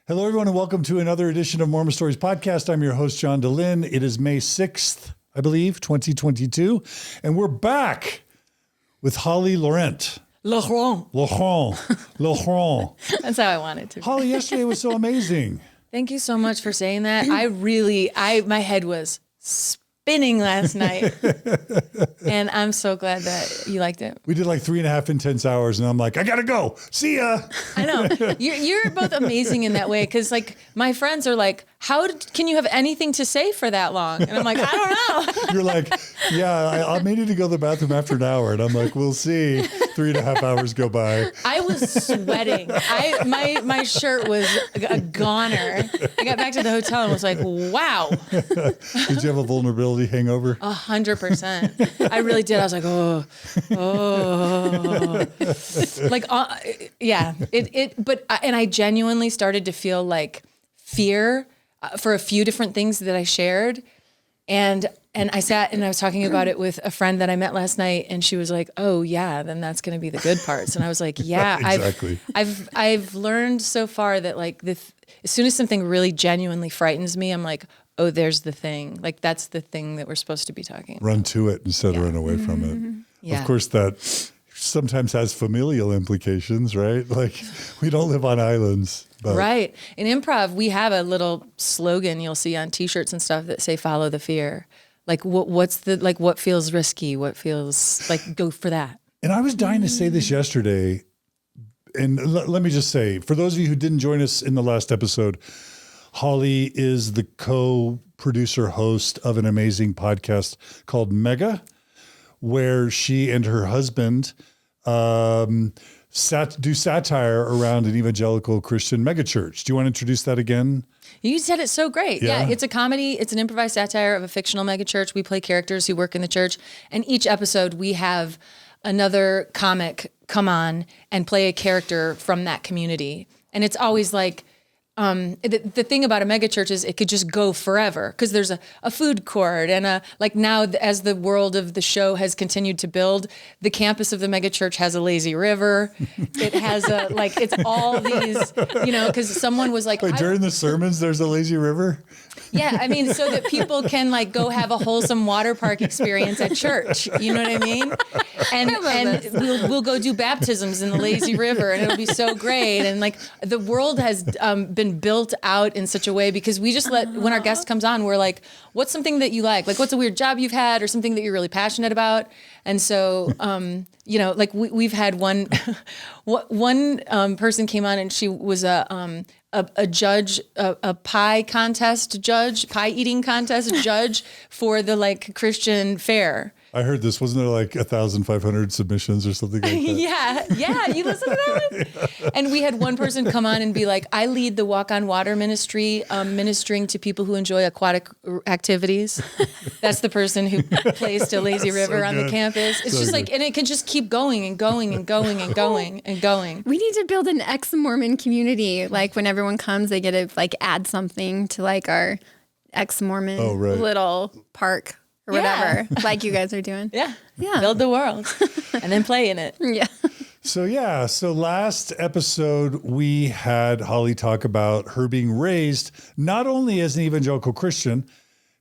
Hello, everyone, and welcome to another edition of Mormon Stories Podcast. I'm your host, John DeLynn. It is May 6th, I believe, 2022, and we're back with Holly Laurent. Laurent. That's how I want it to be. Holly, yesterday was so amazing. Thank you so much for saying that. My head was spinning last night. And I'm so glad that you liked it. We did like 3.5 intense hours, and I'm like, I gotta go. See ya. I know. You're both amazing in that way, because like my friends are like, can you have anything to say for that long? And I'm like, I don't know. You're like, yeah, I may need to go to the bathroom after an hour. And I'm like, we'll see. 3.5 hours go by. I was sweating. My shirt was a goner. I got back to the hotel and was like, wow. Did you have a vulnerability hangover? 100%. I really did. I was like, yeah. And I genuinely started to feel like fear for a few different things that I shared. And I sat and I was talking about it with a friend that I met last night, and she was like, oh yeah, then that's going to be the good parts. And I was like, yeah, exactly. I've learned so far that like as soon as something really genuinely frightens me, I'm like, oh, there's the thing. Like that's the thing that we're supposed to be talking about. Run to it instead of run away from it. Yeah. Of course, that sometimes has familial implications, right? Like we don't live on islands. But. Right. In Improv, we have a little slogan you'll see on T-shirts and stuff that say "Follow the fear." Like what feels risky? What feels like go for that? And I was dying to say this yesterday. And let me just say, for those of you who didn't join us in the last episode, Holly is the co-producer host of an amazing podcast called Mega, where she and her husband do satire around an evangelical Christian megachurch. Do you want to introduce that again? You said it so great. Yeah, it's a comedy. It's an improvised satire of a fictional megachurch. We play characters who work in the church. And each episode we have another comic come on and play a character from that community. And it's always like, the thing about a megachurch is it could just go forever because there's a food court and now as the world of the show has continued to build, the campus of the megachurch has a lazy river. It has it's all these, because someone was like, wait, during the sermons, there's a lazy river. Yeah, I mean, so that people can like go have a wholesome water park experience at church. You know what I mean? And we'll go do baptisms in the lazy river, and it'll be so great. And like the world has been built out in such a way because we just when our guest comes on, we're like, what's something that you like? Like, what's a weird job you've had or something that you're really passionate about? And so, we've had one person came on and she was a judge, a pie eating contest judge for the like Christian fair. I heard this. Wasn't there like 1,500 submissions or something like that? Yeah. You listen to that one? Yeah. And we had one person come on and be like, I lead the Walk on Water ministry, ministering to people who enjoy aquatic activities. That's the person who plays to Lazy River on the campus. It's so just good. And it can just keep going and going and going and going and going. We need to build an ex-Mormon community. Like when everyone comes, they get to like add something to like our ex-Mormon little park. Or whatever, like you guys are doing. Yeah. Build the world and then play in it. Yeah. So last episode, we had Holly talk about her being raised not only as an evangelical Christian,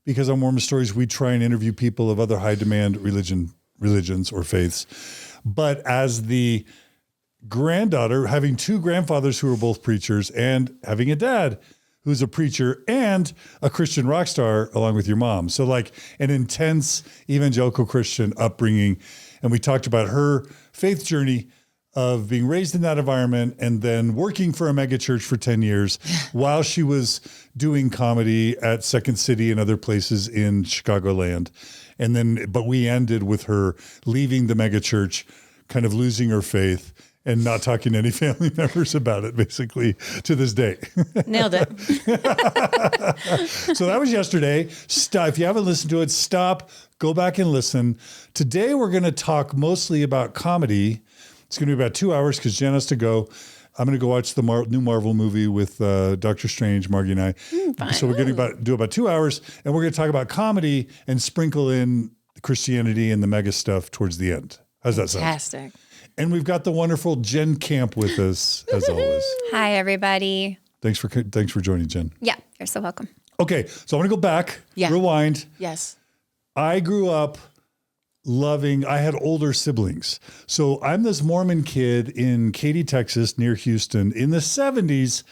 because on Mormon Stories, we try and interview people of other high demand religions or faiths, but as the granddaughter, having two grandfathers who were both preachers and having a dad who's a preacher and a Christian rock star along with your mom. So like an intense evangelical Christian upbringing. And we talked about her faith journey of being raised in that environment and then working for a megachurch for 10 years while she was doing comedy at Second City and other places in Chicagoland. But we ended with her leaving the megachurch, kind of losing her faith, and not talking to any family members about it, basically, to this day. Nailed it. So that was yesterday. If you haven't listened to it, stop, go back and listen. Today, we're going to talk mostly about comedy. It's going to be about 2 hours because Jen has to go. I'm going to go watch the new Marvel movie with Doctor Strange, Margie and I. So we're going to do about 2 hours, and we're going to talk about comedy and sprinkle in Christianity and the mega stuff towards the end. How's that sound? Fantastic. And we've got the wonderful Jen Camp with us, as always. Hi, everybody. Thanks for joining, Jen. Yeah, you're so welcome. Okay, so I want to go back, rewind. Yes. I grew up I had older siblings. So I'm this Mormon kid in Katy, Texas, near Houston in the 70s,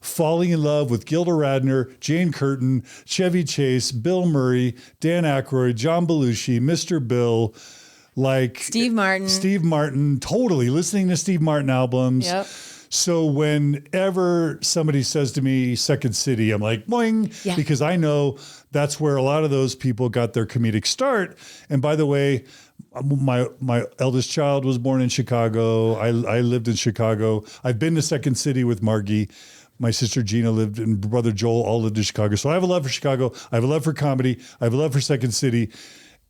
falling in love with Gilda Radner, Jane Curtin, Chevy Chase, Bill Murray, Dan Aykroyd, John Belushi, Mr. Bill, like Steve Martin, totally listening to Steve Martin albums. Yep. So whenever somebody says to me Second City, I'm like, boing, because I know that's where a lot of those people got their comedic start. And by the way, my eldest child was born in Chicago. I lived in Chicago. I've been to Second City with Margie. My sister Gina lived, and brother Joel all lived in Chicago. So I have a love for Chicago. I have a love for comedy. I have a love for Second City.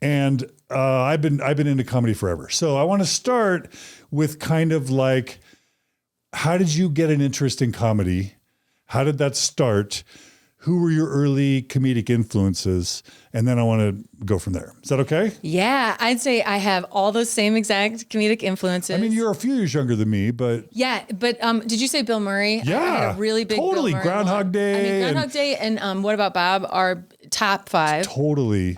And I've been into comedy forever. So I want to start with kind of like, how did you get an interest in comedy? How did that start? Who were your early comedic influences? And then I want to go from there. Is that okay? Yeah, I'd say I have all those same exact comedic influences. I mean, you're a few years younger than me, but... Yeah, but did you say Bill Murray? Yeah, I had a really big totally. Bill Murray Groundhog Day. I mean, Groundhog Day and What About Bob are top 5. Totally.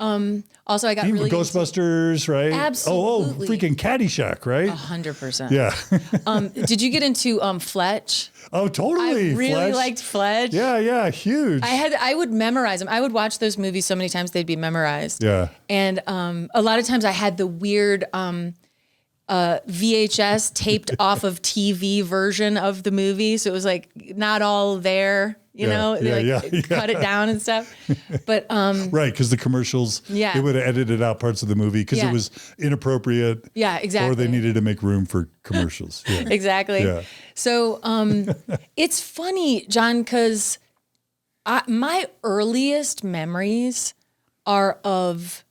Also, I got Even really Ghostbusters, right? Absolutely. Oh, freaking Caddyshack, right? 100%. Yeah. Did you get into Fletch? Oh, totally. I really Fletch. liked Fletch. Yeah, huge. I would memorize them. I would watch those movies so many times they'd be memorized. Yeah. And a lot of times I had the weird VHS taped off of TV version of the movie, so it was like not all there. You know, cut it down and stuff. But right, because the commercials, they would have edited out parts of the movie because it was inappropriate. Yeah, exactly. Or they needed to make room for commercials. Yeah. Exactly. Yeah. So it's funny, John, because my earliest memories are of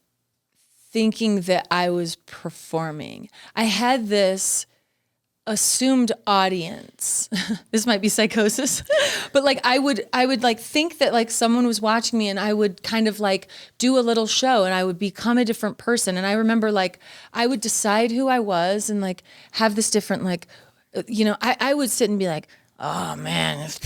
thinking that I was performing. I had this assumed audience. This might be psychosis, but like I would like think that like someone was watching me, and I would kind of like do a little show, and I would become a different person. And I remember like I would decide who I was and like have this different like, you know, I would sit and be like, oh man, if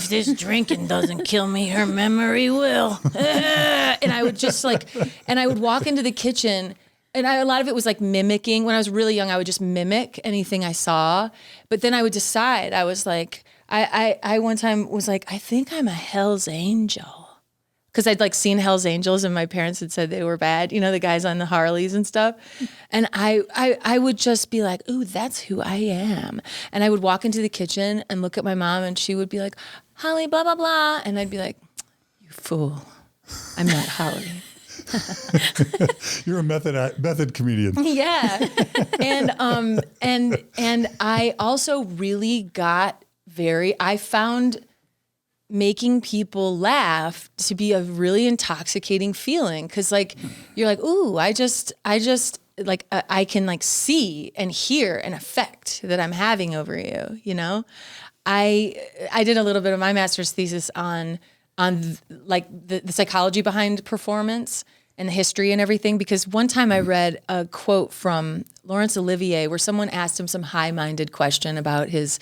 this drinking doesn't kill me, her memory will. And I would just like, and I would walk into the kitchen. And a lot of it was like mimicking. When I was really young, I would just mimic anything I saw. But then I would decide. I was like, I one time was like, I think I'm a Hell's Angel. Because I'd like seen Hell's Angels and my parents had said they were bad. You know, the guys on the Harleys and stuff. And I would just be like, ooh, that's who I am. And I would walk into the kitchen and look at my mom, and she would be like, Holly, blah, blah, blah. And I'd be like, you fool. I'm not Holly. You're a method comedian. Yeah. And I also really got I found making people laugh to be a really intoxicating feeling. Cause like, you're like, ooh, I just like, I can like see and hear an effect that I'm having over you. You know, I did a little bit of my master's thesis on like the psychology behind performance and the history and everything, because one time I read a quote from Laurent Olivier where someone asked him some high-minded question about his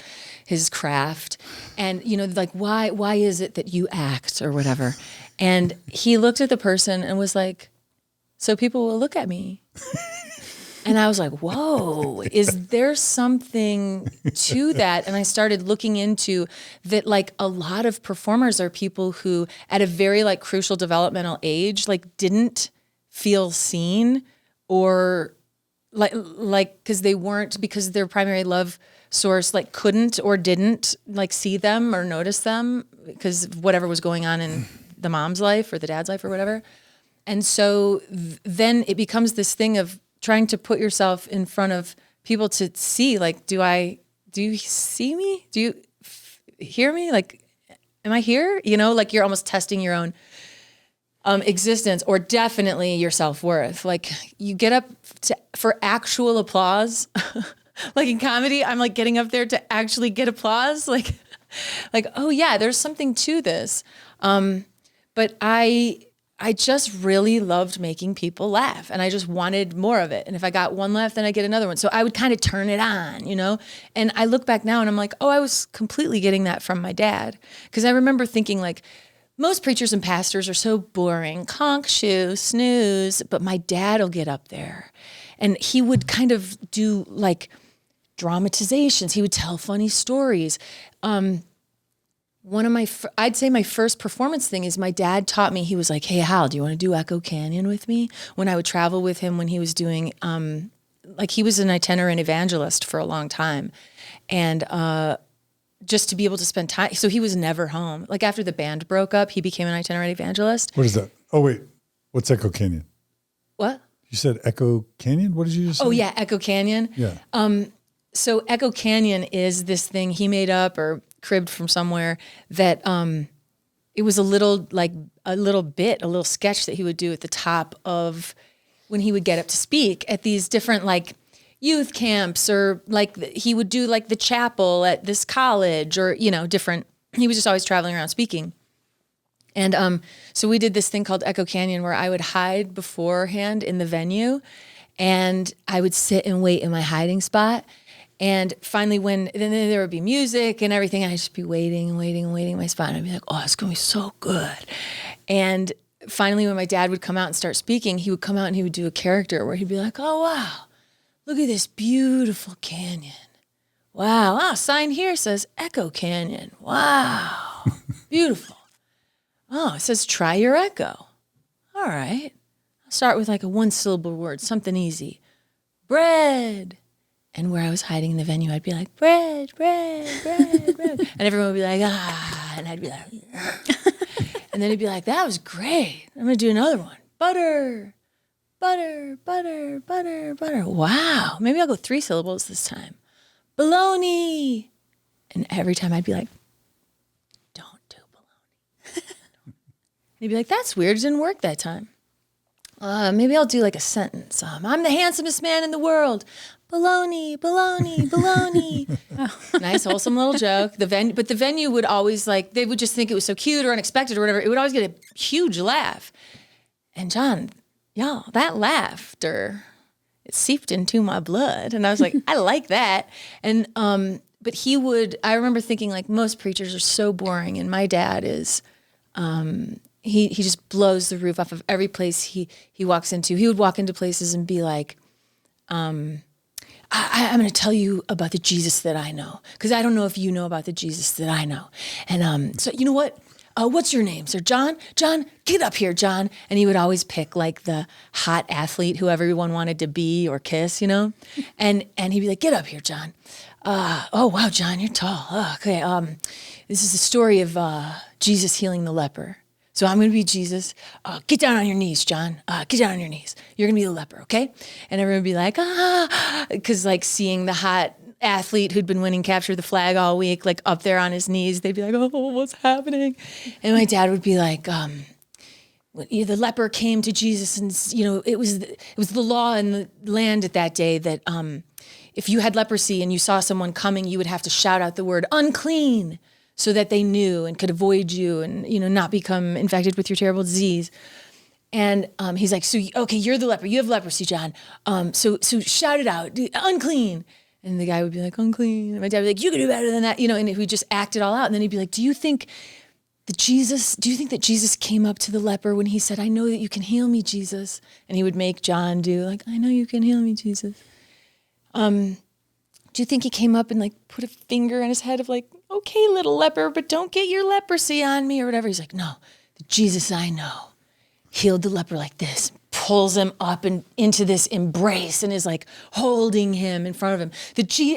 craft, and you know, like why is it that you act or whatever, and he looked at the person and was like, so people will look at me. And I was like, whoa, is there something to that? And I started looking into that, like a lot of performers are people who at a very like crucial developmental age, like didn't feel seen, or like because their primary love source like couldn't or didn't like see them or notice them because of whatever was going on in the mom's life or the dad's life or whatever. And so then it becomes this thing of trying to put yourself in front of people to see, like, do you see me? Do you hear me? Like, am I here? You know, like you're almost testing your own existence, or definitely your self-worth. Like you get up for actual applause. Like in comedy, I'm like getting up there to actually get applause. Like, oh yeah, there's something to this. But I I just really loved making people laugh, and I just wanted more of it. And if I got one laugh, then I get another one. So I would kind of turn it on, you know? And I look back now and I'm like, oh, I was completely getting that from my dad. Because I remember thinking like, most preachers and pastors are so boring, conk shoe, snooze, but my dad will get up there and he would kind of do like dramatizations. He would tell funny stories. One of my, I'd say my first performance thing is my dad taught me, he was like, hey, Hal, do you want to do Echo Canyon with me? When I would travel with him when he was doing, like he was an itinerant evangelist for a long time. And just to be able to spend time, so he was never home. Like after the band broke up, he became an itinerant evangelist. What is that? Oh, wait, what's Echo Canyon? What? You said Echo Canyon? What did you just say? Oh yeah, Echo Canyon. Yeah. So Echo Canyon is this thing he made up or cribbed from somewhere that it was a little bit, a little sketch that he would do at the top of when he would get up to speak at these different like youth camps, or like he would do like the chapel at this college, or, you know, different. He was just always traveling around speaking. And so we did this thing called Echo Canyon where I would hide beforehand in the venue and I would sit and wait in my hiding spot. And finally, then there would be music and everything, and I'd just be waiting in my spot, and I'd be like, oh, it's going to be so good. And finally, when my dad would come out and start speaking, he would come out and he would do a character where he'd be like, oh, wow, look at this beautiful canyon. Wow, sign here says Echo Canyon. Wow, beautiful. Oh, it says try your echo. All right. I'll start with like a one-syllable word, something easy. Bread. And where I was hiding in the venue, I'd be like, bread, bread, bread, bread. And everyone would be like, ah. And I'd be like, and then he'd be like, that was great. I'm going to do another one. Butter, butter, butter, butter, butter. Wow. Maybe I'll go 3 syllables this time. Bologna. And every time I'd be like, don't do bologna. And he'd be like, that's weird. It didn't work that time. Maybe I'll do like a sentence. I'm the handsomest man in the world. Baloney, baloney, baloney. Oh, nice, wholesome little joke. But the venue would always they would just think it was so cute or unexpected or whatever. It would always get a huge laugh. And John, y'all, that laughter, it seeped into my blood. And I was like, I like that. And, but I remember thinking like most preachers are so boring. And my dad is, he just blows the roof off of every place he walks into. He would walk into places and be like, I'm going to tell you about the Jesus that I know, because I don't know if you know about the Jesus that I know. And so you know what? What's your name, sir? John? John, get up here, John. And he would always pick like the hot athlete who everyone wanted to be or kiss, you know? And he'd be like, get up here, John. Oh, wow, John, you're tall. Oh, okay. This is the story of Jesus healing the leper. So I'm going to be Jesus. Get down on your knees, John. Get down on your knees. You're going to be the leper, okay? And everyone would be like, because like seeing the hot athlete who'd been winning capture the flag all week, like up there on his knees, they'd be like, oh, what's happening? And my dad would be like, the leper came to Jesus, and you know it was the law in the land at that day that if you had leprosy and you saw someone coming, you would have to shout out the word unclean, so that they knew and could avoid you and, you know, not become infected with your terrible disease. And he's like, so, okay, you're the leper. You have leprosy, John. So shout it out, unclean. And the guy would be like, unclean. And my dad would be like, you can do better than that. You know, and he would just act it all out. And then he'd be like, do you think that Jesus came up to the leper when he said, I know that you can heal me, Jesus? And he would make John do like, I know you can heal me, Jesus. Do you think he came up and like put a finger on his head of like, okay, little leper, but don't get your leprosy on me or whatever? He's like, no, the Jesus I know healed the leper like this, pulls him up and into this embrace and is like holding him in front of him.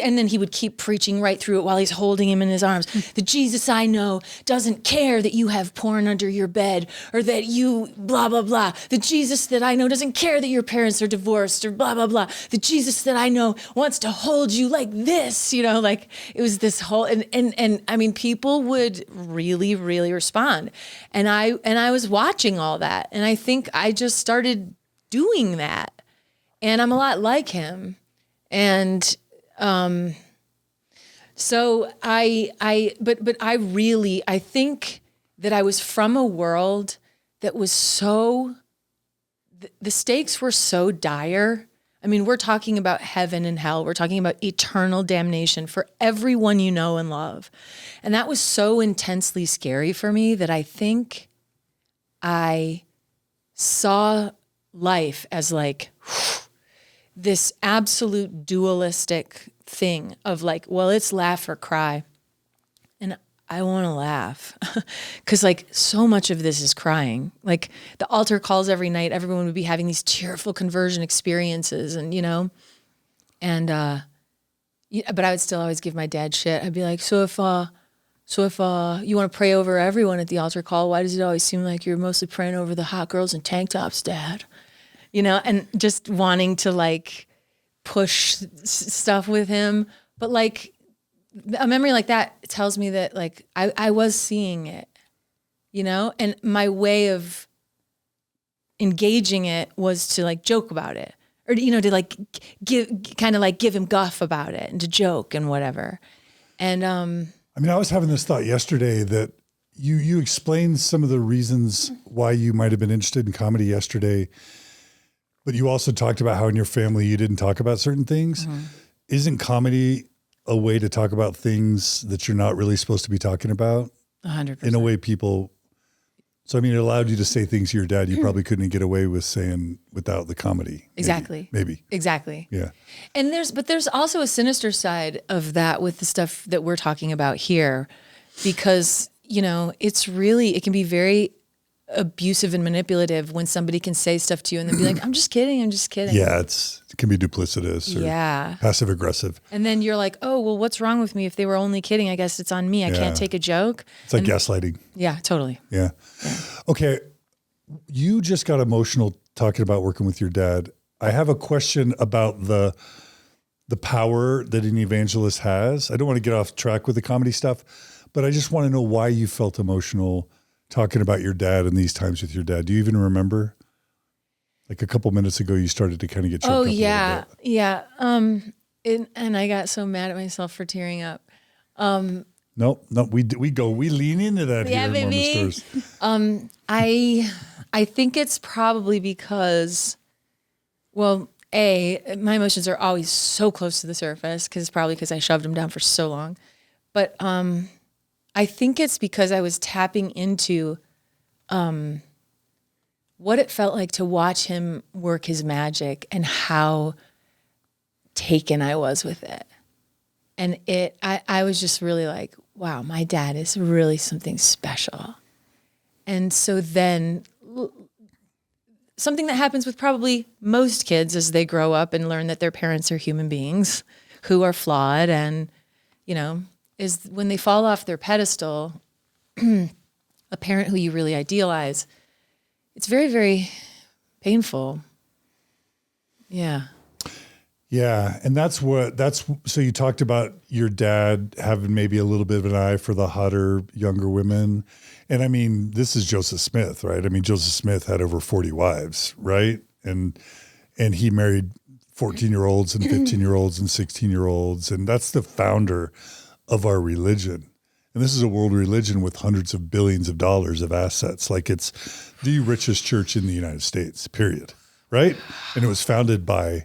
And then he would keep preaching right through it while he's holding him in his arms. The Jesus I know doesn't care that you have porn under your bed or that you blah, blah, blah. The Jesus that I know doesn't care that your parents are divorced or blah, blah, blah. The Jesus that I know wants to hold you like this, you know, like it was this whole, and I mean, people would really, really respond. And I was watching all that. And I think I just started doing that, and I'm a lot like him. And so I think that I was from a world that was so, the stakes were so dire. I mean, we're talking about heaven and hell. We're talking about eternal damnation for everyone you know and love. And that was so intensely scary for me that I think I saw life as like this absolute dualistic thing of like, well, it's laugh or cry. And I want to laugh because like so much of this is crying. Like the altar calls every night, everyone would be having these tearful conversion experiences and, but I would still always give my dad shit. I'd be like, so if you want to pray over everyone at the altar call, why does it always seem like you're mostly praying over the hot girls in tank tops, Dad? And just wanting to like push stuff with him. But like a memory like that tells me that like I was seeing it, and my way of engaging it was to like joke about it or, to like give him guff about it and to joke and whatever. And, I mean, I was having this thought yesterday that you explained some of the reasons why you might have been interested in comedy yesterday, but you also talked about how in your family you didn't talk about certain things. Mm-hmm. Isn't comedy a way to talk about things that you're not really supposed to be talking about? 100%. In a way so I mean, it allowed you to say things to your dad you probably couldn't get away with saying without the comedy. Exactly. Maybe. Exactly. Yeah. And there's also a sinister side of that with the stuff that we're talking about here, because, it can be very abusive and manipulative when somebody can say stuff to you and then be like, I'm just kidding. Yeah, it can be duplicitous or passive aggressive. And then you're like, oh, well, what's wrong with me? If they were only kidding, I guess it's on me. I can't take a joke. It's like gaslighting. Yeah, totally. Yeah. Okay. You just got emotional talking about working with your dad. I have a question about the power that an evangelist has. I don't want to get off track with the comedy stuff, but I just want to know why you felt emotional talking about your dad and these times with your dad. Do you even remember? Like a couple minutes ago, you started to kind of get choked up a little bit. Yeah. And I got so mad at myself for tearing up. No, we lean into that here in Mormon Stores. I think it's probably because, well, my emotions are always so close to the surface because I shoved them down for so long. But I think it's because I was tapping into what it felt like to watch him work his magic and how taken I was with it. And I was just really like, wow, my dad is really something special. And so then something that happens with probably most kids as they grow up and learn that their parents are human beings who are flawed and, is when they fall off their pedestal, a parent who you really idealize, it's very, very painful. Yeah. Yeah. And so you talked about your dad having maybe a little bit of an eye for the hotter, younger women. And I mean, this is Joseph Smith, right? I mean, Joseph Smith had over 40 wives, right? And he married 14-year-olds and 15-year-olds and 16-year-olds. And that's the founder of our religion. And this is a world religion with hundreds of billions of dollars of assets. Like it's the richest church in the United States, period. Right? And it was founded by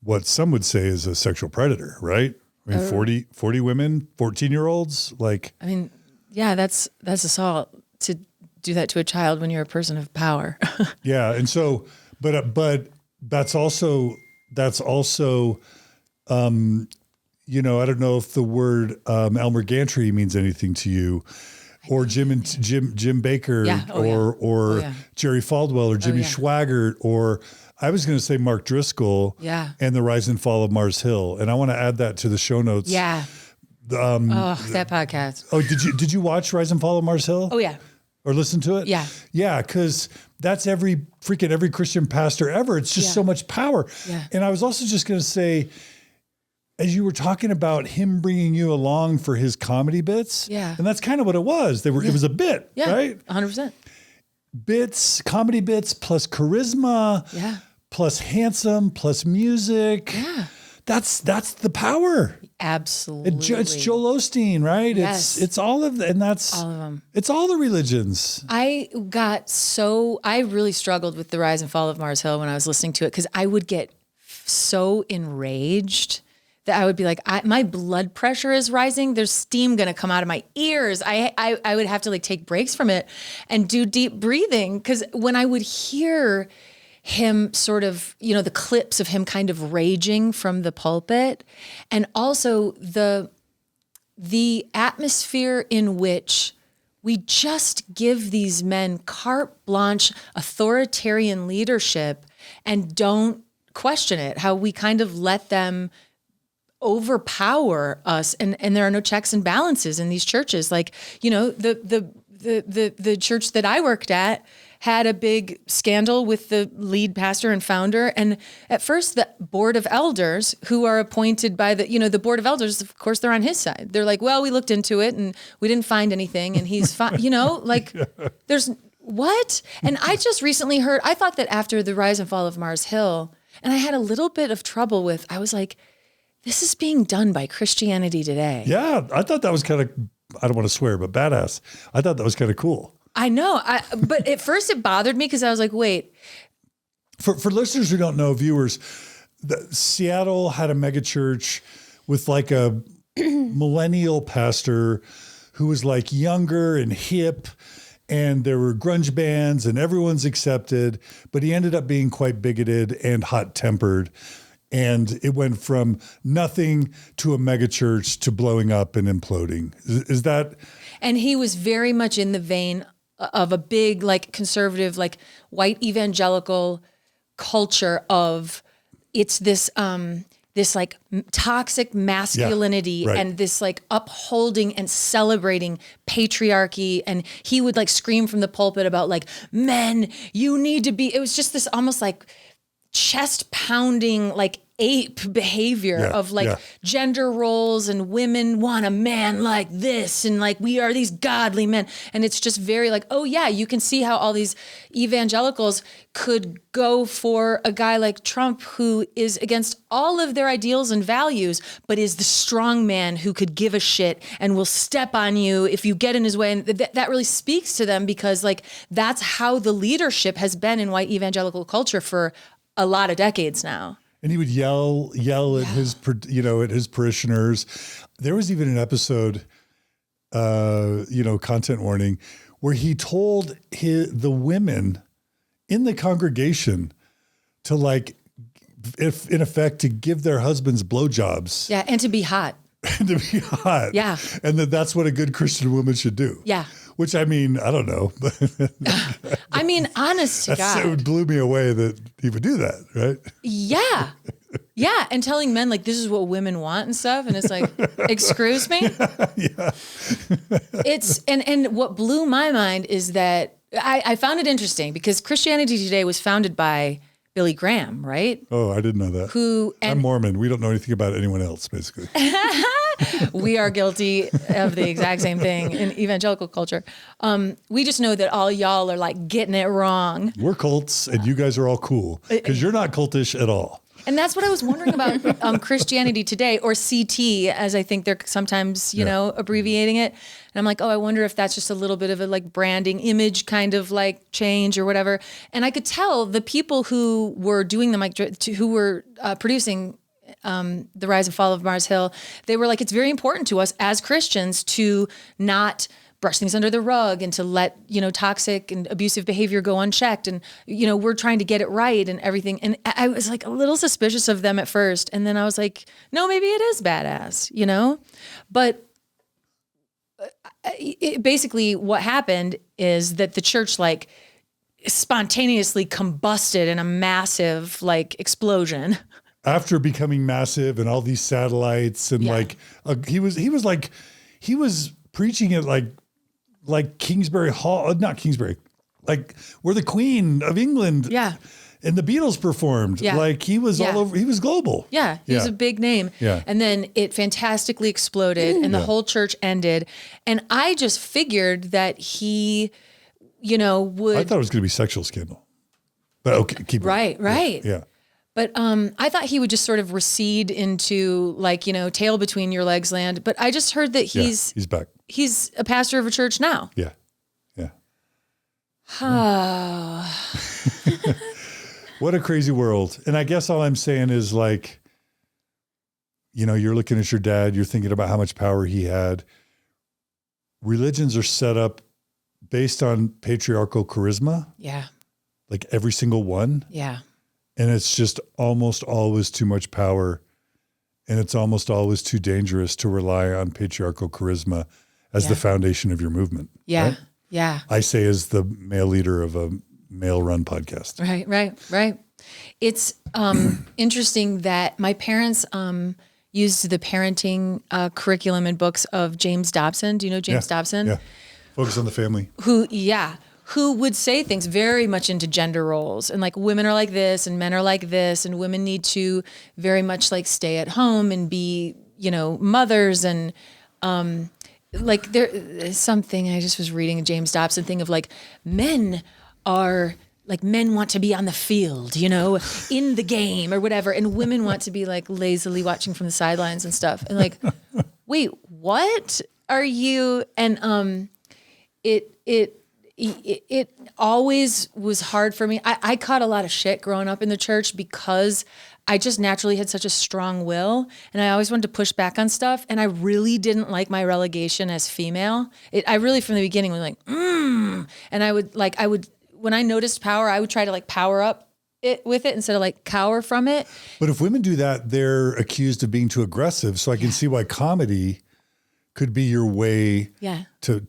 what some would say is a sexual predator, right? I mean, 40 women, 14-year-olds, like. I mean, yeah, that's assault to do that to a child when you're a person of power. Yeah. And so, but that's also, I don't know if the word Elmer Gantry means anything to you, or Jim Baker, or Jerry Falwell, or Jimmy Swaggart, or I was going to say Mark Driscoll, and the Rise and Fall of Mars Hill, and I want to add that to the show notes. Yeah. That podcast. Oh, did you watch Rise and Fall of Mars Hill? Oh yeah. Or listen to it? Yeah. Yeah, because that's every Christian pastor ever. It's just so much power. Yeah. And I was also just going to say, as you were talking about him bringing you along for his comedy bits, and that's kind of what it was. It was a bit, right? 100%. Bits, comedy bits, plus charisma, plus handsome, plus music. Yeah. That's the power. Absolutely. It's Joel Osteen, right? Yes. It's all of and that's all of them. It's all the religions. I really struggled with The Rise and Fall of Mars Hill when I was listening to it, because I would get so enraged that I would be like, my blood pressure is rising. There's steam going to come out of my ears. I would have to like take breaks from it and do deep breathing. Because when I would hear him sort of, the clips of him kind of raging from the pulpit, and also the atmosphere in which we just give these men carte blanche authoritarian leadership and don't question it, how we kind of let them overpower us, and there are no checks and balances in these churches. Like, the church that I worked at had a big scandal with the lead pastor and founder. And at first the board of elders, who are appointed by the board of elders, of course, they're on his side. They're like, well, we looked into it and we didn't find anything and he's fine, there's what? And I just recently heard, I thought that after The Rise and Fall of Mars Hill, and I had a little bit of trouble with, I was like, this is being done by Christianity Today. Yeah, I thought that was kind of, I don't want to swear, but badass. I thought that was kind of cool. I know. But at first it bothered me because I was like, wait. For listeners who don't know, viewers, Seattle had a mega church with like a millennial pastor who was like younger and hip, and there were grunge bands and everyone's accepted, but he ended up being quite bigoted and hot-tempered. And it went from nothing to a mega church to blowing up and imploding. Is that? And he was very much in the vein of a big, like, conservative, like, white evangelical culture of, it's this like toxic masculinity, right, and this like upholding and celebrating patriarchy. And he would like scream from the pulpit about like, men, you need to be, it was just this almost like chest pounding, like ape behavior of like gender roles, and women want a man like this, and like we are these godly men. And it's just very like, oh yeah, you can see how all these evangelicals could go for a guy like Trump, who is against all of their ideals and values, but is the strong man who could give a shit and will step on you if you get in his way. And that really speaks to them, because like that's how the leadership has been in white evangelical culture for a lot of decades now. And he would yell at his, at his parishioners. There was even an episode, content warning, where he told the women in the congregation to like, if in effect, to give their husbands blowjobs. Yeah, and to be hot. And to be hot. Yeah. And that's what a good Christian woman should do. Yeah. Which, I mean, I don't know. I mean, honest to God. It blew me away that he would do that, right? Yeah. Yeah. And telling men, like, this is what women want and stuff. And it's like, excuse me? Yeah. And what blew my mind is that I found it interesting, because Christianity Today was founded by Billy Graham, right? Oh, I didn't know that. I'm Mormon. We don't know anything about anyone else, basically. We are guilty of the exact same thing in evangelical culture. We just know that all y'all are like getting it wrong. We're cults, and you guys are all cool, because you're not cultish at all. And that's what I was wondering about Christianity Today, or CT, as I think they're sometimes, abbreviating it. And I'm like, oh, I wonder if that's just a little bit of a like branding image kind of like change or whatever. And I could tell the people who were doing who were producing The Rise and Fall of Mars Hill, they were like, it's very important to us as Christians to not brush things under the rug and to let, toxic and abusive behavior go unchecked. And, we're trying to get it right and everything. And I was like a little suspicious of them at first. And then I was like, no, maybe it is badass, But basically what happened is that the church like spontaneously combusted in a massive like explosion. After becoming massive and all these satellites and he was preaching it like Kingsbury Hall, not Kingsbury, like where the Queen of England and the Beatles performed. Yeah. Like he was all over, he was global. Yeah. He was a big name. Yeah. And then it fantastically exploded and the whole church ended. And I just figured that he, would. I thought it was going to be sexual scandal. But okay, keep Right. Yeah. But I thought he would just sort of recede into like, tail between your legs land. But I just heard that he's back. He's a pastor of a church now. Yeah. Yeah. What a crazy world. And I guess all I'm saying is like, you're looking at your dad, you're thinking about how much power he had. Religions are set up based on patriarchal charisma. Yeah. Like every single one. Yeah. And it's just almost always too much power. And it's almost always too dangerous to rely on patriarchal charisma as the foundation of your movement. Yeah. Right? Yeah. I say as the male leader of a male run podcast. Right. It's interesting that my parents used the parenting curriculum and books of James Dobson. Do you know James Dobson? Yeah. Focus on the family. Who would say things very much into gender roles and like women are like this and men are like this and women need to very much like stay at home and be, mothers and like there's something I just was reading a James Dobson thing of like men want to be on the field, in the game or whatever. And women want to be like lazily watching from the sidelines and stuff. And like, wait, what are you? And it always was hard for me. I caught a lot of shit growing up in the church because I just naturally had such a strong will and I always wanted to push back on stuff. And I really didn't like my relegation as female. I really, from the beginning was like, and I would, when I noticed power, I would try to like power up it with it instead of like cower from it. But if women do that, they're accused of being too aggressive. So I can see why comedy could be your way to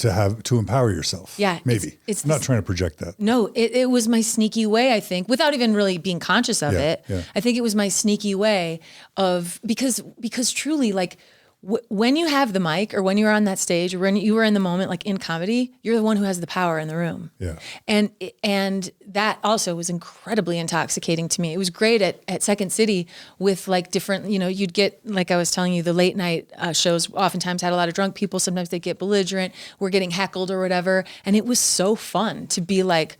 empower yourself. Yeah. Maybe. I'm not trying to project that. No, it was my sneaky way, I think, without even really being conscious of it. Yeah. I think it was my sneaky way of, because truly like when you have the mic or when you're on that stage or when you were in the moment, like in comedy, you're the one who has the power in the room. Yeah. And that also was incredibly intoxicating to me. It was great at Second City with like different, you'd get, like I was telling you, the late night shows oftentimes had a lot of drunk people. Sometimes they get belligerent. We're getting heckled or whatever. And it was so fun to be like,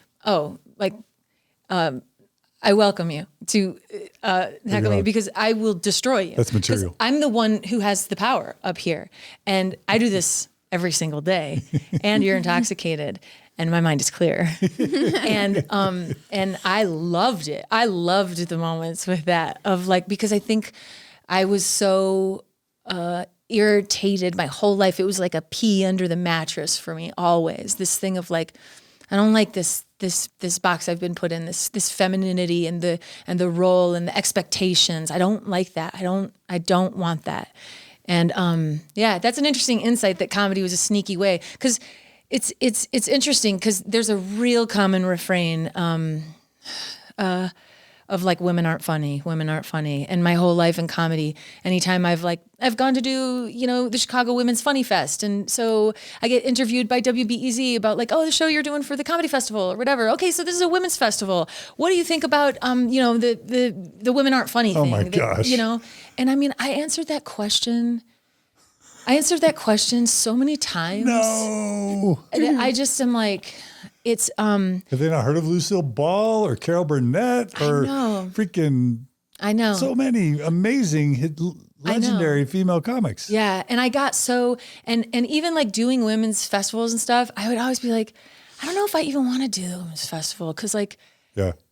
I welcome you to heckle me because I will destroy you. That's material. I'm the one who has the power up here. And I do this every single day. And you're intoxicated. And my mind is clear. And I loved it. I loved the moments with that of like, because I think I was so irritated my whole life. It was like a pee under the mattress for me always. This thing of like, I don't like this box I've been put in, this femininity and the role and the expectations. I don't like that. I don't want that. And that's an interesting insight that comedy was a sneaky way, because it's interesting because there's a real common refrain of like women aren't funny. And my whole life in comedy, anytime I've gone to do, the Chicago Women's Funny Fest. And so I get interviewed by WBEZ about like, oh, the show you're doing for the comedy festival or whatever. Okay, so this is a women's festival. What do you think about, the women aren't funny thing? Oh my gosh. And I mean, I answered that question so many times. No. I just am like, it's have they not heard of Lucille Ball or Carol Burnett or I know so many amazing legendary female comics. Yeah, and I got so and even like doing women's festivals and stuff, I would always be like, I don't know if I even want to do the women's festival because like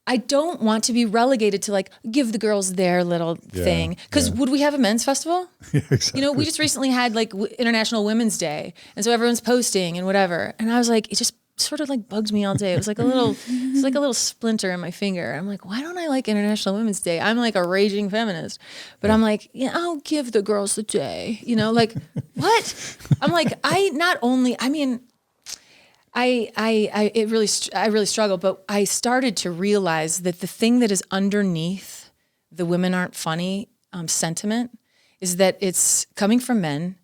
I don't want to be relegated to like give the girls their little thing. Because would we have a men's festival? Yeah, exactly. We just recently had like International Women's Day, and so everyone's posting and whatever, and I was like, it just sort of like bugs me all day. It was like a little splinter in my finger. I'm like, why don't I like International Women's Day? I'm like a raging feminist, but I'm like, I'll give the girls the day, like what? I'm like, I really struggle, but I started to realize that the thing that is underneath the women aren't funny sentiment is that it's coming from men,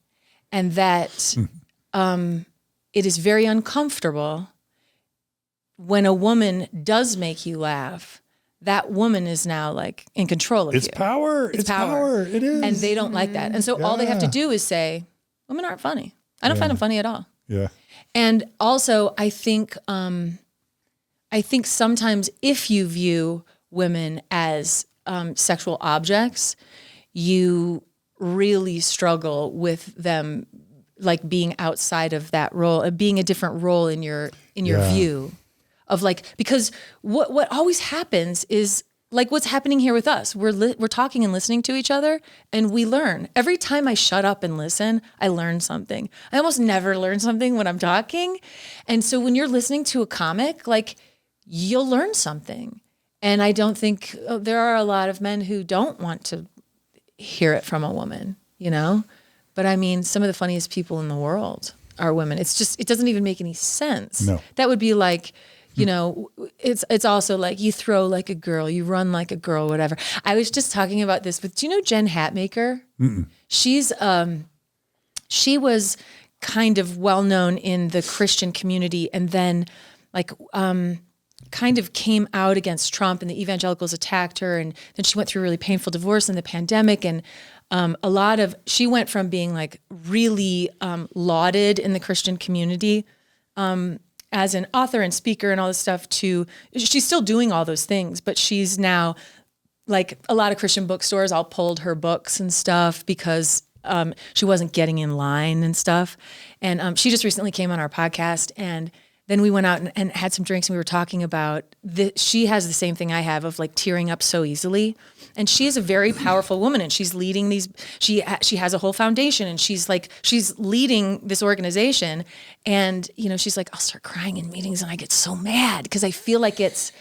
and that it is very uncomfortable when a woman does make you laugh. That woman is now like in control of you. It's power. It's power. It is. And they don't like that. And so all they have to do is say, women aren't funny. I don't find them funny at all. Yeah. And also I think sometimes if you view women as sexual objects, you really struggle with them like being outside of that role, being a different role in your view of like, because what always happens is like what's happening here with us. We're talking and listening to each other, and we learn. Every time I shut up and listen, I learn something. I almost never learn something when I'm talking. And so when you're listening to a comic, like you'll learn something. And I don't think there are a lot of men who don't want to hear it from a woman, you know? But I mean, some of the funniest people in the world are women. It's just, it doesn't even make any sense. No. That would be like, you know, it's also like you throw like a girl, you run like a girl, whatever. I was just talking about this with, do you know Jenn Hatmaker? Mm-mm. She was kind of well known in the Christian community, and then like kind of came out against Trump, and the evangelicals attacked her, and then she went through a really painful divorce in the pandemic, and she went from being like really lauded in the Christian community as an author and speaker and all this stuff to, she's still doing all those things, but she's now like a lot of Christian bookstores all pulled her books and stuff because she wasn't getting in line and stuff. And she just recently came on our podcast, and then we went out and had some drinks, and we were talking about she has the same thing I have of like tearing up so easily. And she is a very powerful woman, and she's leading these, she has a whole foundation, and she's leading this organization. And, you know, she's like, I'll start crying in meetings and I get so mad because I feel like it's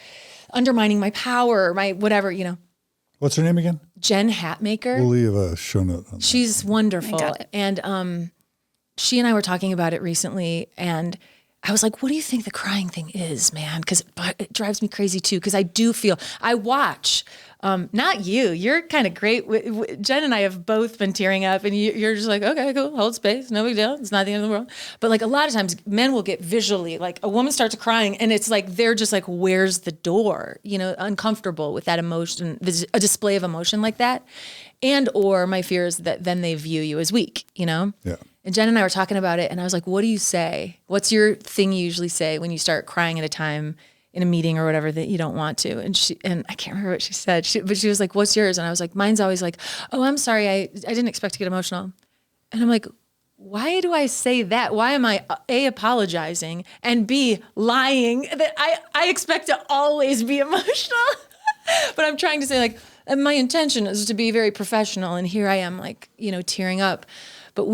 undermining my power, my whatever, you know. What's her name again? Jenn Hatmaker. We'll leave a show note on that. She's wonderful. And she and I were talking about it recently, and I was like, what do you think the crying thing is, man? Because it drives me crazy too. Because I do feel, I watch, not you, you're kind of great. Jenn and I have both been tearing up, and you're just like, okay, cool, hold space, no big deal. It's not the end of the world. But like a lot of times men will get visually, like a woman starts crying and it's like, they're just like, where's the door? You know, uncomfortable with that emotion, a display of emotion like that. And, or my fear is that then they view you as weak, you know? Yeah. And Jenn and I were talking about it, and I was like, what do you say? What's your thing you usually say when you start crying at a time in a meeting or whatever that you don't want to? And I can't remember what she said, but she was like, what's yours? And I was like, mine's always like, oh, I'm sorry. I didn't expect to get emotional. And I'm like, why do I say that? Why am I A, apologizing, and B, lying that I expect to always be emotional? But I'm trying to say like, my intention is to be very professional. And here I am like, you know, tearing up. But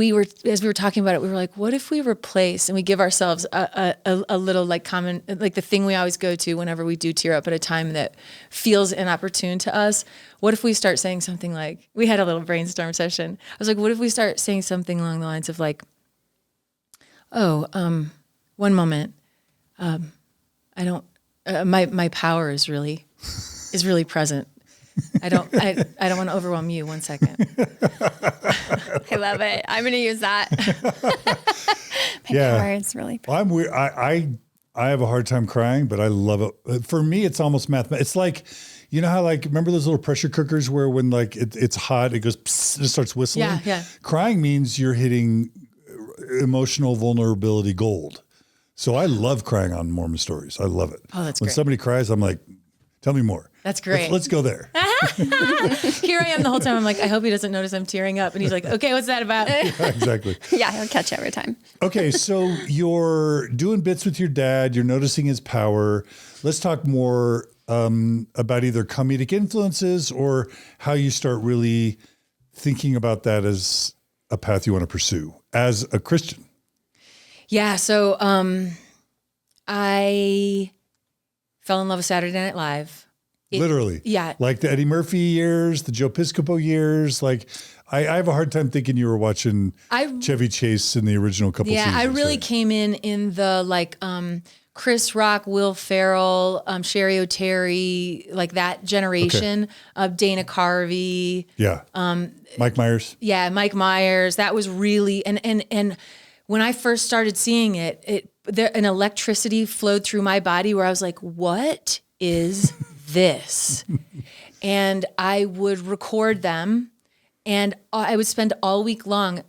as we were talking about it, we were like, what if we replace and we give ourselves a little like common, like the thing we always go to whenever we do tear up at a time that feels inopportune to us? What if we start saying something like, we had a little brainstorm session. I was like, what if we start saying something along the lines of like, one moment, my power is really present. I don't want to overwhelm you. 1 second. I love it. I'm going to use that. My power is really present. Well, I'm weird. I have a hard time crying, but I love it. For me, it's almost mathematical. It's like, you know how like, remember those little pressure cookers where when like it's hot, it goes, psst, it starts whistling? Yeah. Crying means you're hitting emotional vulnerability gold. So I love crying on Mormon stories. I love it. Oh, that's when great. Somebody cries, I'm like, tell me more. That's great. Let's go there. Here I am the whole time. I'm like, I hope he doesn't notice I'm tearing up. And he's like, okay, what's that about? Yeah, exactly. Yeah, he'll catch every time. Okay, so you're doing bits with your dad. You're noticing his power. Let's talk more about either comedic influences or how you start really thinking about that as a path you want to pursue as a Christian. Yeah, so I fell in love with Saturday Night Live. Literally. Yeah. Like the Eddie Murphy years, the Joe Piscopo years. Like I have a hard time thinking you were watching Chevy Chase in the original couple seasons. Yeah, I really came in the like Chris Rock, Will Ferrell, Sherry O'Terry, like that generation of Dana Carvey. Yeah. Mike Myers. Yeah, Mike Myers. That was really, and when I first started seeing an electricity flowed through my body where I was like, what is this? And I would record them, and I would spend all week long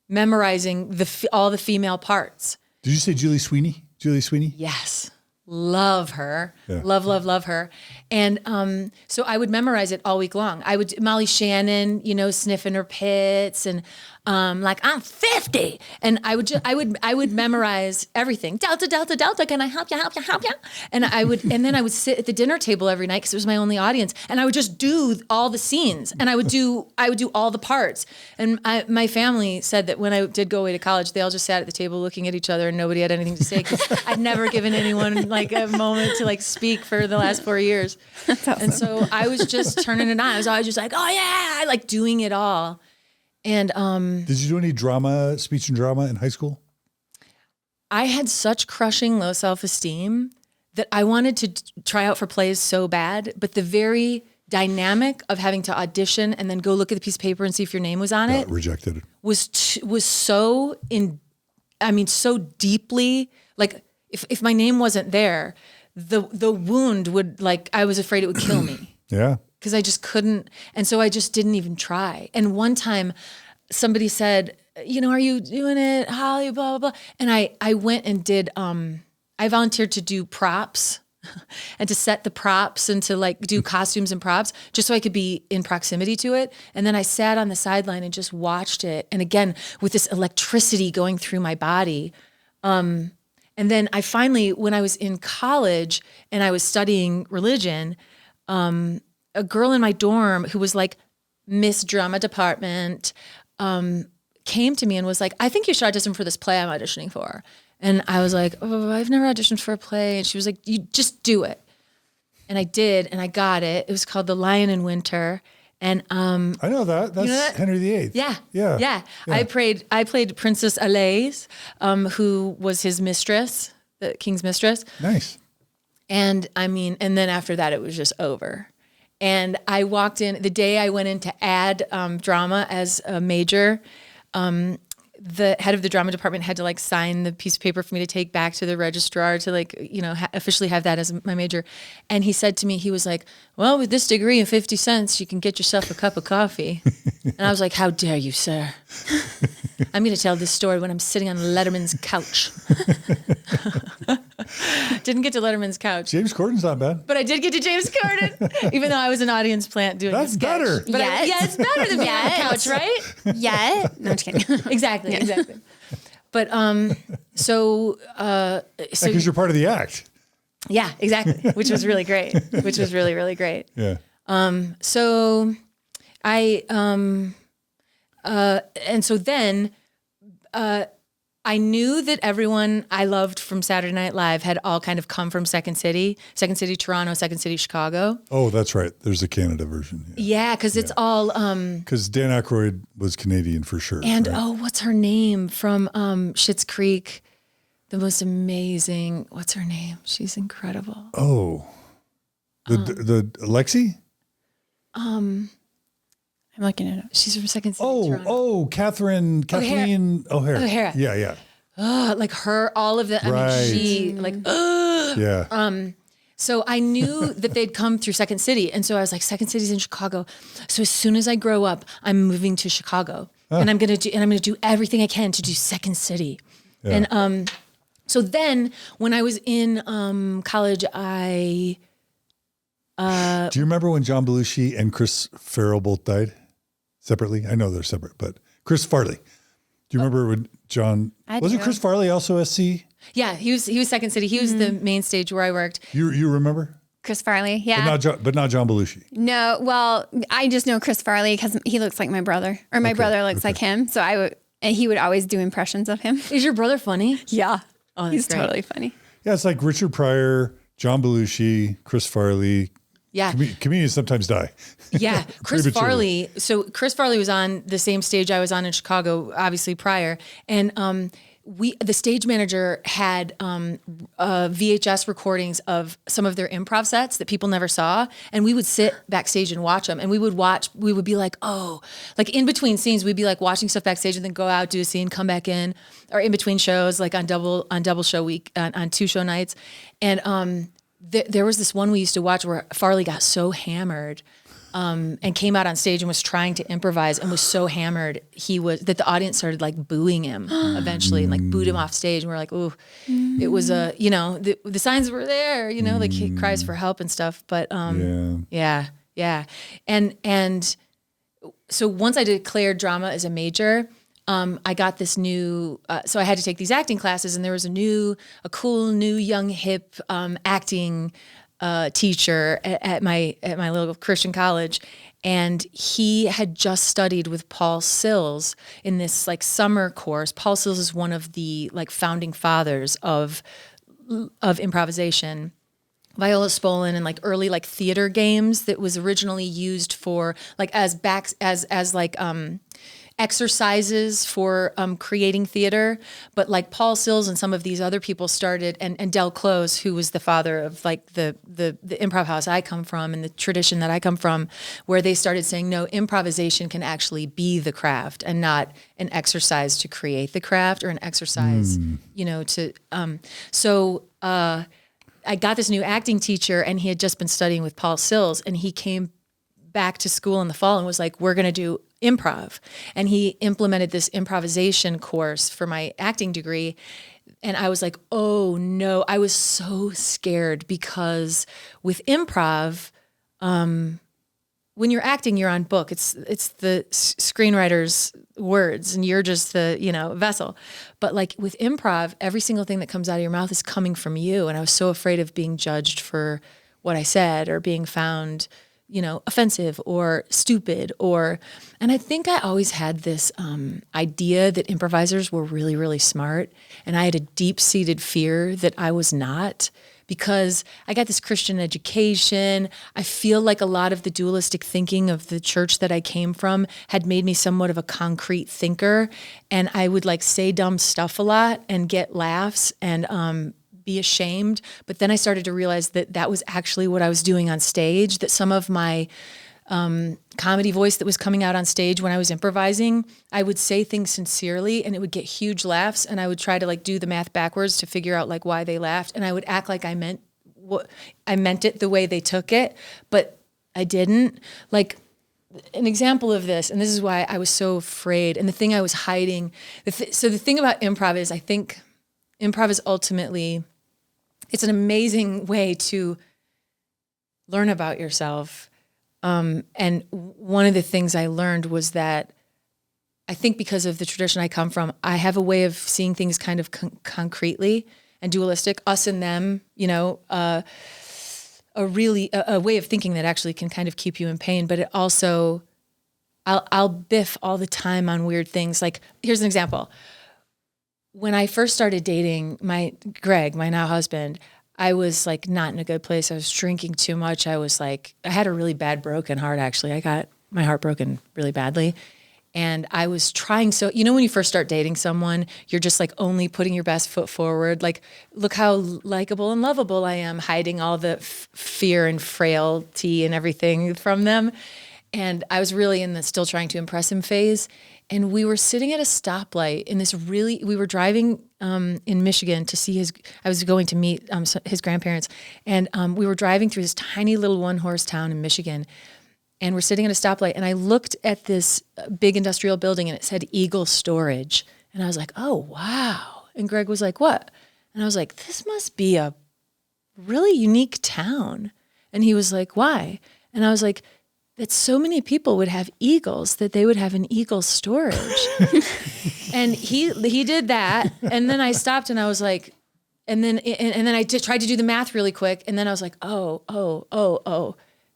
memorizing all the female parts. Did you say Julie Sweeney? Julie Sweeney? Yes. love her, love her. And so I would memorize it all week long. I would, Molly Shannon, sniffing her pits and like, I'm 50. And I would memorize everything. Delta, Delta, Delta, can I help you? And then I would sit at the dinner table every night because it was my only audience. And I would just do all the scenes and I would do all the parts. And my family said that when I did go away to college, they all just sat at the table looking at each other and nobody had anything to say because I'd never given anyone like a moment to like speak for the last 4 years. That's awesome. And so I was just turning it on. I was always just like, oh yeah, I like doing it all. And did you do any speech and drama in high school? I had such crushing low self-esteem that I wanted to try out for plays so bad, but the very dynamic of having to audition and then go look at the piece of paper and see if your name was on it rejected was so so deeply like if my name wasn't there, the wound would like I was afraid it would kill me. Yeah. Because I just couldn't. And so I just didn't even try. And one time somebody said, are you doing it, Holly, blah, blah, blah. And I went and did, I volunteered to do props and to set the props and to like do costumes and props just so I could be in proximity to it. And then I sat on the sideline and just watched it. And again, with this electricity going through my body. And then I finally, when I was in college and I was studying religion, a girl in my dorm who was like Miss Drama Department came to me and was like, I think you should audition for this play I'm auditioning for. And I was like, oh, I've never auditioned for a play. And she was like, you just do it. And I did, and I got it. It was called The Lion in Winter. And I know that. That's Henry VIII. Yeah. I played Princess Alais, who was his mistress, the king's mistress. Nice. And and then after that, it was just over. And I walked in the day I went in to add drama as a major. The head of the drama department had to like sign the piece of paper for me to take back to the registrar to like, officially have that as my major. And he said to me, he was like, well, with this degree and 50 cents, you can get yourself a cup of coffee. And I was like, how dare you, sir? I'm going to tell this story when I'm sitting on Letterman's couch. Didn't get to Letterman's couch. James Corden's not bad. But I did get to James Corden, even though I was an audience plant doing That's a sketch. better. But it's better than being on the couch, right? Yeah. No, I'm just kidding. Exactly. But so because you're part of the act. Yeah, exactly. Which was really great. Which was really, really great. Yeah. So I and so then I knew that everyone I loved from Saturday Night Live had all kind of come from Second City, Toronto, Second City, Chicago. Oh, that's right. There's a Canada version. Yeah, because it's all... Because Dan Aykroyd was Canadian for sure. And, right? what's her name from Schitt's Creek? The most amazing... What's her name? She's incredible. Oh. The Lexi? I'm looking at it. She's from Second City, Toronto. Kathleen O'Hara. Yeah. Like her, all of the, she like, yeah. So I knew that they'd come through Second City. And so I was like, Second City's in Chicago. So as soon as I grow up, I'm moving to Chicago and I'm going to do everything I can to do Second City. Yeah. And, so then when I was in, college, do you remember when John Belushi and Chris Farrell both died separately? I know they're separate, but Chris Farley. Do you remember when John, wasn't Chris Farley also SC? Yeah, he was Second City. He was the main stage where I worked. You remember? Chris Farley, yeah. But not John Belushi. No, well, I just know Chris Farley because he looks like my brother, or my brother looks like him. So and he would always do impressions of him. Is your brother funny? Yeah. Oh, he's great. Totally funny. Yeah, it's like Richard Pryor, John Belushi, Chris Farley. Yeah. Comedians sometimes die. Yeah. Chris Farley. So Chris Farley was on the same stage I was on in Chicago, obviously prior. And the stage manager had VHS recordings of some of their improv sets that people never saw. And we would sit backstage and watch them. And we would be like, oh, like in between scenes, we'd be like watching stuff backstage and then go out, do a scene, come back in, or in between shows, like on double show week, on 2 show nights. And there was this one we used to watch where Farley got so hammered and came out on stage and was trying to improvise and was so hammered that the audience started like booing him eventually and like booed him off stage. And we're like, ooh, it was the signs were there, like he cries for help and stuff. But yeah. And so once I declared drama as a major, I got this new, so I had to take these acting classes, and there was a cool, new, young, hip acting teacher at my little Christian college, and he had just studied with Paul Sills in this like summer course. Paul Sills is one of the like founding fathers of improvisation. Viola Spolin and like early like theater games that was originally used for like as exercises for creating theater, but like Paul Sills and some of these other people started, and Del Close, who was the father of like the improv house I come from and the tradition that I come from, where they started saying, no, improvisation can actually be the craft and not an exercise to create the craft or an exercise, I got this new acting teacher, and he had just been studying with Paul Sills, and he came back to school in the fall and was like, we're going to do improv. And he implemented this improvisation course for my acting degree. And I was like, oh no, I was so scared, because with improv, when you're acting, you're on book. It's the screenwriter's words, and you're just the, vessel. But like with improv, every single thing that comes out of your mouth is coming from you. And I was so afraid of being judged for what I said, or being found, offensive or stupid, and I think I always had this idea that improvisers were really, really smart. And I had a deep-seated fear that I was not, because I got this Christian education. I feel like a lot of the dualistic thinking of the church that I came from had made me somewhat of a concrete thinker. And I would like say dumb stuff a lot and get laughs and be ashamed. But then I started to realize that that was actually what I was doing on stage, that some of my comedy voice that was coming out on stage when I was improvising, I would say things sincerely and it would get huge laughs, and I would try to like do the math backwards to figure out like why they laughed, and I would act like I meant it the way they took it, but I didn't. Like an example of this, and this is why I was so afraid, and the thing I was hiding. So the thing about improv is, I think improv is ultimately, it's an amazing way to learn about yourself. And one of the things I learned was that I think because of the tradition I come from, I have a way of seeing things kind of concretely and dualistic, us and them, a way of thinking that actually can kind of keep you in pain. But it also, I'll biff all the time on weird things. Like, here's an example. When I first started dating Greg, my now husband, I was like not in a good place. I was drinking too much. I had a really bad broken heart, actually. I got my heart broken really badly. And I was trying when you first start dating someone, you're just like only putting your best foot forward. Like, look how likable and lovable I am, hiding all the fear and frailty and everything from them. And I was really in the still trying to impress him phase. And we were sitting at a stoplight we were driving in Michigan to see I was going to meet his grandparents. And we were driving through this tiny little one-horse town in Michigan. And we're sitting at a stoplight. And I looked at this big industrial building, and it said Eagle Storage. And I was like, oh, wow. And Greg was like, what? And I was like, this must be a really unique town. And he was like, why? And I was like, that so many people would have eagles that they would have an eagle storage. And he did that. And then I stopped and I was like, and then I tried to do the math really quick. And then I was like, oh,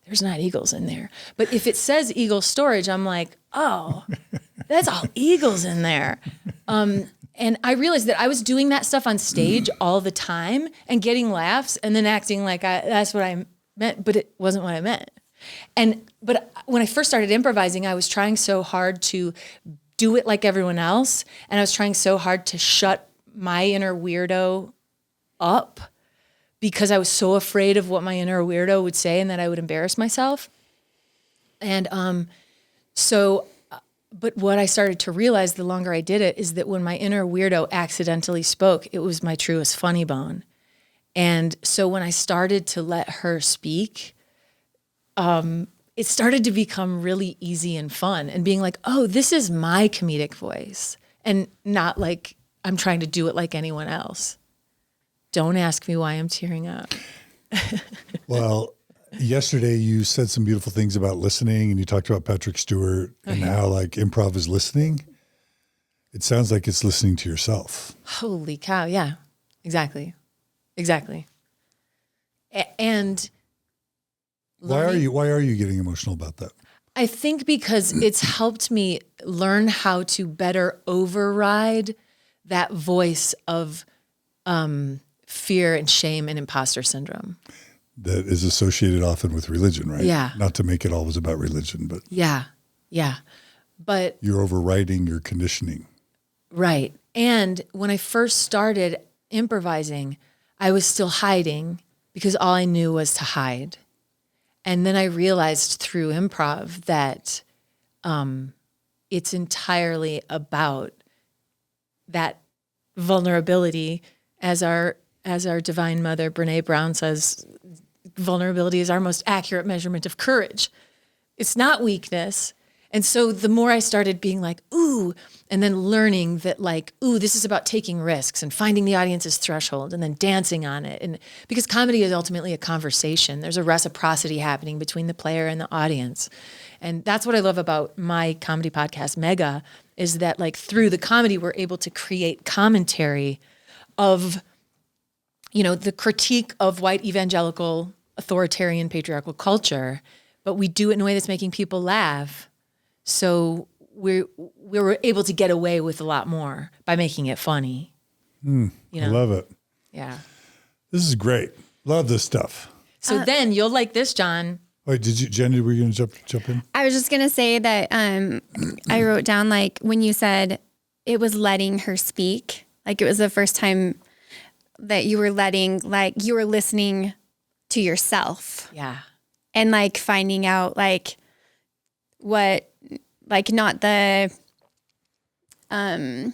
there's not eagles in there. But if it says eagle storage, I'm like, oh, that's all eagles in there. And I realized that I was doing that stuff on stage all the time and getting laughs and then acting like that's what I meant, but it wasn't what I meant. But when I first started improvising, I was trying so hard to do it like everyone else. And I was trying so hard to shut my inner weirdo up because I was so afraid of what my inner weirdo would say and that I would embarrass myself. And but what I started to realize the longer I did it is that when my inner weirdo accidentally spoke, it was my truest funny bone. And so when I started to let her speak, it started to become really easy and fun and being like, oh, this is my comedic voice and not like I'm trying to do it like anyone else. Don't ask me why I'm tearing up. Well, yesterday you said some beautiful things about listening, and you talked about Patrick Stewart and how like improv is listening. It sounds like it's listening to yourself. Holy cow. Yeah, exactly. And why are you getting emotional about that? I think because it's helped me learn how to better override that voice of fear and shame and imposter syndrome. That is associated often with religion, right? Yeah. Not to make it always about religion, but yeah. But you're overriding your conditioning. Right. And when I first started improvising, I was still hiding because all I knew was to hide. And then I realized through improv that it's entirely about that vulnerability. As our divine mother, Brene Brown, says, vulnerability is our most accurate measurement of courage. It's not weakness. And so the more I started being like, ooh, and then learning that like, ooh, this is about taking risks and finding the audience's threshold and then dancing on it. And because comedy is ultimately a conversation, there's a reciprocity happening between the player and the audience. And that's what I love about my comedy podcast, Mega, is that like through the comedy, we're able to create commentary of, you know, the critique of white evangelical authoritarian patriarchal culture, but we do it in a way that's making people laugh. So we were able to get away with a lot more by making it funny. You know? I love it. Yeah. This is great. Love this stuff. So then you'll like this, John. Wait, Jenny, were you going to jump in? I was just going to say that I wrote down like when you said it was letting her speak, like it was the first time that you were you were listening to yourself. Yeah. And like finding out like what, like not the, I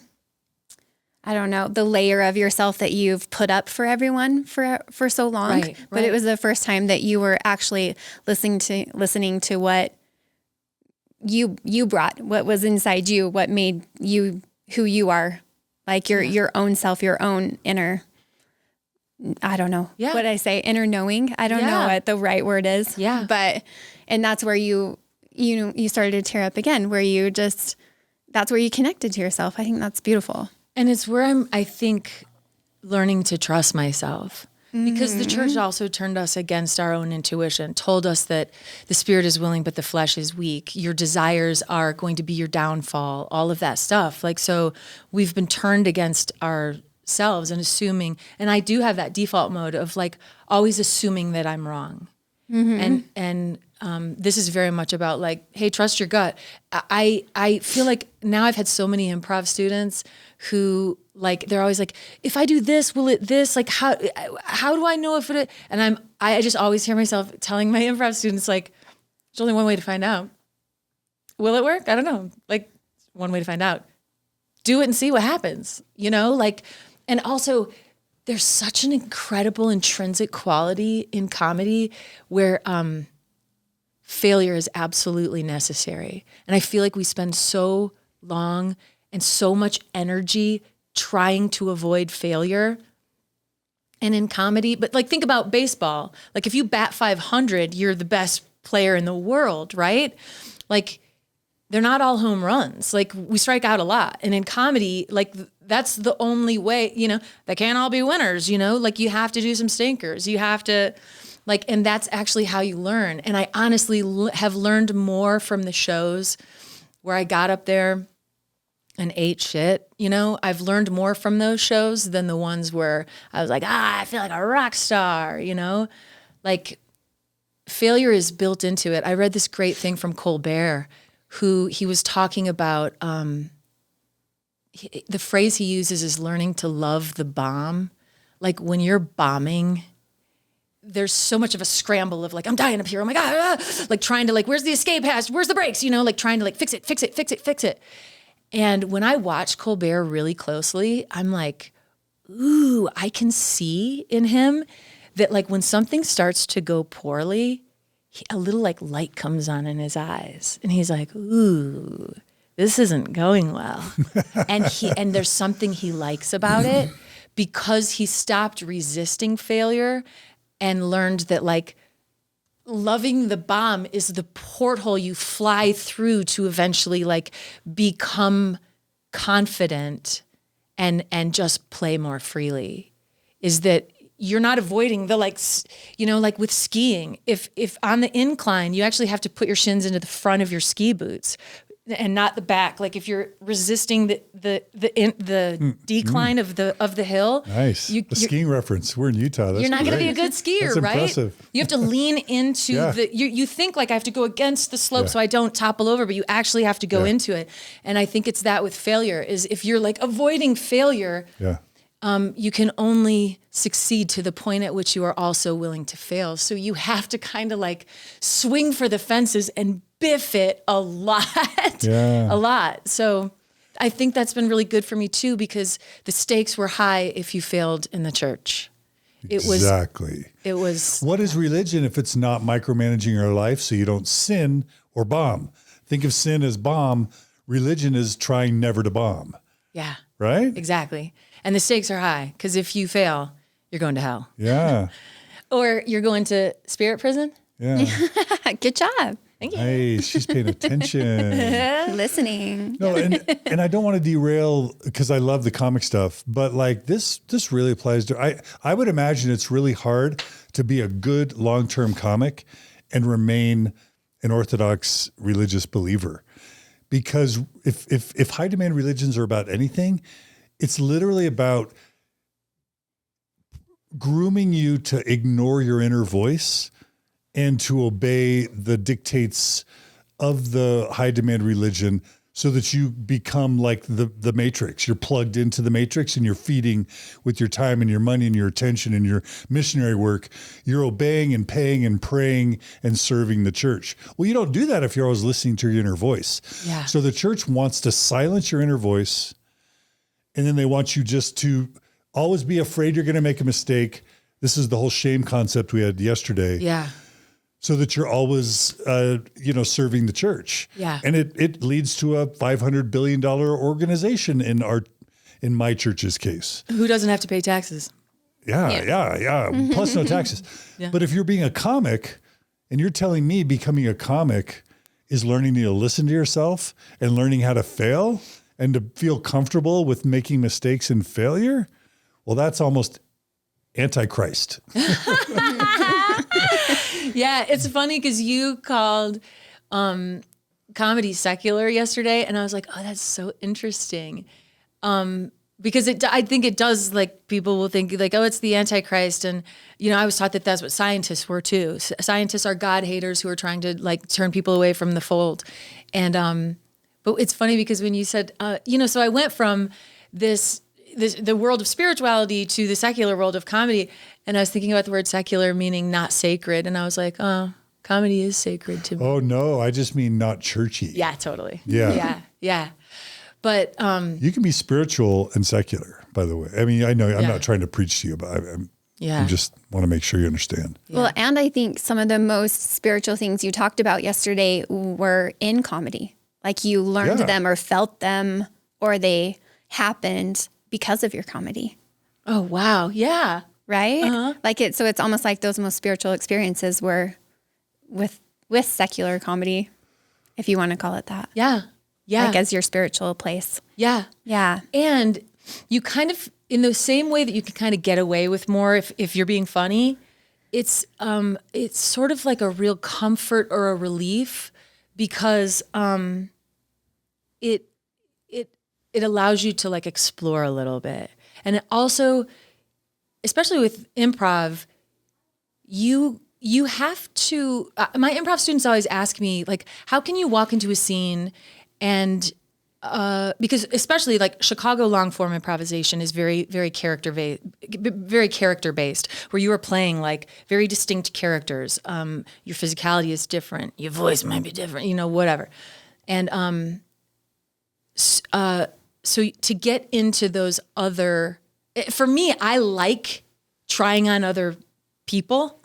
don't know, the layer of yourself that you've put up for everyone for so long. Right. But it was the first time that you were actually listening to what you brought, what was inside you, what made you who you are, like your own self, your own inner, I don't know what I say, inner knowing. I don't know what the right word is. Yeah. But, and that's where you started to tear up again, where that's where you connected to yourself. I think that's beautiful. And it's where I think, learning to trust myself. Because the church also turned us against our own intuition, told us that the spirit is willing, but the flesh is weak. Your desires are going to be your downfall, all of that stuff. Like, so we've been turned against ourselves and assuming, and I do have that default mode of like always assuming that I'm wrong. And this is very much about like, hey, trust your gut. I feel like now I've had so many improv students who like, they're always like, if I do this, will it this? Like, how do I know if it, and I just always hear myself telling my improv students, like, there's only one way to find out. Will it work? I don't know. Like, one way to find out. Do it and see what happens, you know? Like, and also there's such an incredible intrinsic quality in comedy where, failure is absolutely necessary. And I feel like we spend so long and so much energy trying to avoid failure. And in comedy, but like think about baseball. Like if you bat 500, you're the best player in the world, right? Like they're not all home runs. Like we strike out a lot. And in comedy, like that's the only way, you know, they can't all be winners, you know, like you have to do some stinkers. You have to like, and that's actually how you learn. And I honestly have learned more from the shows where I got up there and ate shit, you know. I've learned more from those shows than the ones where I was like, I feel like a rock star, you know. Like failure is built into it. I read this great thing from Colbert, who he was talking about, the phrase he uses is learning to love the bomb. Like when you're bombing, there's so much of a scramble of like, I'm dying up here. Oh my God. Like trying to like, where's the escape hatch? Where's the brakes? You know, like trying to like fix it. And when I watched Colbert really closely, I'm like, ooh, I can see in him that like when something starts to go poorly, a little like light comes on in his eyes, and he's like, "Ooh, this isn't going well." and there's something he likes about it because he stopped resisting failure and learned that like loving the bomb is the porthole you fly through to eventually like become confident and just play more freely. Is that you're not avoiding the like, like with skiing, if on the incline, you actually have to put your shins into the front of your ski boots and not the back. Like if you're resisting the decline of the hill. Nice. The skiing reference. We're in Utah. That's you're not going to great. be a good skier, That's right? Impressive. You have to lean into you think like I have to go against the slope so I don't topple over, but you actually have to go into it. And I think it's that with failure is if you're like avoiding failure, you can only succeed to the point at which you are also willing to fail. So you have to kind of like swing for the fences and biff it a lot, a lot. So I think that's been really good for me too, because the stakes were high if you failed in the church. Exactly. It was. What is religion if it's not micromanaging your life so you don't sin or bomb? Think of sin as bomb. Religion is trying never to bomb. Yeah. Right? Exactly. And the stakes are high because if you fail, you're going to hell. Yeah. Or you're going to spirit prison. Yeah. Good job. Thank you. Hey, she's paying attention. Listening. No, and I don't want to derail because I love the comic stuff, but like this really applies to, I would imagine it's really hard to be a good long-term comic and remain an Orthodox religious believer. Because if high demand religions are about anything, it's literally about grooming you to ignore your inner voice and to obey the dictates of the high demand religion so that you become like the matrix. You're plugged into the matrix and you're feeding with your time and your money and your attention and your missionary work. You're obeying and paying and praying and serving the church. Well, you don't do that if you're always listening to your inner voice. Yeah. So the church wants to silence your inner voice, and then they want you just to always be afraid you're going to make a mistake. This is the whole shame concept we had yesterday. Yeah. So that you're always, serving the church. Yeah. And it leads to a $500 billion organization in my church's case. Who doesn't have to pay taxes? Yeah. Plus no taxes. Yeah. But if you're being a comic and you're telling me becoming a comic is learning to listen to yourself and learning how to fail and to feel comfortable with making mistakes and failure, well, that's almost Antichrist. Yeah, it's funny because you called comedy secular yesterday, and I was like, oh, that's so interesting. Because I think it does, like, people will think like, oh, it's the Antichrist. And, I was taught that that's what scientists were too. Scientists are God haters who are trying to like turn people away from the fold. And, but it's funny because when you said, so I went from the world of spirituality to the secular world of comedy. And I was thinking about the word secular meaning not sacred. And I was like, oh, comedy is sacred to me. Oh, no, I just mean not churchy. Yeah, totally. Yeah. But you can be spiritual and secular, by the way. I mean, I know I'm not trying to preach to you, but I just want to make sure you understand. Yeah. Well, and I think some of the most spiritual things you talked about yesterday were in comedy. Like you learned them or felt them or they happened because of your comedy. Oh, wow. Yeah. Right? Uh-huh. So it's almost like those most spiritual experiences were with secular comedy, if you want to call it that. Yeah. Yeah. Like as your spiritual place. Yeah. Yeah. And you kind of, in the same way that you can kind of get away with more if you're being funny, it's sort of like a real comfort or a relief because it allows you to like explore a little bit. And it also, especially with improv, you have to, my improv students always ask me like, how can you walk into a scene and, because especially like Chicago long form improvisation is very, very character based, where you are playing like very distinct characters. Your physicality is different. Your voice might be different, whatever. And, so to get into those other, for me, I like trying on other people,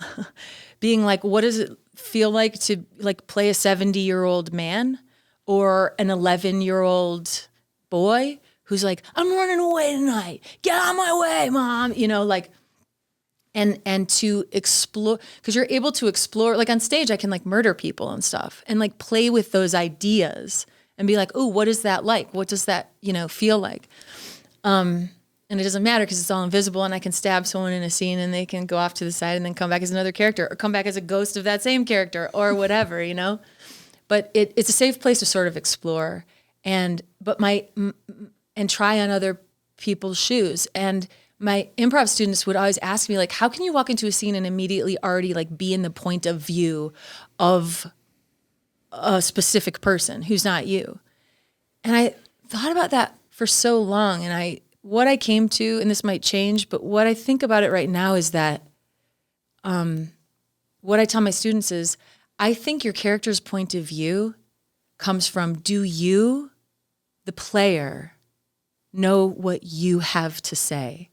being like, what does it feel like to like play a 70-year-old man or an 11-year-old boy who's like, I'm running away tonight. Get out of my way, Mom. You know, like, and to explore, because you're able to explore, like on stage, I can like murder people and stuff and like play with those ideas and be like, oh, what is that like? What does that, you know, feel like? And it doesn't matter because it's all invisible and I can stab someone in a scene and they can go off to the side and then come back as another character or come back as a ghost of that same character or whatever, you know? But it's a safe place to sort of explore and try on other people's shoes. And my improv students would always ask me, like, how can you walk into a scene and immediately already like be in the point of view of a specific person who's not you? And I thought about that for so long. And what I came to, and this might change, but what I think about it right now is that what I tell my students is, I think your character's point of view comes from, do you, the player, know what you have to say?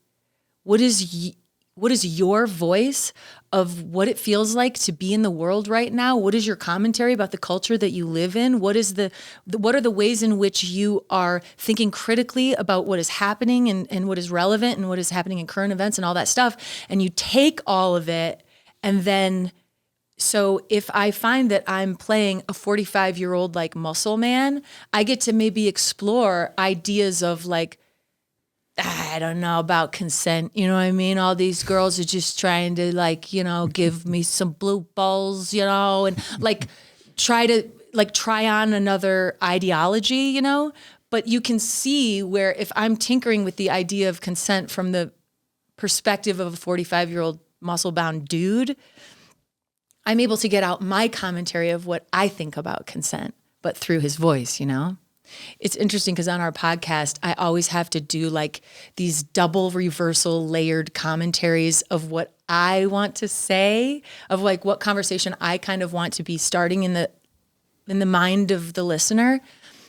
What is your voice of what it feels like to be in the world right now? What is your commentary about the culture that you live in? What are the ways in which you are thinking critically about what is happening and what is relevant and what is happening in current events and all that stuff? And you take all of it, and then, so if I find that I'm playing a 45-year-old like muscle man, I get to maybe explore ideas of like, I don't know about consent. You know what I mean? All these girls are just trying to like, you know, give me some blue balls, you know, and like try on another ideology, you know, but you can see where if I'm tinkering with the idea of consent from the perspective of a 45-year-old muscle-bound dude, I'm able to get out my commentary of what I think about consent, but through his voice, you know? It's interesting because on our podcast, I always have to do like these double reversal layered commentaries of what I want to say, of like what conversation I kind of want to be starting in the mind of the listener.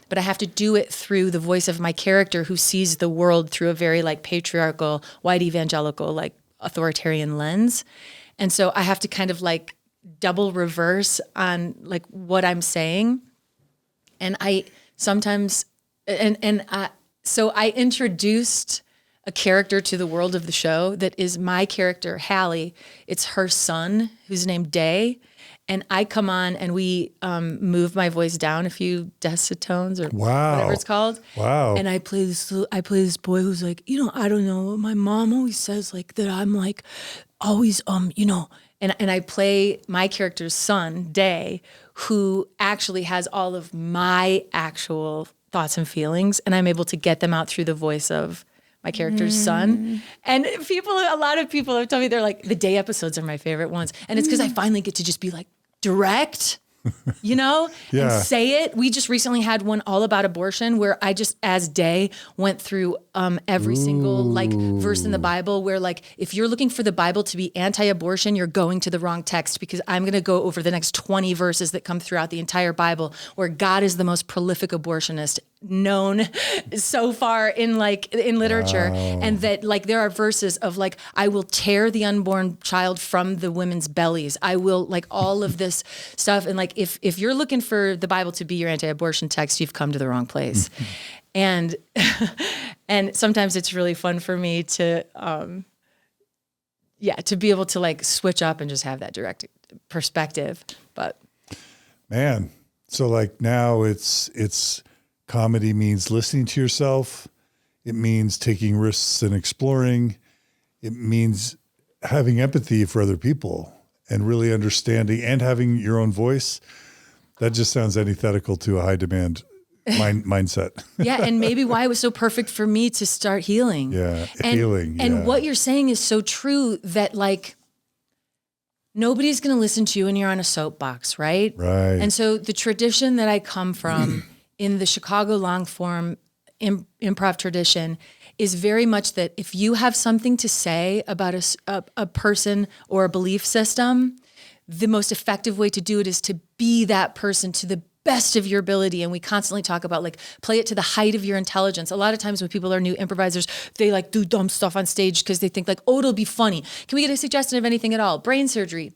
But I have to do it through the voice of my character who sees the world through a very like patriarchal, white evangelical, like authoritarian lens. And so I have to kind of like double reverse on like what I'm saying. And I sometimes, so I introduced a character to the world of the show that is my character, Hallie. It's her son, who's named Day. And I come on and we move my voice down a few decitones or whatever it's called. Wow. And I play this boy who's like, you know, I don't know. My mom always says like that I'm like always, you know, and I play my character's son, Day, who actually has all of my actual thoughts and feelings, and I'm able to get them out through the voice of my character's son. And a lot of people have told me, they're like, the Day episodes are my favorite ones. And it's because I finally get to just be like direct, you know, and say it. We just recently had one all about abortion where I just, as Day, went through every single like verse in the Bible where like, if you're looking for the Bible to be anti-abortion, you're going to the wrong text, because I'm going to go over the next 20 verses that come throughout the entire Bible where God is the most prolific abortionist known so far in literature. Wow. And that like there are verses of like, I will tear the unborn child from the women's bellies. I will like all of this stuff. And like, if you're looking for the Bible to be your anti-abortion text, you've come to the wrong place. And sometimes it's really fun for me to be able to like switch up and just have that direct perspective. But man, so like now it's comedy means listening to yourself. It means taking risks and exploring. It means having empathy for other people and really understanding and having your own voice. That just sounds antithetical to a high demand mindset. Yeah. And maybe why it was so perfect for me to start healing. Yeah. And what you're saying is so true, that like, nobody's going to listen to you when you're on a soapbox, right? Right. And so the tradition that I come from in the Chicago long form improv tradition is very much that if you have something to say about a person or a belief system, the most effective way to do it is to be that person to the best of your ability. And we constantly talk about like, play it to the height of your intelligence. A lot of times when people are new improvisers, they like do dumb stuff on stage because they think like, oh, it'll be funny. Can we get a suggestion of anything at all? Brain surgery,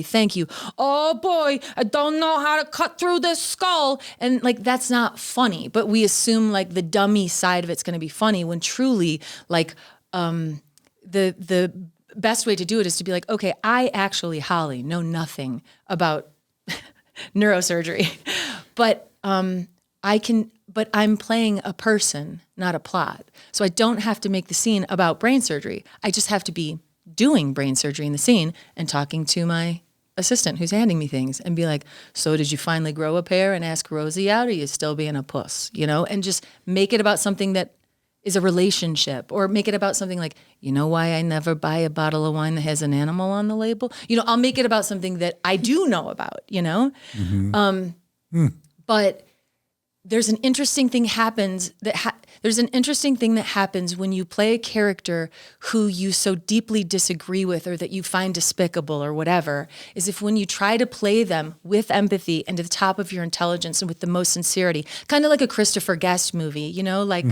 thank you. Oh boy, I don't know how to cut through this skull. And like, that's not funny, but we assume like the dummy side of it's going to be funny when truly like, the best way to do it is to be like, okay, I actually, Holly, know nothing about neurosurgery, but but I'm playing a person, not a plot. So I don't have to make the scene about brain surgery. I just have to be doing brain surgery in the scene and talking to my assistant who's handing me things and be like, so did you finally grow a pair and ask Rosie out, or are you still being a puss, and just make it about something that is a relationship, or make it about something like, you know why I never buy a bottle of wine that has an animal on the label? I'll make it about something that I do know about, But there's an interesting thing there's an interesting thing that happens when you play a character who you so deeply disagree with, or that you find despicable or whatever, is if when you try to play them with empathy and to the top of your intelligence and with the most sincerity, kind of like a Christopher Guest movie, like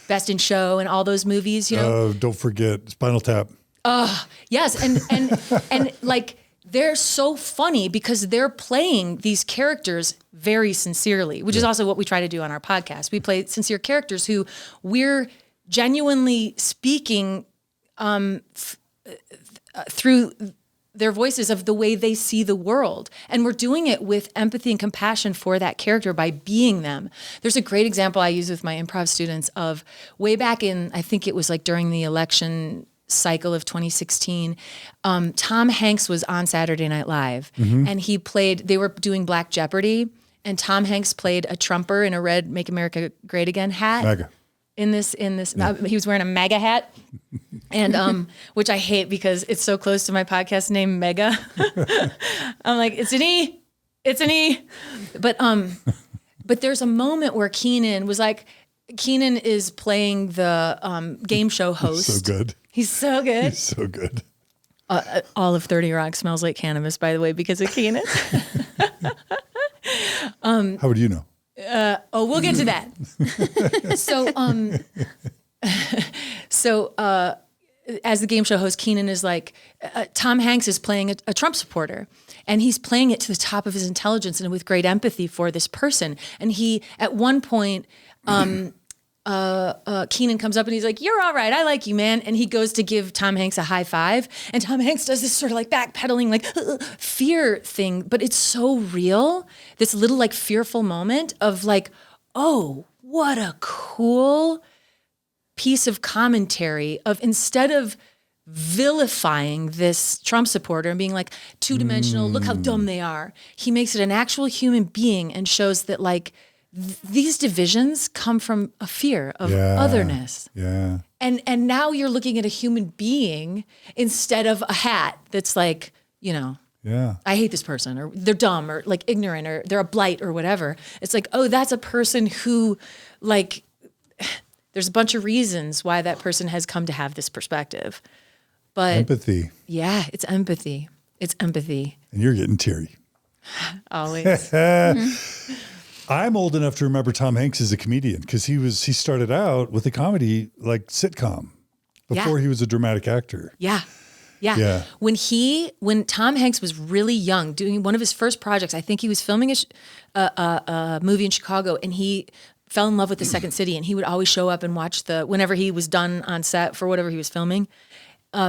Best in Show and all those movies, Don't forget Spinal Tap. Yes. And like, they're so funny because they're playing these characters very sincerely, which is also what we try to do on our podcast. We play sincere characters who we're genuinely speaking through their voices of the way they see the world. And we're doing it with empathy and compassion for that character by being them. There's a great example I use with my improv students of way back in, I think it was like during the election cycle of 2016, Tom Hanks was on Saturday Night Live, and they were doing Black Jeopardy, and Tom Hanks played a Trumper in a red Make America Great Again hat. MAGA. In this, he was wearing a MAGA hat, and which I hate because it's so close to my podcast name, Mega. I'm like, it's an E, but there's a moment where Keenan is playing the game show host. So good. He's so good. He's so good. All of 30 Rock smells like cannabis, by the way, because of Keenan. How would you know? We'll get to that. So as the game show host, Keenan is like, Tom Hanks is playing a Trump supporter, and he's playing it to the top of his intelligence and with great empathy for this person. And he, at one point, Keenan comes up and he's like, you're all right. I like you, man. And he goes to give Tom Hanks a high five. And Tom Hanks does this sort of like backpedaling, like fear thing, but it's so real. This little like fearful moment of like, oh, what a cool piece of commentary of, instead of vilifying this Trump supporter and being like two-dimensional, look how dumb they are, he makes it an actual human being and shows that like, these divisions come from a fear of otherness. Yeah. And now you're looking at a human being instead of a hat that's like, I hate this person, or they're dumb, or like ignorant, or they're a blight, or whatever. It's like, oh, that's a person who, like, there's a bunch of reasons why that person has come to have this perspective. But empathy. Yeah, it's empathy. It's empathy. And you're getting teary. Always. I'm old enough to remember Tom Hanks as a comedian because he started out with a comedy like sitcom before he was a dramatic actor. Yeah. When Tom Hanks was really young, doing one of his first projects, I think he was filming a movie in Chicago, and he fell in love with the Second City, and he would always show up and watch whenever he was done on set for whatever he was filming.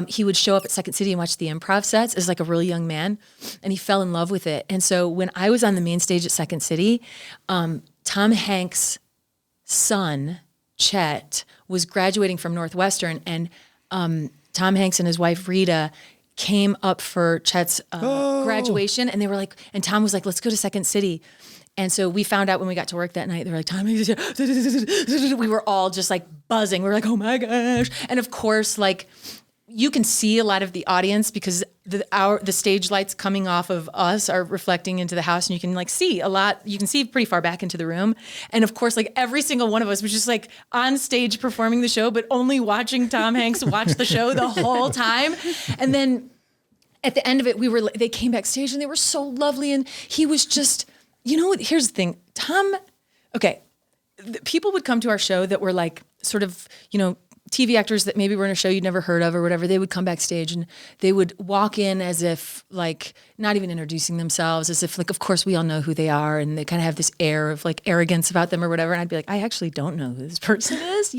He would show up at Second City and watch the improv sets as like a really young man, and he fell in love with it. And so when I was on the main stage at Second City, Tom Hanks' son, Chet, was graduating from Northwestern, and Tom Hanks and his wife, Rita, came up for Chet's graduation, and they were like, and Tom was like, let's go to Second City. And so we found out when we got to work that night, they were like, Tom Hanks is here. We were all just like buzzing. We were like, oh my gosh. And of course, like, you can see a lot of the audience because the stage lights coming off of us are reflecting into the house, and you can like see a lot. You can see pretty far back into the room. And of course, like every single one of us was just like on stage performing the show, but only watching Tom Hanks watch the show the whole time. And then at the end of it, they came backstage and they were so lovely. And he was just You know what? Here's the thing. Tom, okay, people would come to our show that were like sort of, TV actors that maybe were in a show you'd never heard of or whatever. They would come backstage and they would walk in as if like not even introducing themselves, as if like, of course we all know who they are. And they kind of have this air of like arrogance about them or whatever. And I'd be like, I actually don't know who this person is.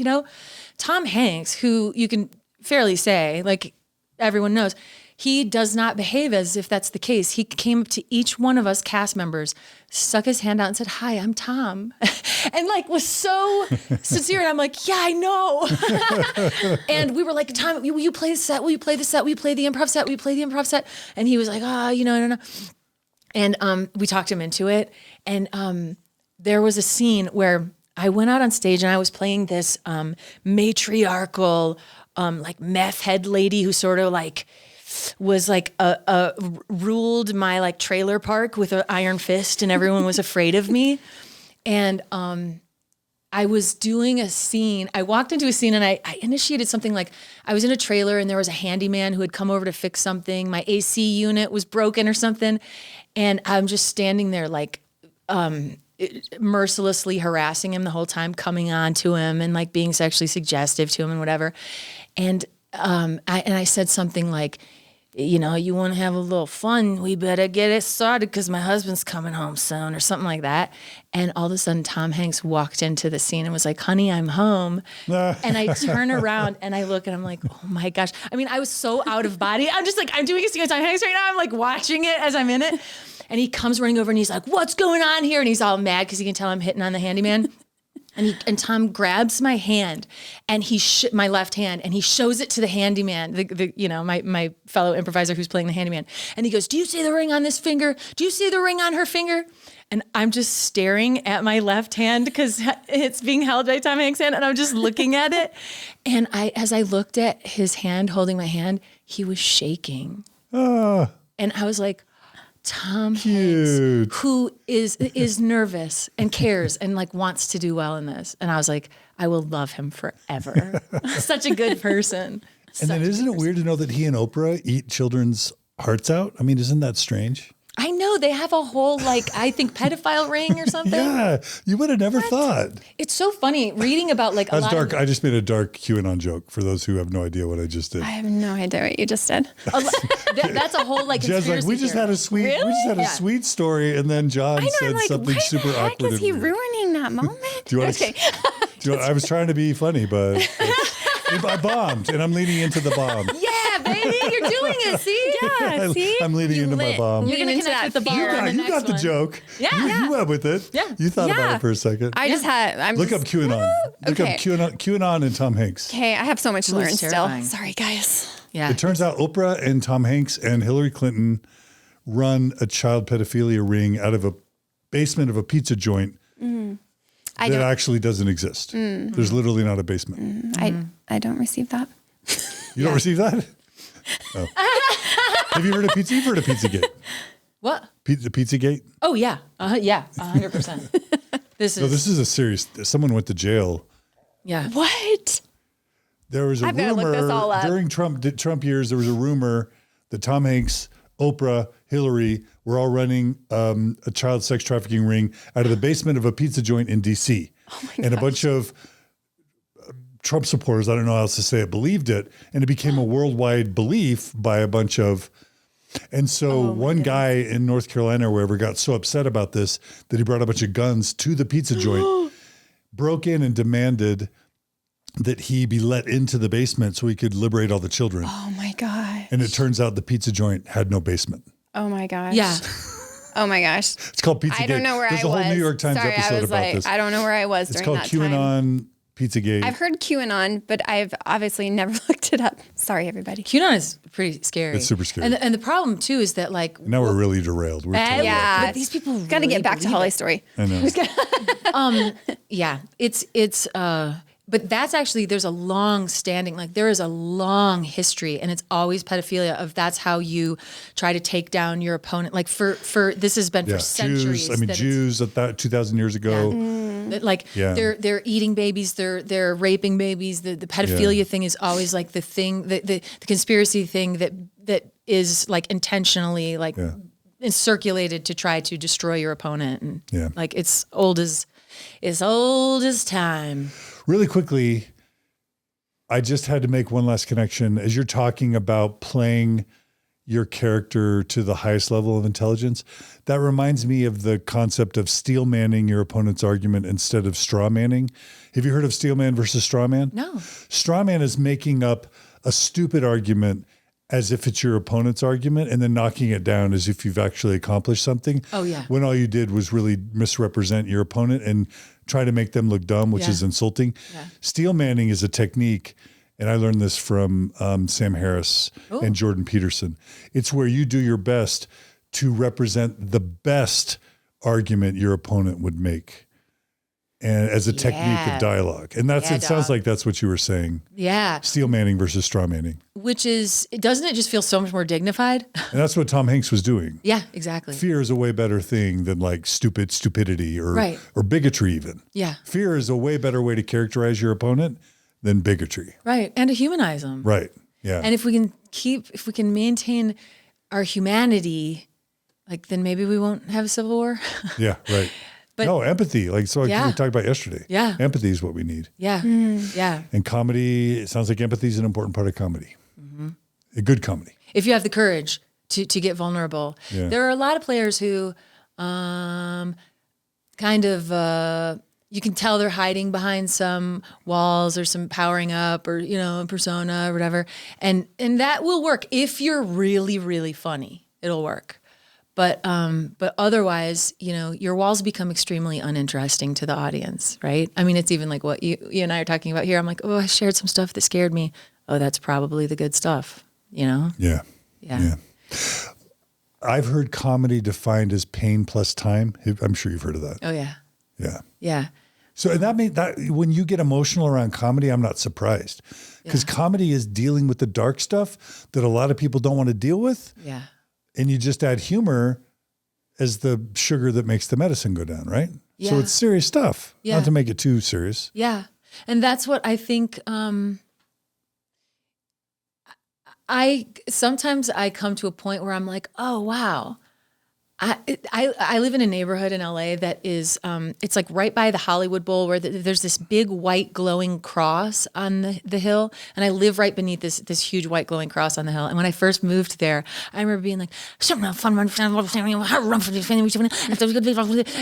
Tom Hanks, who you can fairly say, like everyone knows, he does not behave as if that's the case. He came up to each one of us cast members, stuck his hand out and said, "Hi, I'm Tom." And like was so sincere. And I'm like, yeah, I know. And we were like, Tom, will you play the set? Will you play the set? Will you play the improv set? Will you play the improv set? And he was like, I don't know. And we talked him into it. And there was a scene where I went out on stage and I was playing this matriarchal, like meth head lady who sort of like was like ruled my like trailer park with an iron fist, and everyone was afraid of me. And I was doing a scene. I walked into a scene and I initiated something like I was in a trailer and there was a handyman who had come over to fix something. My AC unit was broken or something. And I'm just standing there like mercilessly harassing him the whole time, coming on to him and like being sexually suggestive to him and whatever. And I said something like, you want to have a little fun, we better get it started because my husband's coming home soon or something like that. And all of a sudden, Tom Hanks walked into the scene and was like, "Honey, I'm home." And I turn around and I look and I'm like, oh my gosh. I mean, I was so out of body. I'm just like, I'm doing a scene with Tom Hanks right now. I'm like watching it as I'm in it. And he comes running over and he's like, "What's going on here?" And he's all mad because he can tell I'm hitting on the handyman. And Tom grabs my hand and my left hand, and he shows it to the handyman, my fellow improviser who's playing the handyman. And he goes, "Do you see the ring on this finger? Do you see the ring on her finger?" And I'm just staring at my left hand because it's being held by Tom Hanks' hand, and I'm just looking at it. And as I looked at his hand holding my hand, he was shaking. And I was like, Tom Hanks, who is nervous and cares and like wants to do well in this. And I was like, I will love him forever. Such a good person. And then isn't it weird to know that he and Oprah eat children's hearts out? I mean, isn't that strange? I know they have a whole I think pedophile ring or something. Yeah, you would have never thought. It's so funny reading about like That's dark. I just made a dark QAnon joke for those who have no idea what I just did. I have no idea what you just did. That's a whole like Jen's like, we just had a sweet, a sweet story, and then John said something super awkward. Why the heck is he ruining that moment? Do you want to? I was trying to be funny, but I bombed, and I'm leaning into the bomb. Yeah, baby, you're doing it. See? Yeah, see? I'm leaning into my bomb. You're going to connect with the bomb. You got the joke. Yeah. You went with it. Yeah. You thought about it for a second. Look up QAnon. Look up QAnon and Tom Hanks. Okay, I have so much to learn terrifying. still. Sorry, guys. Yeah. It turns out Oprah and Tom Hanks and Hillary Clinton run a child pedophilia ring out of a basement of a pizza joint that actually doesn't exist. There's literally not a basement. I don't receive that. You don't receive that? Oh. Have you heard of pizza? You've heard of Pizzagate? What? The Pizzagate? Oh, yeah. Yeah, 100%. This is a serious, someone went to jail. Yeah. What? There was a I've got to look this all rumor up. during Trump years, there was a rumor that Tom Hanks, Oprah, Hillary were all running a child sex trafficking ring out of the basement of a pizza joint in D.C. And a bunch of Trump supporters, I don't know how else to say it, believed it. And it became a worldwide belief by a bunch of, and so one guy in North Carolina or wherever got so upset about this that he brought a bunch of guns to the pizza joint, broke in and demanded that he be let into the basement so he could liberate all the children. Oh my gosh. And it turns out the pizza joint had no basement. Oh my gosh. Yeah. Oh my gosh. It's called Pizzagate. I don't know where There's I was. a whole New York Times Sorry, episode I was about like, this. I don't know where I was It's during called that time. QAnon Pizzagate. I've heard QAnon, but I've obviously never looked it up. Sorry, everybody. QAnon is pretty scary. It's super scary. And the problem too is that like Now we're really derailed. We're totally yeah. but these people Got to really get back to believe Holly's it. story. I know. Yeah, it's but that's actually, there's a long standing, like there is a long history, and it's always pedophilia of that's how you try to take down your opponent. Like for this has been for centuries. Jews at that 2,000 years ago. They're eating babies, they're raping babies. The pedophilia thing is always like the thing, the conspiracy thing that is like intentionally like circulated to try to destroy your opponent. And Yeah. like it's old as time. Really quickly, I just had to make one last connection. As you're talking about playing your character to the highest level of intelligence, that reminds me of the concept of steel manning your opponent's argument instead of straw manning. Have you heard of steel man versus straw man? No. Straw man is making up a stupid argument as if it's your opponent's argument and then knocking it down as if you've actually accomplished something. Oh, yeah. When all you did was really misrepresent your opponent and try to make them look dumb, which is insulting. Yeah. Steel manning is a technique, and I learned this from Sam Harris and Jordan Peterson. It's where you do your best to represent the best argument your opponent would make, and as a technique of dialogue. And that's it sounds like that's what you were saying. Yeah. Steel manning versus straw manning. Which is, doesn't it just feel so much more dignified? And that's what Tom Hanks was doing. Yeah, exactly. Fear is a way better thing than like stupidity or bigotry even. Yeah. Fear is a way better way to characterize your opponent than bigotry. Right. And to humanize them. Right. Yeah. And if we can maintain our humanity, like then maybe we won't have a civil war. Yeah, right. But no, empathy. Like we talked about yesterday. Yeah. Empathy is what we need. Yeah. Yeah. And comedy, it sounds like empathy is an important part of comedy. Mm-hmm. A good comedy. If you have the courage to get vulnerable. Yeah. There are a lot of players who you can tell they're hiding behind some walls or some powering up or, a persona or whatever. And that will work. If you're really, really funny, it'll work. But otherwise, your walls become extremely uninteresting to the audience, right? I mean, it's even like what you and I are talking about here. I'm like, oh, I shared some stuff that scared me. Oh, that's probably the good stuff, Yeah. Yeah. I've heard comedy defined as pain plus time. I'm sure you've heard of that. Oh, yeah. Yeah. Yeah. So that means that when you get emotional around comedy, I'm not surprised because comedy is dealing with the dark stuff that a lot of people don't want to deal with. Yeah. And you just add humor as the sugar that makes the medicine go down, right? Yeah. So it's serious stuff, not to make it too serious. Yeah. And that's what I think, sometimes I come to a point where I'm like, oh, wow. I live in a neighborhood in LA that is, it's like right by the Hollywood Bowl where there's this big white glowing cross on the hill. And I live right beneath this huge white glowing cross on the hill. And when I first moved there, I remember being like,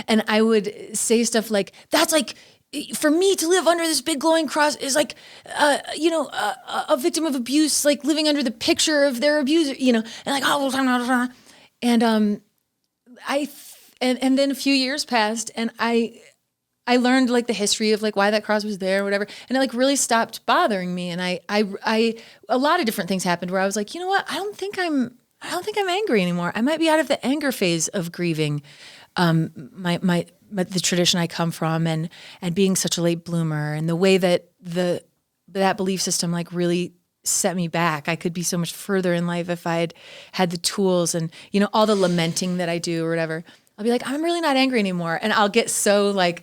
and I would say stuff like, that's like, for me to live under this big glowing cross is like, a victim of abuse, like living under the picture of their abuser, and like, and then a few years passed and I learned like the history of like why that cross was there or whatever. And it like really stopped bothering me. And I a lot of different things happened where I was like, you know what? I don't think I'm angry anymore. I might be out of the anger phase of grieving, the tradition I come from and being such a late bloomer and the way that that belief system like really set me back. I could be so much further in life if I'd had the tools and, all the lamenting that I do or whatever. I'll be like, I'm really not angry anymore. And I'll get so like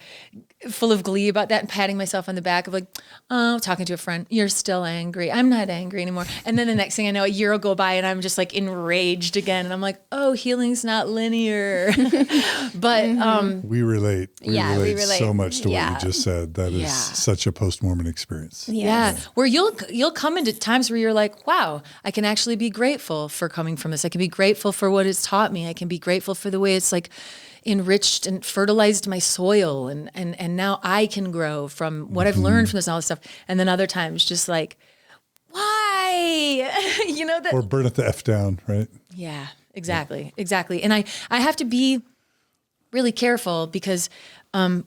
full of glee about that and patting myself on the back of like, oh, talking to a friend, you're still angry. I'm not angry anymore. And then the next thing I know, a year will go by and I'm just like enraged again. And I'm like, oh, healing's not linear. But we relate. We relate so much to what you just said. That is such a post-Mormon experience. Yeah. Where you'll come into times where you're like, wow, I can actually be grateful for coming from this. I can be grateful for what it's taught me. I can be grateful for the way it's like enriched and fertilized my soil and now I can grow from what I've learned from this and all this stuff. And then other times just like, why? That or burn it the F down, right? Yeah, exactly. And I have to be really careful because I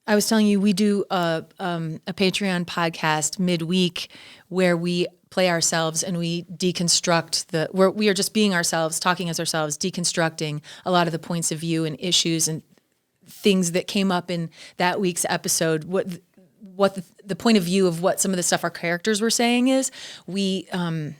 was telling you we do a Patreon podcast midweek where we play ourselves and we deconstruct where we are just being ourselves, talking as ourselves, deconstructing a lot of the points of view and issues and things that came up in that week's episode. What the point of view of what some of the stuff our characters were saying is. We have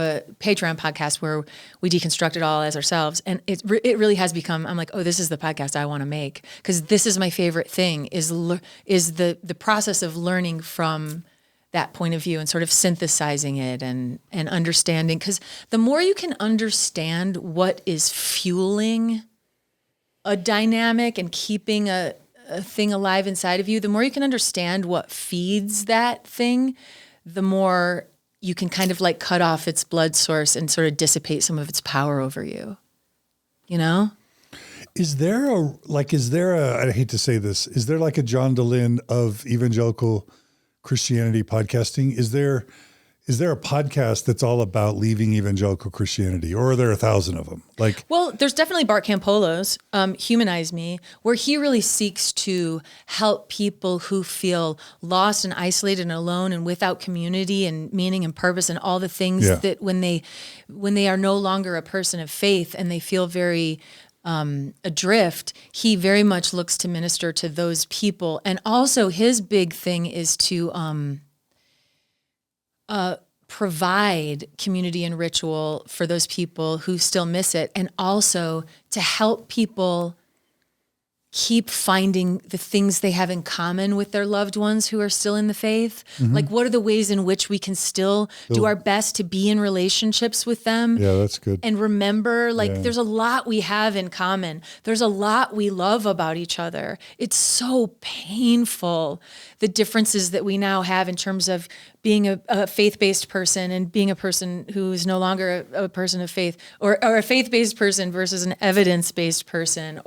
a Patreon podcast where we deconstruct it all as ourselves, and it really has become. I'm like, oh, this is the podcast I want to make because this is my favorite thing is the process of learning from that point of view and sort of synthesizing it and understanding. Because the more you can understand what is fueling a dynamic and keeping a thing alive inside of you, the more you can understand what feeds that thing, the more you can kind of like cut off its blood source and sort of dissipate some of its power over you, you know? Is there a, I hate to say this, is there like a John DeLynn of evangelical Christianity podcasting? Is there a podcast that's all about leaving evangelical Christianity, or are there 1,000 of them? Well, there's definitely Bart Campolo's Humanize Me, where he really seeks to help people who feel lost and isolated and alone and without community and meaning and purpose and all the things that when they are no longer a person of faith and they feel very adrift, he very much looks to minister to those people. And also his big thing is to provide community and ritual for those people who still miss it, and also to help people keep finding the things they have in common with their loved ones who are still in the faith. Like, what are the ways in which we can still do our best to be in relationships with them? Yeah, that's good. And remember, there's a lot we have in common. There's a lot we love about each other. It's so painful, the differences that we now have in terms of being a faith-based person and being a person who is no longer a person of faith, or a faith-based person versus an evidence-based person,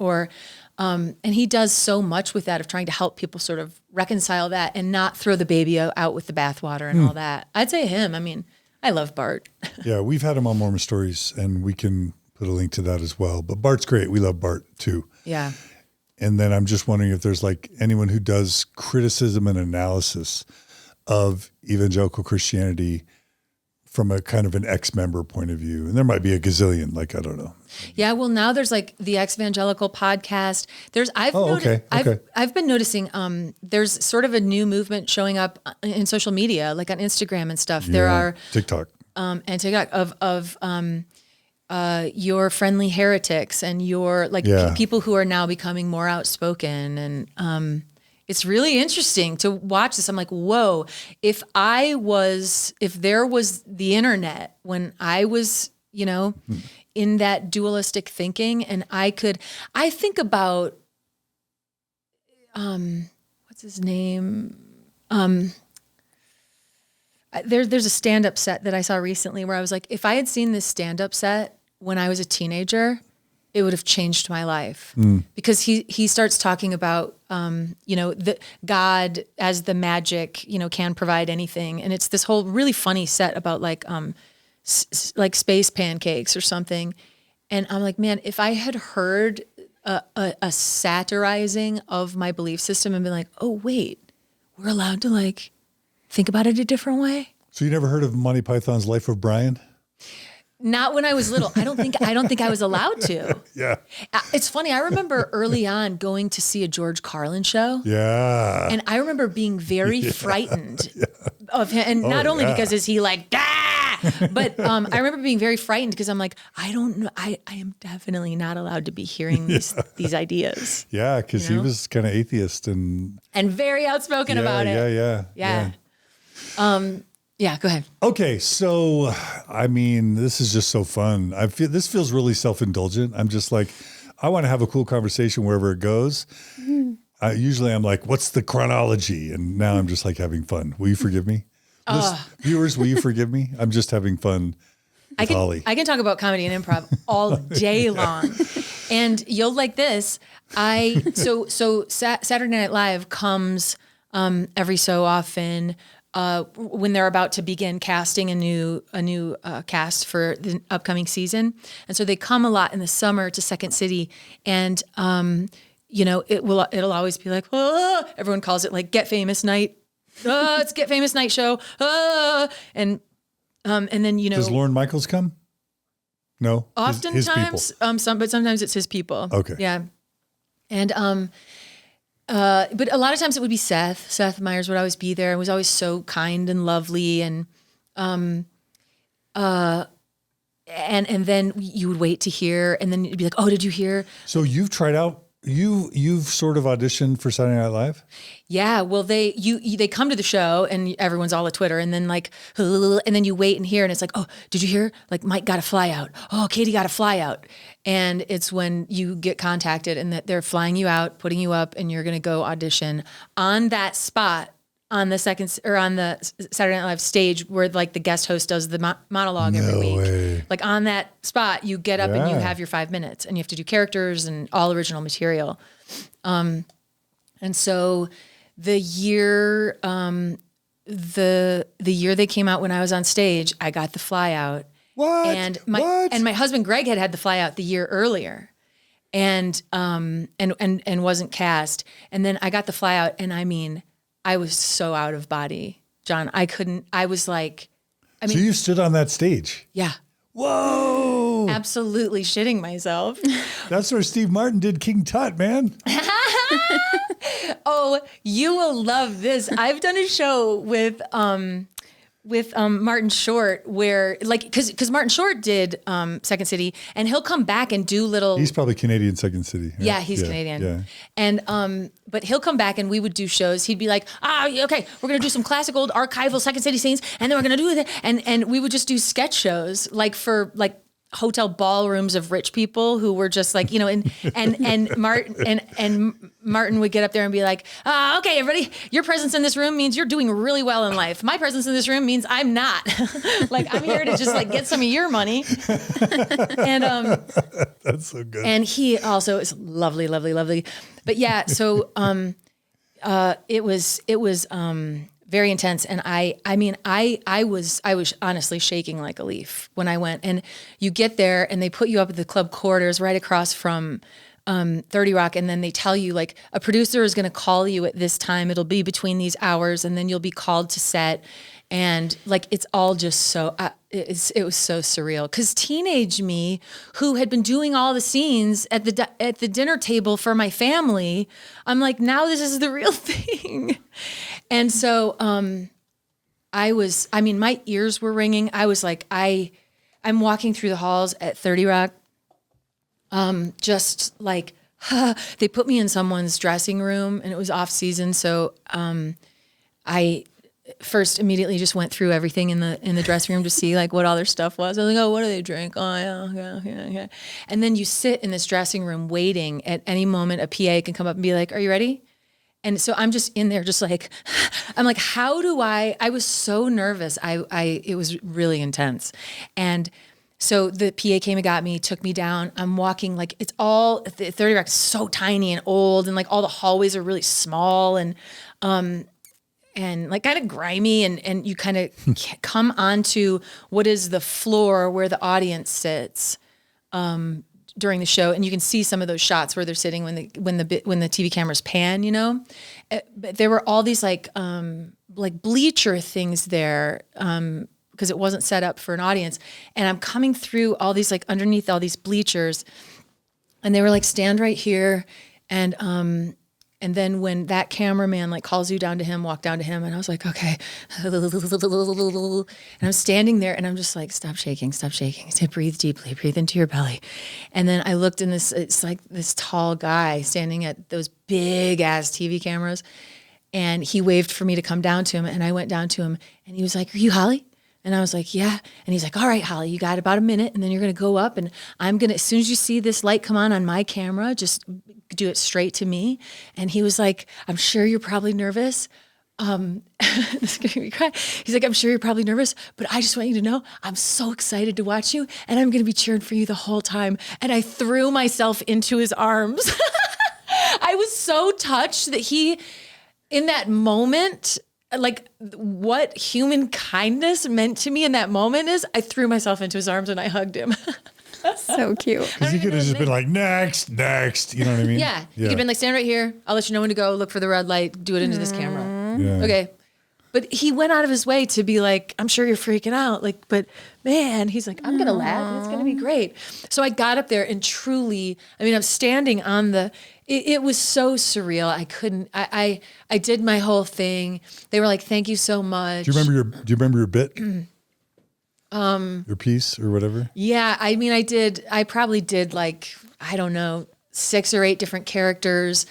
and he does so much with that, of trying to help people sort of reconcile that and not throw the baby out with the bathwater and all that. I'd say him. I mean, I love Bart. Yeah, we've had him on Mormon Stories, and we can put a link to that as well. But Bart's great. We love Bart too. Yeah. And then I'm just wondering if there's like anyone who does criticism and analysis of evangelical Christianity from a kind of an ex-member point of view. And there might be a gazillion, I don't know. Yeah, well, now there's like the Ex-Evangelical podcast. I've been noticing there's sort of a new movement showing up in social media, like on Instagram and stuff. There are TikTok. And TikTok of your friendly heretics and your people who are now becoming more outspoken, and it's really interesting to watch this. I'm like, whoa, if there was the internet when I was, in that dualistic thinking, and I think about, what's his name? There's a stand-up set that I saw recently where I was like, if I had seen this stand-up set when I was a teenager, it would have changed my life. Because he starts talking about, the God as the magic, can provide anything. And it's this whole really funny set about like space pancakes or something. And I'm like, man, if I had heard a satirizing of my belief system and been like, oh wait, we're allowed to think about it a different way. So you never heard of Monty Python's Life of Brian? Not when I was little. I don't think I was allowed to. Yeah. It's funny. I remember early on going to see a George Carlin show. Yeah. And I remember being very frightened of him. And not only because is he like, but I remember being very frightened because I'm like, I don't know. I am definitely not allowed to be hearing these ideas. Yeah. Because he was kind of atheist and very outspoken about it. Yeah. Yeah, go ahead. Okay, so I mean, this is just so fun. This feels really self-indulgent. I'm just like, I want to have a cool conversation wherever it goes. Usually I'm like, what's the chronology? And now I'm just like having fun. Will you forgive me? Viewers, will you forgive me? I'm just having fun with Holly. I can talk about comedy and improv all day long. And you'll like this. So Saturday Night Live comes every so often when they're about to begin casting a new cast for the upcoming season. And so they come a lot in the summer to Second City, and it'll always be like, everyone calls it like Get Famous Night. It's Get Famous Night show. And then does Lorne Michaels come? No, oftentimes, his people. But sometimes it's his people. Okay, yeah, and but a lot of times it would be Seth. Seth Meyers would always be there and was always so kind and lovely. And then you would wait to hear, and then you'd be like, oh, did you hear? So you've tried out you've sort of auditioned for Saturday Night Live? Yeah, well, they come to the show and everyone's all at Twitter, and then like, and then you wait and hear, and it's like, oh, did you hear? Like Mike got a fly out. Oh, Katie got a fly out, and it's when you get contacted and that they're flying you out, putting you up, and you're gonna go audition on that spot on the Saturday Night Live stage where like the guest host does the monologue every week. Way. Like on that spot, you get up and you have your 5 minutes, and you have to do characters and all original material. And so the year they came out when I was on stage, I got the fly out. What? And my husband Greg had the fly out the year earlier, and wasn't cast. And then I got the fly out, and I mean, I was so out of body, John. I was like, I mean, so you stood on that stage? Yeah. Whoa. Absolutely shitting myself. That's where Steve Martin did King Tut, man. Oh, you will love this. I've done a show with Martin Short where like, cause Martin Short did Second City, and he'll come back and do little. He's probably Canadian Second City. Right? Yeah, he's Canadian. Yeah. And but he'll come back and we would do shows. He'd be like, okay, we're gonna do some classic old archival Second City scenes, and then we're gonna do that. And we would just do sketch shows like for like hotel ballrooms of rich people who were just like, and Martin would get up there and be like, okay, everybody, your presence in this room means you're doing really well in life. My presence in this room means I'm not. Like, I'm here to just like get some of your money. And that's so good. And he also is lovely, lovely, lovely. But yeah, so it was very intense. And I was honestly shaking like a leaf when I went. And you get there and they put you up at the club quarters right across from 30 Rock. And then they tell you like a producer is going to call you at this time. It'll be between these hours, and then you'll be called to set. And like, it's all just so, it was so surreal. Cause teenage me, who had been doing all the scenes at the dinner table for my family, I'm like, now this is the real thing. And so, my ears were ringing. I was like, I'm walking through the halls at 30 Rock. Just like, they put me in someone's dressing room, and it was off season. So, I first immediately just went through everything in the dressing room to see like what all their stuff was. I was like, oh, what do they drink? Oh, yeah. And then you sit in this dressing room waiting. At any moment, a PA can come up and be like, are you ready? And so I'm just in there, just like, I'm like, how do I was so nervous. It was really intense. And so the PA came and got me, took me down. I'm walking like, it's all, 30 Rock is so tiny and old, and like all the hallways are really small and like kind of grimy, and you kind of come onto what is the floor where the audience sits during the show, and you can see some of those shots where they're sitting when the TV cameras pan, but there were all these like bleacher things there because it wasn't set up for an audience, and I'm coming through all these like underneath all these bleachers, and they were like, stand right here, and then when that cameraman like calls you down to him, walk down to him, and I was like, okay. And I'm standing there and I'm just like, stop shaking. Say, breathe deeply, breathe into your belly. And then I looked in it's like this tall guy standing at those big ass TV cameras, and he waved for me to come down to him. And I went down to him and he was like, are you Holly? And I was like, yeah. And he's like, all right, Holly, you got about a minute, and then you're going to go up, and as soon as you see this light come on my camera, just do it straight to me. And he was like, I'm sure you're probably nervous. This is gonna be cry. He's like, I'm sure you're probably nervous, but I just want you to know I'm so excited to watch you, and I'm going to be cheering for you the whole time. And I threw myself into his arms. I was so touched that he, in that moment, like what human kindness meant to me in that moment is I threw myself into his arms and I hugged him. So cute. Because he could have just been like, next, you know what I mean? Yeah. He could have been like, stand right here. I'll let you know when to go. Look for the red light. Do it into this camera. Yeah. Okay. But he went out of his way to be like, I'm sure you're freaking out. Like, but man, he's like, I'm going to laugh and it's going to be great. So I got up there and truly, I'm standing on it was so surreal. I did my whole thing. They were like, thank you so much. Do you remember your bit? Your piece or whatever? Yeah. I probably did like, I don't know, 6 or 8 different characters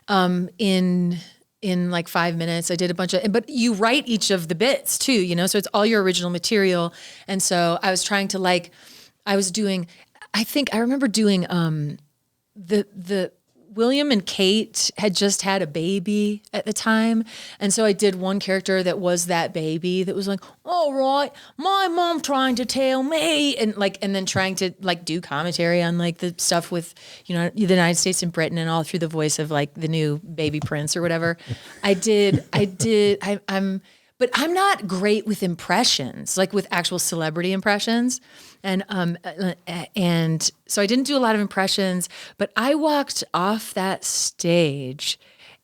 in like 5 minutes. I did a bunch of, but you write each of the bits too, you know, so it's all your original material. And so I was trying to like, I remember doing the William and Kate had just had a baby at the time. And so I did one character that was that baby that was like, all right, my mom trying to tell me, and then trying to like do commentary on like the stuff with, you know, the United States and Britain and all through the voice of like the new baby prince or whatever. But I'm not great with impressions, like with actual celebrity impressions. And so I didn't do a lot of impressions, but I walked off that stage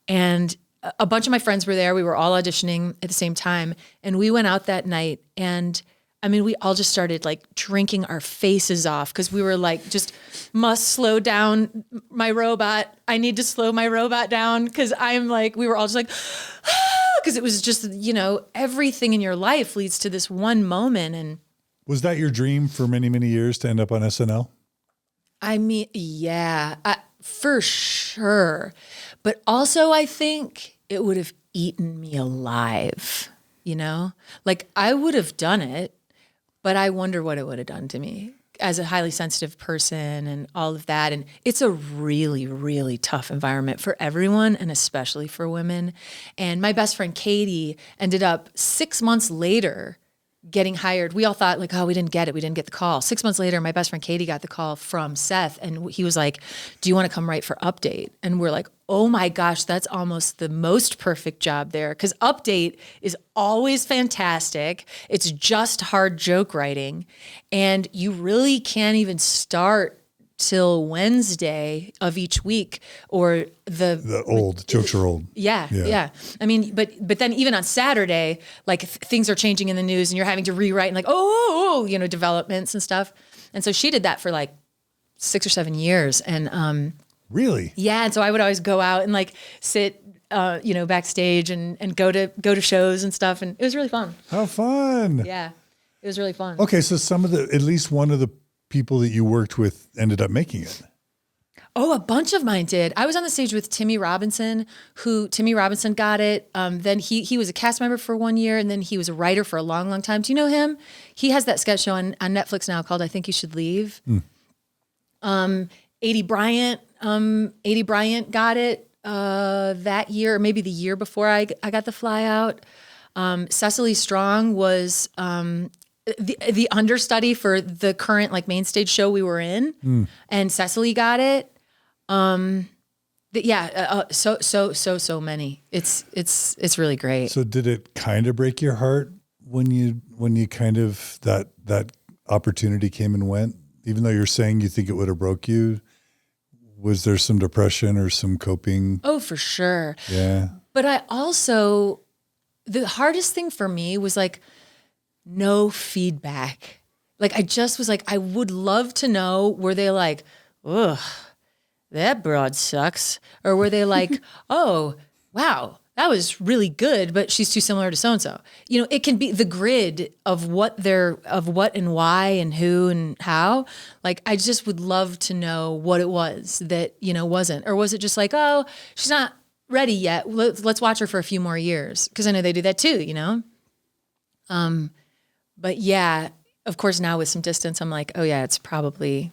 and a bunch of my friends were there. We were all auditioning at the same time. And we went out that night and I mean, we all just started like drinking our faces off because we were like, just must slow down my robot. I need to slow my robot down because I'm like, we were all just like, because it was just, you know, everything in your life leads to this one moment. And was that your dream for many, many years to end up on SNL? I mean, yeah, for sure. But also I think it would have eaten me alive, you know? Like I would have done it, but I wonder what it would have done to me as a highly sensitive person and all of that. And it's a really, really tough environment for everyone and especially for women. And my best friend, Katie, ended up 6 months later getting hired. We all thought like, oh, we didn't get it. We didn't get the call. 6 months later, my best friend, Katie, got the call from Seth. And he was like, do you want to come write for Update? And we're like, oh my gosh, that's almost the most perfect job there. Because Update is always fantastic. It's just hard joke writing. And you really can't even start till Wednesday of each week or the old jokes are old. Yeah. I mean, but then even on Saturday, like things are changing in the news and you're having to rewrite and like, you know, developments and stuff. And so she did that for like 6 or 7 years. And, really? Yeah. And so I would always go out and like sit, you know, backstage and go to shows and stuff. And it was really fun. How fun. Yeah. It was really fun. Okay. So at least one of the people that you worked with ended up making it. Oh, a bunch of mine did. I was on the stage with Timmy Robinson got it. Then he was a cast member for 1 year and then he was a writer for a long, long time. Do you know him? He has that sketch show on Netflix now called I Think You Should Leave. Adie Bryant got it that year, or maybe the year before I got the fly out. Cecily Strong was the understudy for the current like main stage show we were in, and Cecily got it. So many. It's really great. So did it kind of break your heart when you kind of that opportunity came and went? Even though you're saying you think it would have broke you, was there some depression or some coping? Oh, for sure. Yeah. But I also, the hardest thing for me was like no feedback. Like I just was like, I would love to know, were they like, ugh, that broad sucks? Or were they like, oh, wow, that was really good, but she's too similar to so-and-so. You know, it can be the grid of what and why and who and how. Like, I just would love to know what it was that, you know, wasn't. Or was it just like, oh, she's not ready yet. Let's watch her for a few more years. Because I know they do that too, you know? But yeah, of course, now with some distance, I'm like, oh yeah, it's probably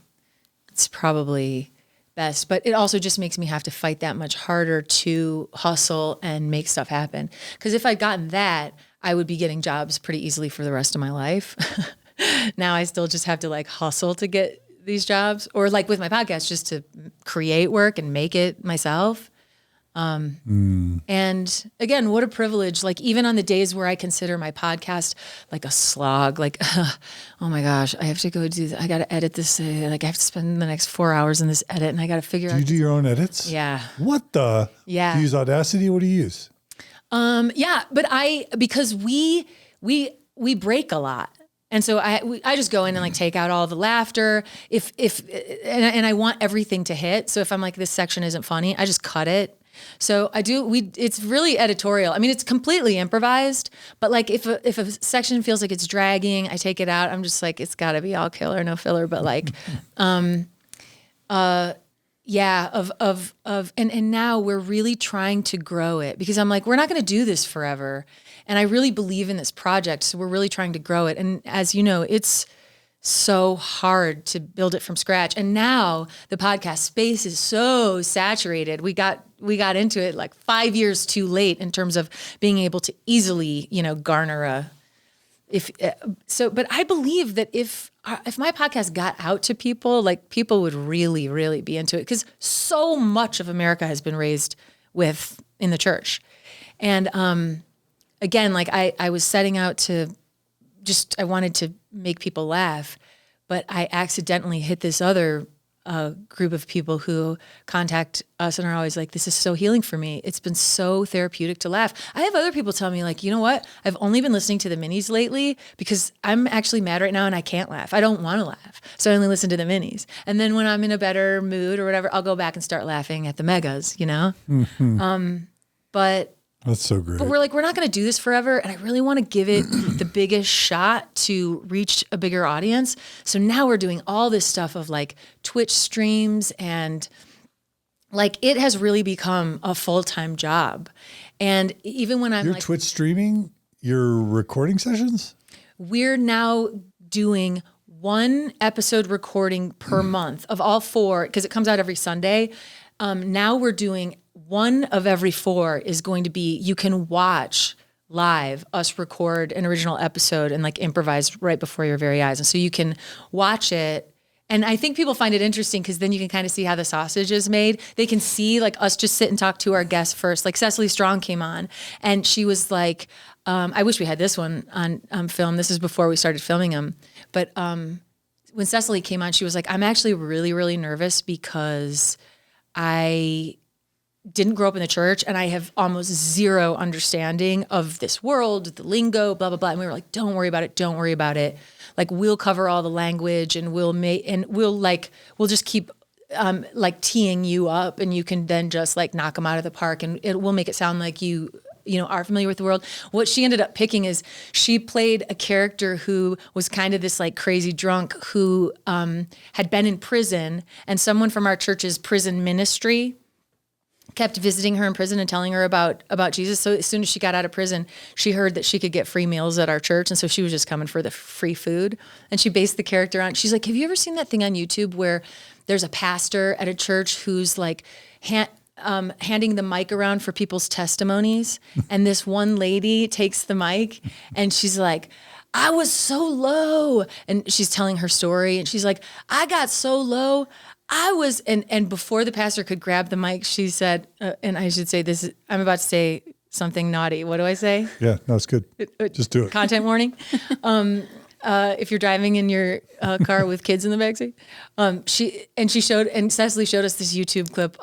best. But it also just makes me have to fight that much harder to hustle and make stuff happen. Because if I'd gotten that, I would be getting jobs pretty easily for the rest of my life. Now I still just have to like hustle to get these jobs, or like with my podcast, just to create work and make it myself. And again, what a privilege. Like even on the days where I consider my podcast like a slog, like, oh my gosh, I have to go do I got to edit this. Like I have to spend the next 4 hours in this edit and I got to figure out. Do you do your own edits? Yeah. What the? Yeah. Do you use Audacity? What do you use? Yeah, but because we break a lot. And so I just go in and like take out all the laughter. And I want everything to hit. So if I'm like, this section isn't funny, I just cut it. So it's really editorial. I mean, it's completely improvised, but like if a section feels like it's dragging, I take it out. I'm just like, it's gotta be all killer, no filler. But like, Yeah, and now we're really trying to grow it because I'm like, we're not going to do this forever. And I really believe in this project. So we're really trying to grow it. And as you know, it's so hard to build it from scratch. And now the podcast space is so saturated. We got into it like 5 years too late in terms of being able to easily, garner but I believe that if my podcast got out to people, like people would really, really be into it because so much of America has been raised in the church. And again, like I was setting out to I wanted to make people laugh, but I accidentally hit this other group of people who contact us and are always like, this is so healing for me. It's been so therapeutic to laugh. I have other people tell me like, you know what? I've only been listening to the minis lately because I'm actually mad right now and I can't laugh. I don't want to laugh. So I only listen to the minis. And then when I'm in a better mood or whatever, I'll go back and start laughing at the megas, Mm-hmm. But that's so great. But we're like, we're not going to do this forever. And I really want to give it the biggest shot to reach a bigger audience. So now we're doing all this stuff of like Twitch streams and like it has really become a full-time job. And even when I'm You're Twitch streaming your recording sessions? We're now doing 1 episode recording per month of all 4 because it comes out every Sunday. Now we're doing 1 of every 4 is going to be, you can watch live us record an original episode and like improvise right before your very eyes. And so you can watch it. And I think people find it interesting because then you can kind of see how the sausage is made. They can see like us just sit and talk to our guests first. Like Cecily Strong came on and she was like, I wish we had this one on film. This is before we started filming them. But when Cecily came on, she was like, I'm actually really, really nervous because I didn't grow up in the church and I have almost zero understanding of this world, the lingo, blah, blah, blah. And we were like, don't worry about it. Don't worry about it. Like we'll cover all the language and we'll just keep like teeing you up and you can then just like knock them out of the park and we'll make it sound like you are familiar with the world. What she ended up picking is she played a character who was kind of this like crazy drunk who had been in prison and someone from our church's prison ministry kept visiting her in prison and telling her about Jesus. So as soon as she got out of prison, she heard that she could get free meals at our church. And so she was just coming for the free food. And she based the character on, she's like, have you ever seen that thing on YouTube where there's a pastor at a church who's like handing the mic around for people's testimonies? And this one lady takes the mic and she's like, I was so low. And she's telling her story. And she's like, I got so low. And before the pastor could grab the mic, she said, and I should say this, I'm about to say something naughty. What do I say? Yeah, no, it's good. Just do it. Content warning. If you're driving in your car with kids in the backseat. Cecily showed us this YouTube clip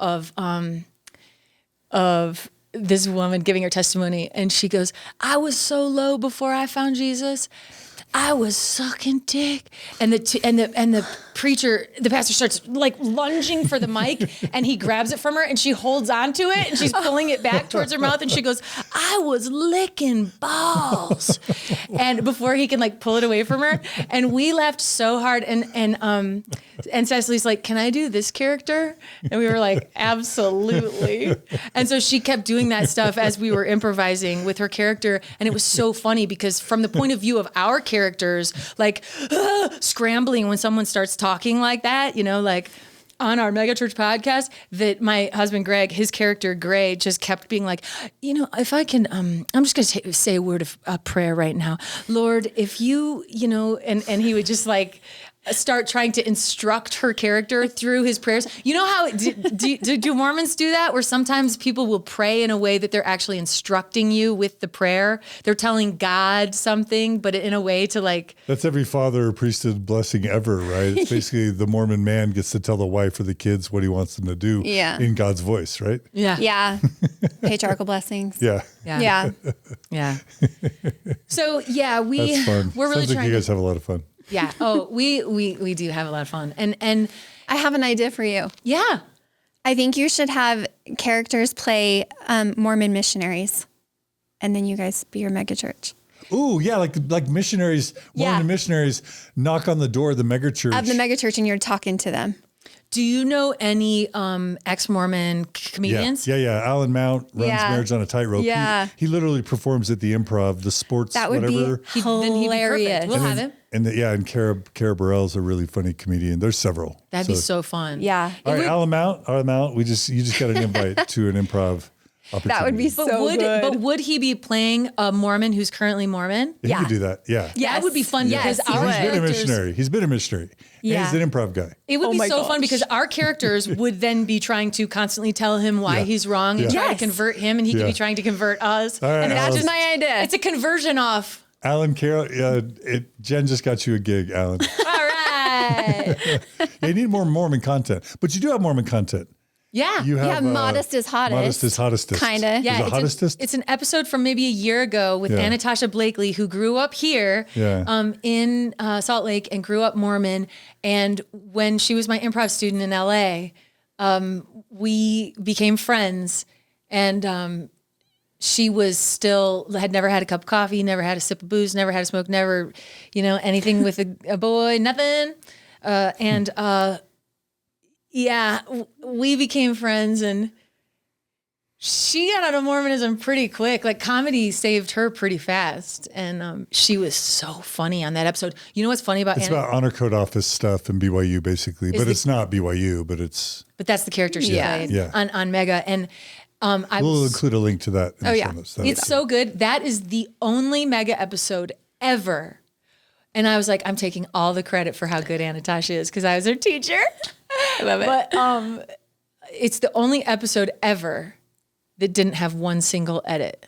of this woman giving her testimony. And she goes, I was so low before I found Jesus. I was sucking dick. And the preacher, the pastor starts like lunging for the mic and he grabs it from her and she holds onto it and she's pulling it back towards her mouth and she goes, I was licking balls. And before he can like pull it away from her. And we laughed so hard and Cecily's like, can I do this character? And we were like, absolutely. And so she kept doing that stuff as we were improvising with her character. And it was so funny because from the point of view of our characters, like scrambling when someone starts talking like that, like on our megachurch podcast, that my husband, Greg, his character, Gray, just kept being like, if I can, I'm just going to say a word of prayer right now. Lord, if you, and he would just like start trying to instruct her character through his prayers. You know how, do Mormons do that? Where sometimes people will pray in a way that they're actually instructing you with the prayer. They're telling God something, but in a way to like... That's every father or priesthood blessing ever, right? It's basically the Mormon man gets to tell the wife or the kids what he wants them to do in God's voice, right? Yeah. Yeah. Patriarchal blessings. Yeah. Yeah. Yeah. So yeah, That's fun. we're really Sounds like trying you guys have a lot of fun. Yeah. Oh, we do have a lot of fun. And I have an idea for you. Yeah. I think you should have characters play Mormon missionaries and then you guys be your megachurch. Ooh, yeah, like missionaries, Mormon missionaries knock on the door of the megachurch. Of the megachurch and you're talking to them. Do you know any ex-Mormon comedians? Yeah. Alan Mount runs Marriage on a Tightrope. Yeah. He literally performs at the Improv, the sports, That would whatever. be hilarious. We'll have him. And Cara Burrell's a really funny comedian. There's several. That'd be so fun. Yeah. All right, Alan Mount. You just got an invite to an improv opportunity. That would be so good. But would he be playing a Mormon who's currently Mormon? He could do that. Yeah. Yes. That would be fun because Yes, our He's been a characters, missionary. He's been a missionary. Yeah. And he's an improv guy. it would Oh be my so gosh. fun because our characters would then be trying to constantly tell him why he's wrong and try to Yes. convert him, and he could be trying to convert us. All right, and That's Alan. my idea. it's a conversion off. Alan Carroll, Jen just got you a gig, Alan. All right. You need more Mormon content, but you do have Mormon content. Yeah. You have Modest is Hottest. Modest is Hottest. Kinda. Yeah, Is it Hottest? it's an episode from maybe a year ago with Anatasha Blakely, who grew up here in Salt Lake and grew up Mormon. And when she was my improv student in LA, we became friends. And she had never had a cup of coffee, never had a sip of booze, never had a smoke, never, anything with a boy, nothing. We became friends, and she got out of Mormonism pretty quick. Like, comedy saved her pretty fast, and she was so funny on that episode. You know what's funny about It's about honor code office stuff and BYU basically, but it's not BYU, but it's. But that's the character she played on Mega, and We'll include a link to that. In the show notes. It's so good. That is the only Mega episode ever. And I was like, I'm taking all the credit for how good Anatasha is because I was her teacher. I love it. But it's the only episode ever that didn't have one single edit.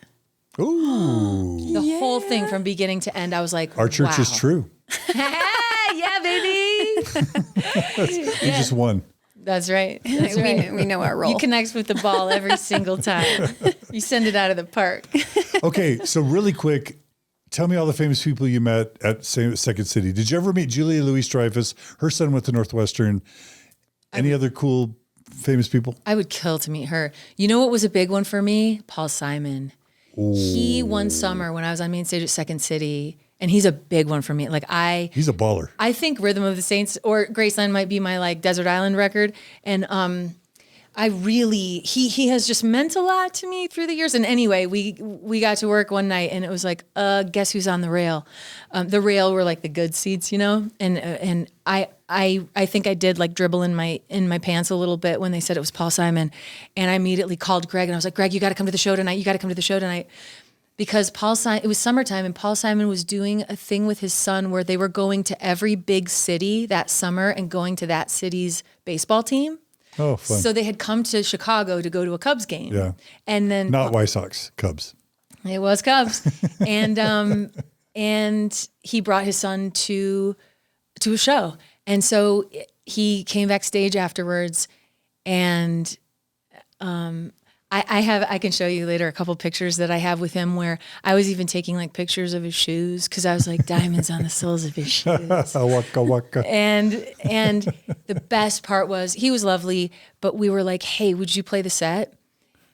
Ooh. The whole thing from beginning to end, I was like, Our church is true. Yeah, baby. You just won. That's right. That's right. We know our role. You connect with the ball every single time. You send it out of the park. Okay, so really quick, tell me all the famous people you met at Second City. Did you ever meet Julia Louis-Dreyfus? Her son went to Northwestern. Any other cool famous people? I would kill to meet her. You know what was a big one for me? Paul Simon. Ooh. He one summer when I was on main stage at Second City, and he's a big one for me. He's a baller. I think Rhythm of the Saints or Graceland might be my Desert Island record. And he has just meant a lot to me through the years. And anyway, we got to work one night and it was like, guess who's on the rail? The rail were like the good seats, and I think I did like dribble in my pants a little bit when they said it was Paul Simon. And I immediately called Greg and I was like, Greg, you got to come to the show tonight. You got to come to the show tonight. Because it was summertime and Paul Simon was doing a thing with his son where they were going to every big city that summer and going to that city's baseball team. Oh, fun. So they had come to Chicago to go to a Cubs game. Yeah. And then Not White Sox, Cubs. it was Cubs. and he brought his son to a show. And so he came backstage afterwards and I can show you later a couple pictures that I have with him where I was even taking like pictures of his shoes because I was like diamonds on the soles of his shoes. Waka waka. And the best part was he was lovely, but we were like, hey, would you play the set?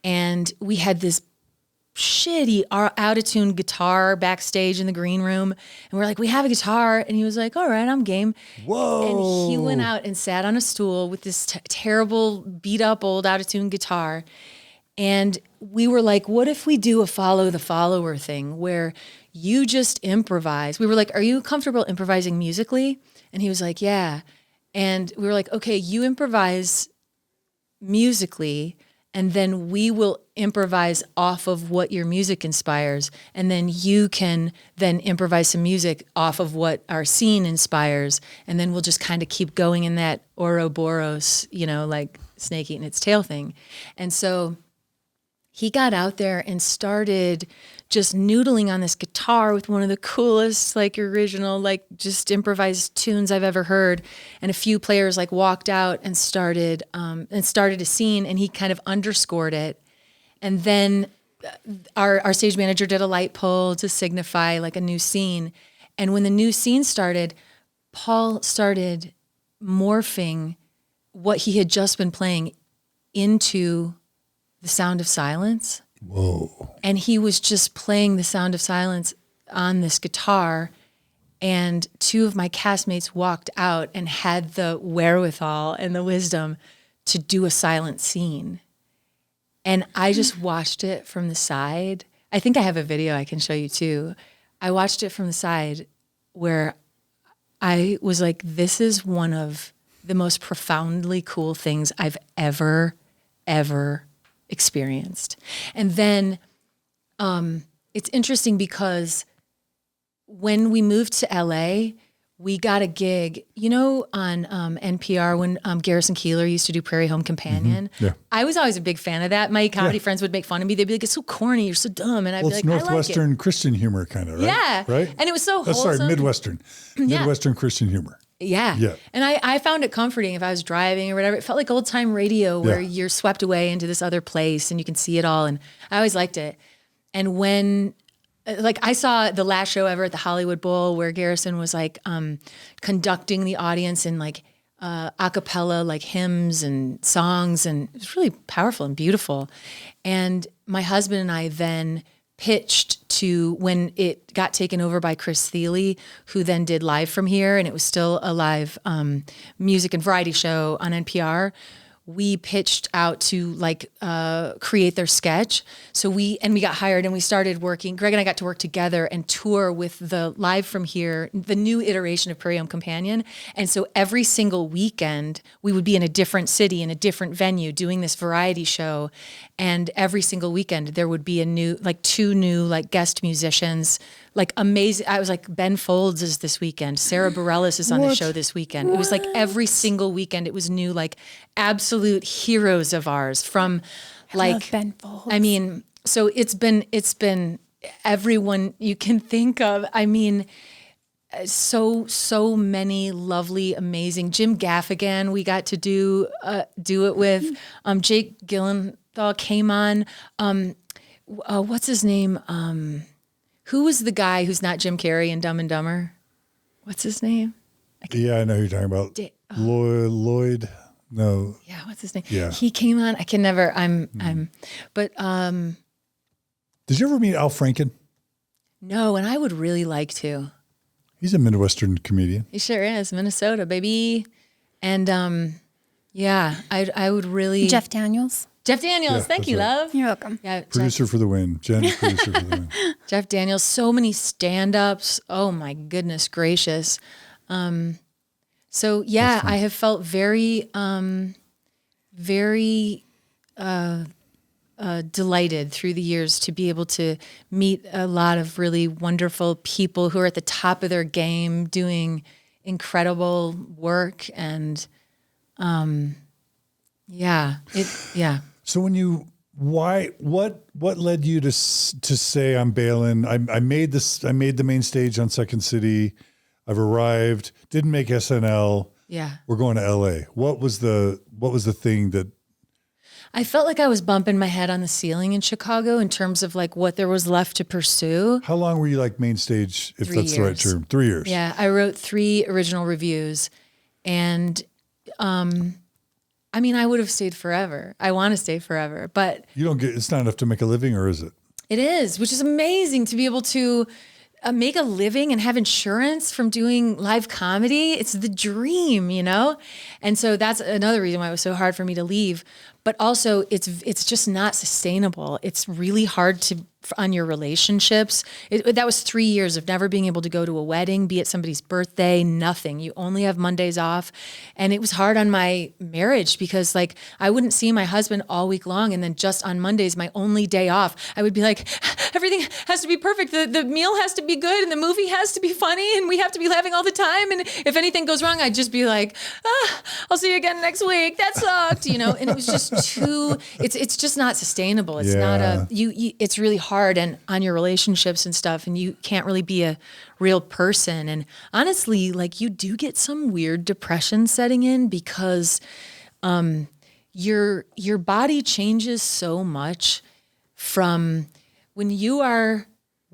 And we had this shitty out-of-tune guitar backstage in the green room. And we're like, we have a guitar. And he was like, all right, I'm game. Whoa. And he went out and sat on a stool with this terrible beat up old out-of-tune guitar. And we were like, what if we do a follow the follower thing where you just improvise? We were like, are you comfortable improvising musically? And he was like, yeah. And we were like, okay, you improvise musically and then we will improvise off of what your music inspires. And then you can then improvise some music off of what our scene inspires. And then we'll just kind of keep going in that Ouroboros, like snake eating its tail thing. And so he got out there and started just noodling on this guitar with one of the coolest, original, just improvised tunes I've ever heard. And a few players walked out and started a scene, and he kind of underscored it. And then our stage manager did a light pull to signify a new scene. And when the new scene started, Paul started morphing what he had just been playing into the sound of silence. Whoa. And he was just playing the sound of silence on this guitar. And two of my castmates walked out and had the wherewithal and the wisdom to do a silent scene. And I just watched it from the side. I think I have a video I can show you too. I watched it from the side where I was like, this is one of the most profoundly cool things I've ever experienced. And then it's interesting because when we moved to LA, we got a gig, on NPR when Garrison Keillor used to do Prairie Home Companion. Mm-hmm. Yeah. I was always a big fan of that. My comedy friends would make fun of me. They'd be like, it's so corny, you're so dumb. And I'd be like, Northwestern I like it. Christian humor kind of, right? Yeah. Right? And it was so wholesome. Sorry, Midwestern. Yeah. Midwestern Christian humor. Yeah. Yeah. And I found it comforting if I was driving or whatever. It felt like old time radio where you're swept away into this other place and you can see it all. And I always liked it. And when, I saw the last show ever at the Hollywood Bowl where Garrison was conducting the audience in a cappella, hymns and songs. And it was really powerful and beautiful. And my husband and I then pitched to, when it got taken over by Chris Thiele, who then did Live from Here, and it was still a live music and variety show on NPR. We pitched out to create their sketch. So we got hired and we started working. Greg and I got to work together and tour with the Live from Here, the new iteration of Prairie Home Companion. And so every single weekend we would be in a different city, in a different venue doing this variety show. And every single weekend there would be a new, two new guest musicians, amazing. I was Ben Folds is this weekend. Sarah Bareilles is on the show this weekend. It was every single weekend it was new, absolute heroes of ours from I love Ben Folds. I mean, so it's been everyone you can think of. I mean, so many lovely, amazing. Jim Gaffigan, we got to do it with. Jake Gyllenhaal came on. What's his name? Who was the guy who's not Jim Carrey in Dumb and Dumber? What's his name? Yeah, I know who you're talking about. Lloyd. No. Yeah, what's his name? Yeah. He came on. I can never. But Did you ever meet Al Franken? no, and I would really like to. He's a Midwestern comedian. He sure is. Minnesota, baby. And yeah, I would really. Jeff Daniels. Jeff Daniels, Yeah, thank you, that's right. love. You're welcome. Yeah, Producer for the win. Jen, producer for the win. Jeff Daniels, so many stand-ups. Oh my goodness gracious. So yeah, I have felt very, very delighted through the years to be able to meet a lot of really wonderful people who are at the top of their game doing incredible work. And yeah. So what led you to say I'm bailing? I made the main stage on Second City. I've arrived. Didn't make SNL. Yeah. We're going to LA. What was the thing that? I felt like I was bumping my head on the ceiling in Chicago in terms of what there was left to pursue. How long were you main stage, if 3 that's the right years. term? 3 years. Yeah, I wrote 3 original reviews, and I would have stayed forever. I want to stay forever, but It's not enough to make a living, or is it? it is, which is amazing to be able to make a living and have insurance from doing live comedy. It's the dream, And so that's another reason why it was so hard for me to leave. But also it's just not sustainable. It's really hard on your relationships. That was 3 years of never being able to go to a wedding, be at somebody's birthday, nothing. You only have Mondays off. And it was hard on my marriage because I wouldn't see my husband all week long. And then just on Mondays, my only day off, I would be like, everything has to be perfect. The meal has to be good and the movie has to be funny and we have to be laughing all the time. And if anything goes wrong, I'd just be like, I'll see you again next week. That sucked, And it was just it's just not sustainable. It's not it's really hard and on your relationships and stuff, and you can't really be a real person. And honestly, you do get some weird depression setting in because your body changes so much from when you are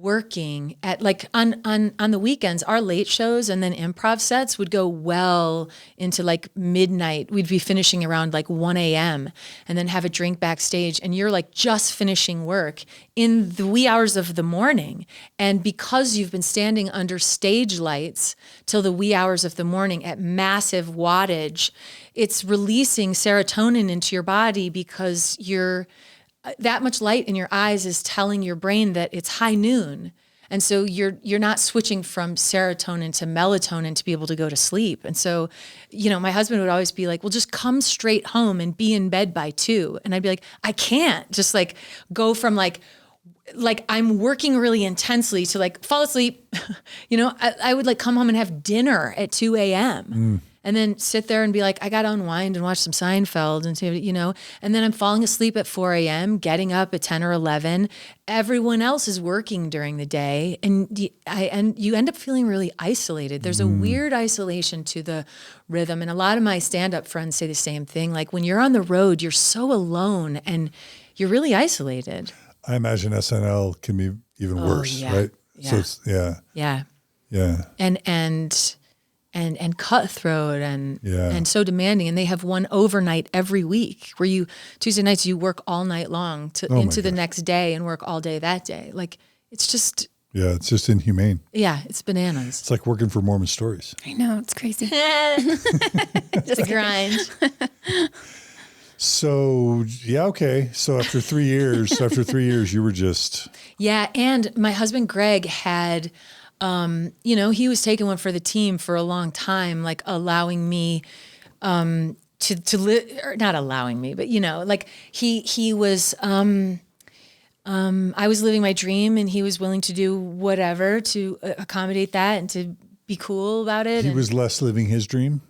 working at like on the weekends, our late shows and then improv sets would go well into like midnight. We'd be finishing around like 1 a.m. and then have a drink backstage, and you're like just finishing work in the wee hours of the morning. And because you've been standing under stage lights till the wee hours of the morning at massive wattage, it's releasing serotonin into your body because that much light in your eyes is telling your brain that it's high noon. And so you're not switching from serotonin to melatonin to be able to go to sleep. And so, my husband would always be like, well, just come straight home and be in bed by 2. And I'd be like, I can't just like go from like I'm working really intensely to like fall asleep. I would like come home and have dinner at 2 a.m. And then sit there and be like, I got to unwind and watch some Seinfeld and then I'm falling asleep at 4 a.m., getting up at 10 or 11. Everyone else is working during the day, and you end up feeling really isolated. There's a weird isolation to the rhythm. And a lot of my stand-up friends say the same thing. Like when you're on the road, you're so alone and you're really isolated. I imagine SNL can be even worse, right? Yeah. So it's, yeah. And cutthroat and so demanding. And they have one overnight every week where Tuesday nights you work all night long into the next day and work all day that day. Like it's just. Yeah, it's just inhumane. Yeah, it's bananas. It's like working for Mormon Stories. I know, it's crazy. Just a grind. So, yeah, okay. So after 3 years, you were just. Yeah, and my husband Greg had he was taking one for the team for a long time, like allowing me to live, or not allowing me, but like he was I was living my dream and he was willing to do whatever to accommodate that and to be cool about it. He was less living his dream?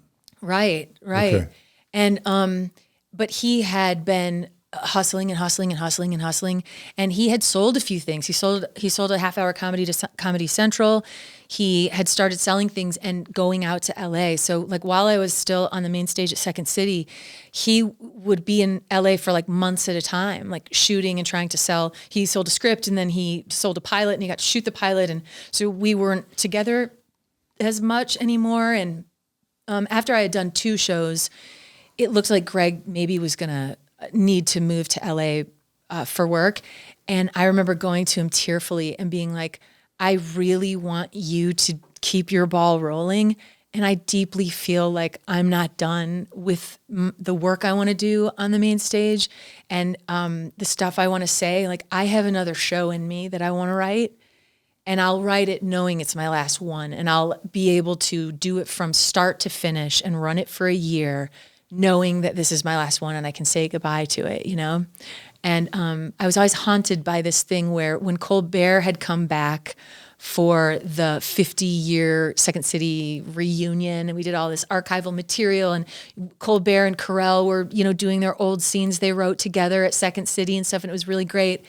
Right. Okay. And but he had been hustling, and he had sold a few things. He sold a half-hour comedy to Comedy Central. He had started selling things and going out to LA. So like while I was still on the main stage at Second City, he would be in LA for like months at a time, like shooting and trying to sell. He sold a script and then he sold a pilot and he got to shoot the pilot. And so we weren't together as much anymore. And after I had done 2 shows, it looked like Greg maybe was going to need to move to LA for work. And I remember going to him tearfully and being like, I really want you to keep your ball rolling. And I deeply feel like I'm not done with the work I want to do on the main stage and the stuff I want to say. Like I have another show in me that I want to write, and I'll write it knowing it's my last one. And I'll be able to do it from start to finish and run it for a year, knowing that this is my last one and I can say goodbye to it, And I was always haunted by this thing where when Colbert had come back for the 50-year Second City reunion, and we did all this archival material, and Colbert and Carell were, doing their old scenes they wrote together at Second City and stuff, and it was really great.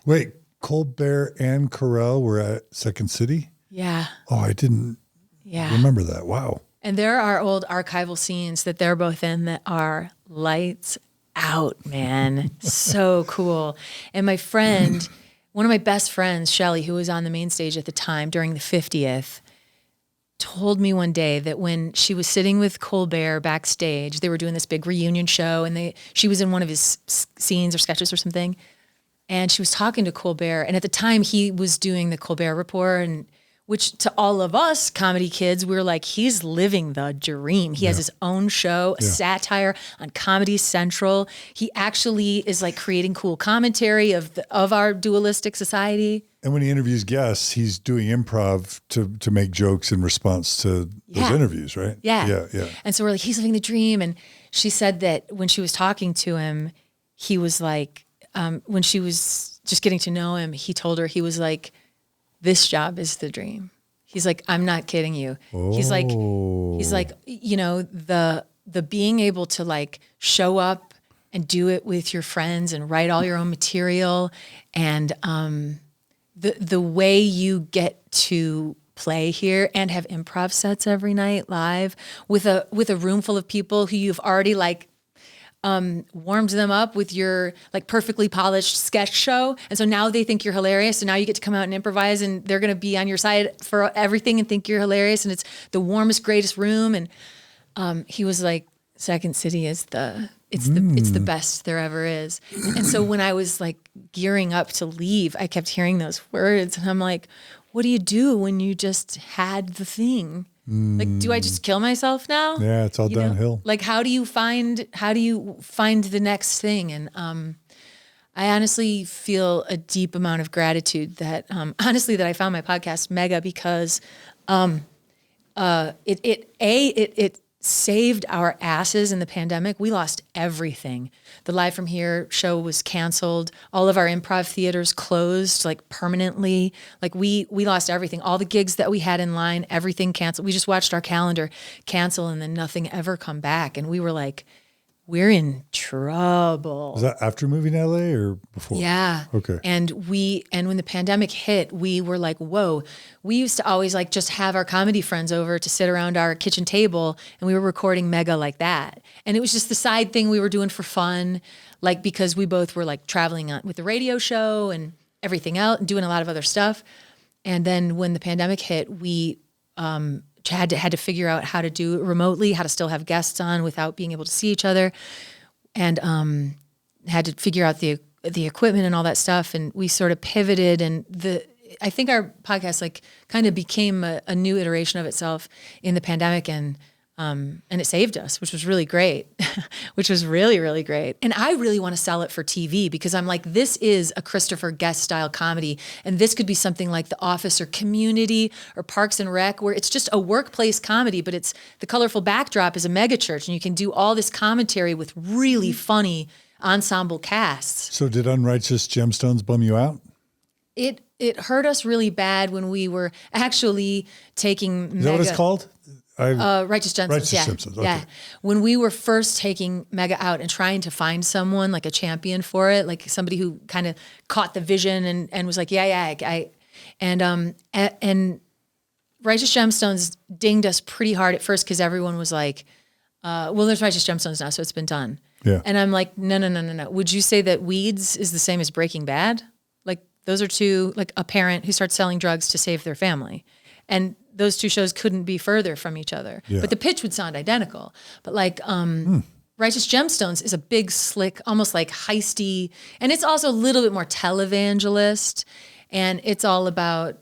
Wait, Colbert and Carell were at Second City? Yeah. Oh, I didn't remember that. Wow. And there are old archival scenes that they're both in that are lights out, man. So cool. And my friend, one of my best friends, Shelly, who was on the main stage at the time during the 50th, told me one day that when she was sitting with Colbert backstage, they were doing this big reunion show, and she was in one of his scenes or sketches or something, and she was talking to Colbert. And at the time, he was doing the Colbert Report, and which to all of us comedy kids, we were like, he's living the dream. He has his own show, a satire on Comedy Central. He actually is like creating cool commentary of our dualistic society. And when he interviews guests, he's doing improv to make jokes in response to those interviews, right? Yeah. Yeah. And so we're like, he's living the dream. And she said that when she was talking to him, he was like, when she was just getting to know him, he told her, he was like, this job is the dream. He's like, I'm not kidding you. Oh. He's like, the being able to like show up and do it with your friends and write all your own material, and the way you get to play here and have improv sets every night live with a room full of people who you've already like warmed them up with your like perfectly polished sketch show. And so now they think you're hilarious. And now you get to come out and improvise and they're going to be on your side for everything and think you're hilarious. And it's the warmest, greatest room. And he was like, Second City is it's the best there ever is. And so when I was like gearing up to leave, I kept hearing those words and I'm like, what do you do when you just had the thing? Like, do I just kill myself now? Yeah, it's all downhill. Like, how do you find the next thing? And I honestly feel a deep amount of gratitude that that I found my podcast mega because it saved our asses in the pandemic. We lost everything. The Live From Here show was canceled. All of our improv theaters closed like permanently. Like we lost everything. All the gigs that we had in line, everything canceled. We just watched our calendar cancel and then nothing ever come back. And we were like, we're in trouble. Was that after moving to LA or before? Yeah. Okay. And when the pandemic hit, we were like, whoa, we used to always like just have our comedy friends over to sit around our kitchen table and we were recording mega like that. And it was just the side thing we were doing for fun, like because we both were like traveling with the radio show and everything else and doing a lot of other stuff. And then when the pandemic hit, we had to figure out how to do it remotely, how to still have guests on without being able to see each other, and had to figure out the equipment and all that stuff. And we sort of pivoted, and I think our podcast like kind of became a new iteration of itself in the pandemic, and it saved us, which was really great, which was really, really great. And I really want to sell it for TV because I'm like, this is a Christopher Guest style comedy. And this could be something like The Office or Community or Parks and Rec, where it's just a workplace comedy, but it's the colorful backdrop is a mega church and you can do all this commentary with really funny ensemble casts. So did Unrighteous Gemstones bum you out? It hurt us really bad when we were actually taking Is that what it's called? Righteous Gemstones. Righteous Yeah. Gemstones, okay. Yeah. When we were first taking Mega out and trying to find someone like a champion for it, like somebody who kind of caught the vision and was like, and Righteous Gemstones dinged us pretty hard at first because everyone was like, well, there's Righteous Gemstones now, so it's been done. Yeah. And I'm like, no. Would you say that Weeds is the same as Breaking Bad? Like those are two, like a parent who starts selling drugs to save their family. And those two shows couldn't be further from each other, but the pitch would sound identical. But like Righteous Gemstones is a big, slick, almost like heisty, and it's also a little bit more televangelist, and it's all about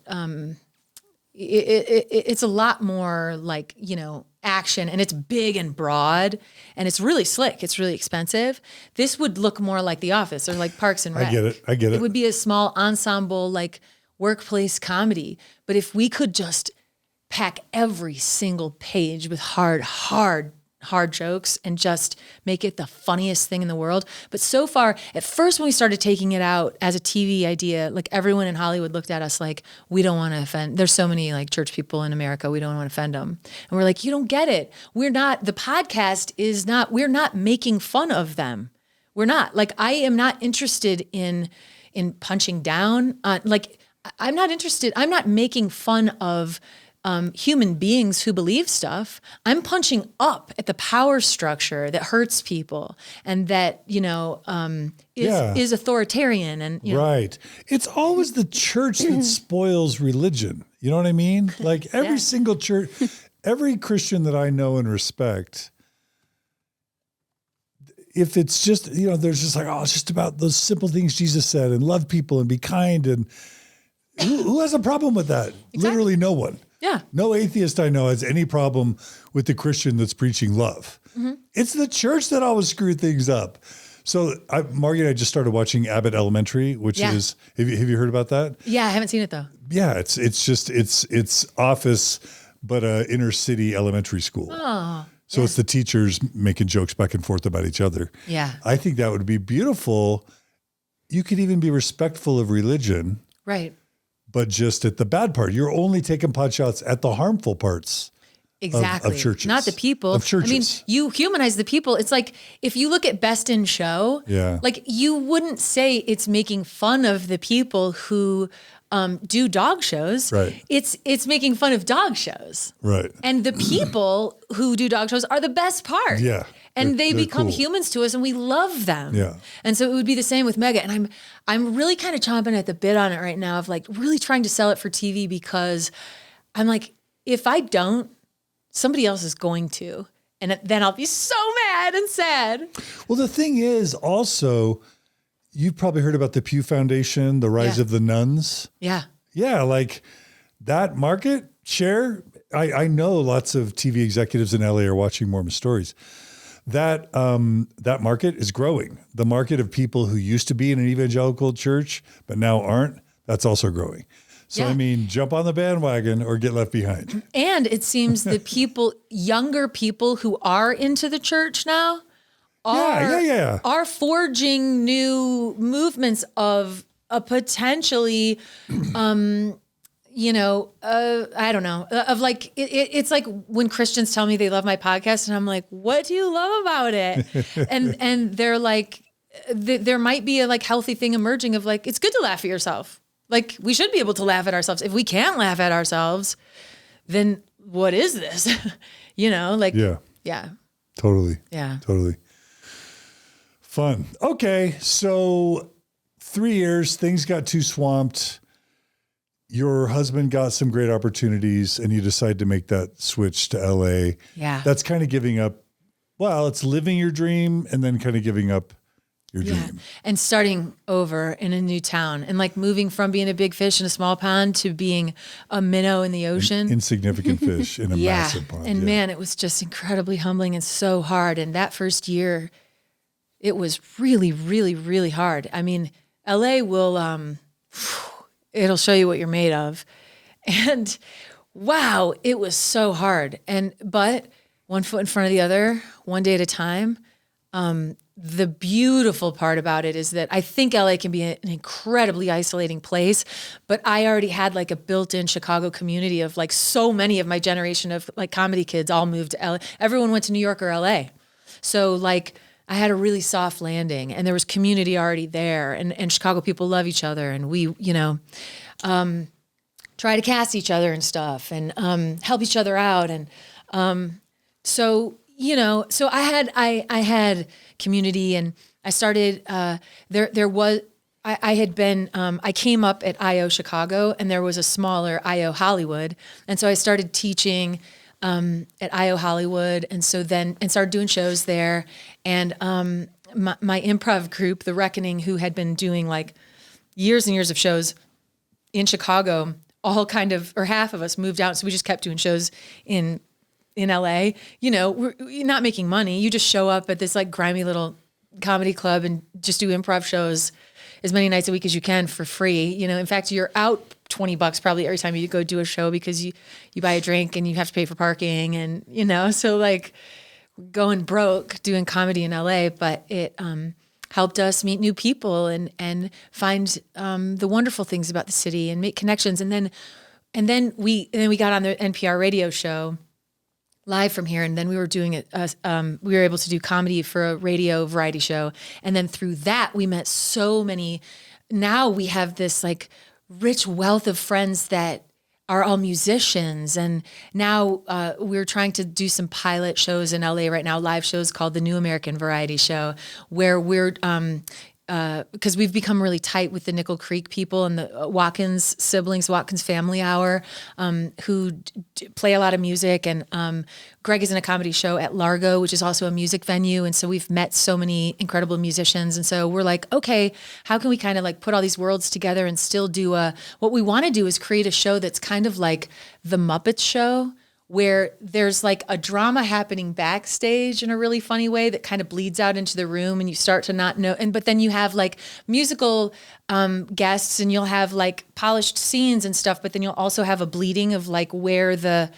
it's a lot more like, you know, action, and it's big and broad, and it's really slick. It's really expensive. This would look more like The Office or like Parks and Rec. I get it. It would be a small ensemble like workplace comedy. But if we could just pack every single page with hard jokes and just make it the funniest thing in the world. But so far, at first when we started taking it out as a TV idea, like everyone in Hollywood looked at us like, we don't want to offend. There's so many like church people in America. We don't want to offend them. And we're like, you don't get it. The podcast is not, we're not making fun of them. We're not. Like, I am not interested in punching down. I'm not interested. I'm not making fun of human beings who believe stuff. I'm punching up at the power structure that hurts people and that, you know, is authoritarian. And you know. Right. It's always the church that spoils religion. You know what I mean? Like every single church, every Christian that I know and respect, if it's just, you know, there's just like, oh, it's just about those simple things Jesus said and love people and be kind. And who has a problem with that? Exactly. Literally no one. Yeah. No atheist I know has any problem with the Christian that's preaching love. Mm-hmm. It's the church that always screw things up. So Margie and I just started watching Abbott Elementary, which is, have you heard about that? Yeah, I haven't seen it though. Yeah, it's Office, but a inner city elementary school. Oh. So it's the teachers making jokes back and forth about each other. Yeah. I think that would be beautiful. You could even be respectful of religion. Right. But just at the bad part. You're only taking pot shots at the harmful parts of churches. Not the people. Of churches. I mean, you humanize the people. It's like, if you look at Best in Show, like you wouldn't say it's making fun of the people who do dog shows. Right. It's making fun of dog shows. Right. And the people who do dog shows are the best part. Yeah. And they They're become cool. humans to us and we love them. Yeah. And so it would be the same with Mega. And I'm really kind of chomping at the bit on it right now of like really trying to sell it for TV because I'm like, if I don't, somebody else is going to. And then I'll be so mad and sad. Well, the thing is also, you've probably heard about the Pew Foundation, the rise of the nuns. Yeah. Yeah, like that market share. I know lots of TV executives in LA are watching Mormon Stories. That market is growing. The market of people who used to be in an evangelical church but now aren't, that's also growing. So, Yeah. I mean, jump on the bandwagon or get left behind. And it seems that younger people who are into the church now are forging new movements of a potentially, I don't know, of like, it's like when Christians tell me they love my podcast and I'm like, what do you love about it? and they're like, there might be a like healthy thing emerging of like, it's good to laugh at yourself. Like we should be able to laugh at ourselves. If we can't laugh at ourselves, then what is this? Yeah. Totally. Yeah. Totally. Fun. Okay. So 3 years, things got too swamped. Your husband got some great opportunities and you decide to make that switch to LA. Yeah. That's kind of giving up. Well, it's living your dream and then kind of giving up your dream. And starting over in a new town and like moving from being a big fish in a small pond to being a minnow in the ocean. Insignificant fish in a massive pond. And man, it was just incredibly humbling and so hard. And that first year, it was really, really, really hard. I mean, LA will, it'll show you what you're made of. And wow, it was so hard. But one foot in front of the other, one day at a time. The beautiful part about it is that I think LA can be an incredibly isolating place, but I already had like a built-in Chicago community of like so many of my generation of like comedy kids all moved to LA. Everyone went to New York or LA. So like I had a really soft landing and there was community already there and Chicago people love each other and we, try to cast each other and stuff and help each other out. And so I had community and I started, I came up at IO Chicago and there was a smaller IO Hollywood. And so I started teaching at IO Hollywood and started doing shows there. And my improv group, The Reckoning, who had been doing like years and years of shows in Chicago, half of us moved out. So we just kept doing shows in LA, we're not making money. You just show up at this like grimy little comedy club and just do improv shows as many nights a week as you can for free. In fact, you're out $20 probably every time you go do a show because you buy a drink and you have to pay for parking and, so like going broke doing comedy in LA, but it helped us meet new people and find the wonderful things about the city and make connections. And then we got on the NPR radio show live from here. And then we were doing it, we were able to do comedy for a radio variety show. And then through that, we met so many, now we have this like rich wealth of friends that are all musicians. And now we're trying to do some pilot shows in LA right now, live shows called the New American Variety Show, where we're, because we've become really tight with the Nickel Creek people and the Watkins siblings, Watkins Family Hour, who play a lot of music. And Greg is in a comedy show at Largo, which is also a music venue. And so we've met so many incredible musicians. And so we're like, okay, how can we kind of like put all these worlds together and still do what we want to do is create a show that's kind of like the Muppets show, where there's like a drama happening backstage in a really funny way that kind of bleeds out into the room and you start to not know. but then you have like musical guests and you'll have like polished scenes and stuff, but then you'll also have a bleeding of like where the,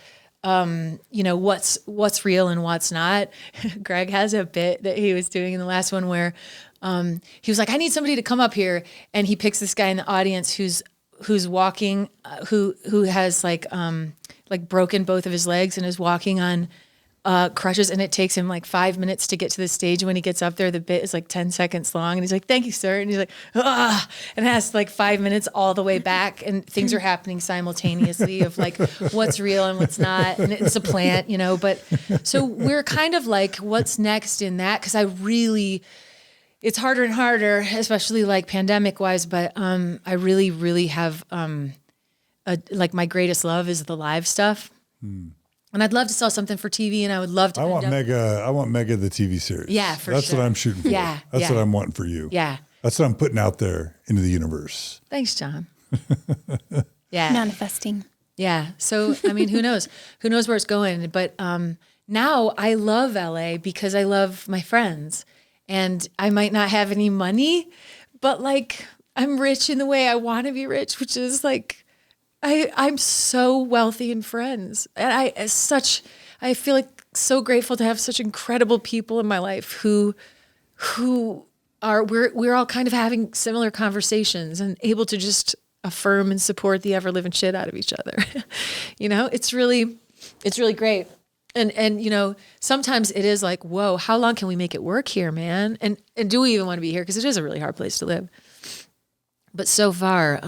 what's real and what's not. Greg has a bit that he was doing in the last one where he was like, I need somebody to come up here. And he picks this guy in the audience who's walking, who has like broken both of his legs and is walking on crutches, and it takes him like 5 minutes to get to the stage. When he gets up there, the bit is like 10 seconds long, and he's like, "Thank you, sir." And he's like, "Ah," and it has like 5 minutes all the way back, and things are happening simultaneously of like what's real and what's not, and it's a plant, you know. But so we're kind of like, what's next in that? Because it's harder and harder, especially like pandemic wise. But I really, really have like my greatest love is the live stuff. And I'd love to sell something for TV, and I would love to. I want Mega the TV series. Yeah, for That's sure. what I'm shooting for. Yeah, That's what I'm wanting for you. Yeah. That's what I'm putting out there into the universe. Thanks, John. Yeah. Manifesting. Yeah. So, I mean, who knows? Who knows where it's going? But now I love LA because I love my friends, and I might not have any money, but like I'm rich in the way I want to be rich, which is like I'm so wealthy in friends, and I feel like so grateful to have such incredible people in my life who are we're all kind of having similar conversations and able to just affirm and support the ever living shit out of each other. You know, it's really great. And you know, sometimes it is like, whoa, how long can we make it work here, man? And do we even want to be here? Because it is a really hard place to live. But so far,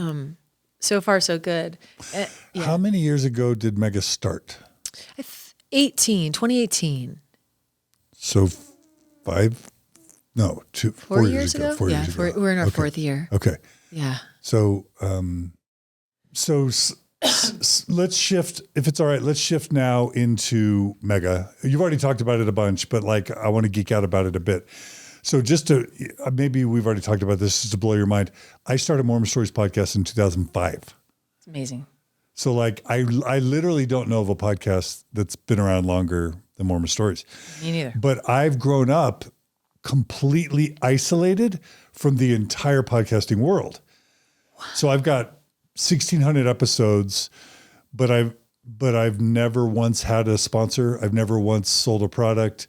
so good. Yeah. How many years ago did Mega start? 2018. So 4 years ago. 4 years ago. We're in our fourth year. Okay. Yeah. So, let's shift, if it's all right, let's shift now into Mega. You've already talked about it a bunch, but like, I want to geek out about it a bit. So just to, maybe we've already talked about this, just to blow your mind. I started Mormon Stories podcast in 2005. It's amazing. So like, I literally don't know of a podcast that's been around longer than Mormon Stories. Me neither. But I've grown up completely isolated from the entire podcasting world. Wow. So I've got 1,600 episodes, but I've never once had a sponsor. I've never once sold a product.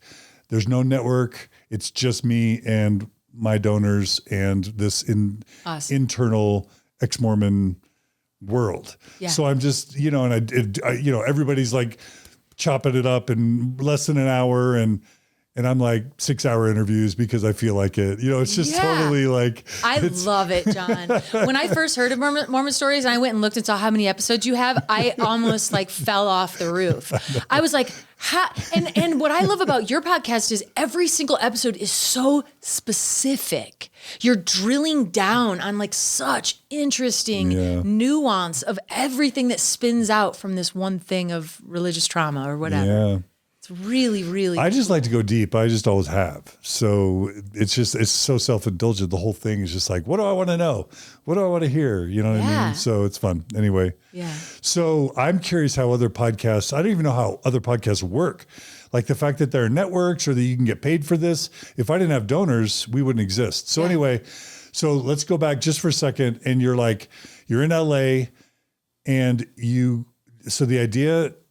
There's no network. It's just me and my donors and this internal ex-Mormon world. Yeah. So I'm just, you know, and I everybody's like chopping it up in less than an hour, and I'm like 6-hour interviews because I feel like it. You know, it's just totally like. I love it, John. When I first heard of Mormon Stories and I went and looked and saw how many episodes you have, I almost like fell off the roof. I was like, and what I love about your podcast is every single episode is so specific. You're drilling down on like such interesting nuance of everything that spins out from this one thing of religious trauma or whatever. Yeah. Really, really. I just like to go deep. I just always have. So it's so self-indulgent. The whole thing is just like, what do I want to know? What do I want to hear? You know what I mean? So it's fun. Anyway. Yeah. So I'm curious how other podcasts, I don't even know how other podcasts work. Like the fact that there are networks or that you can get paid for this. If I didn't have donors, we wouldn't exist. So anyway, so let's go back just for a second. And you're in LA and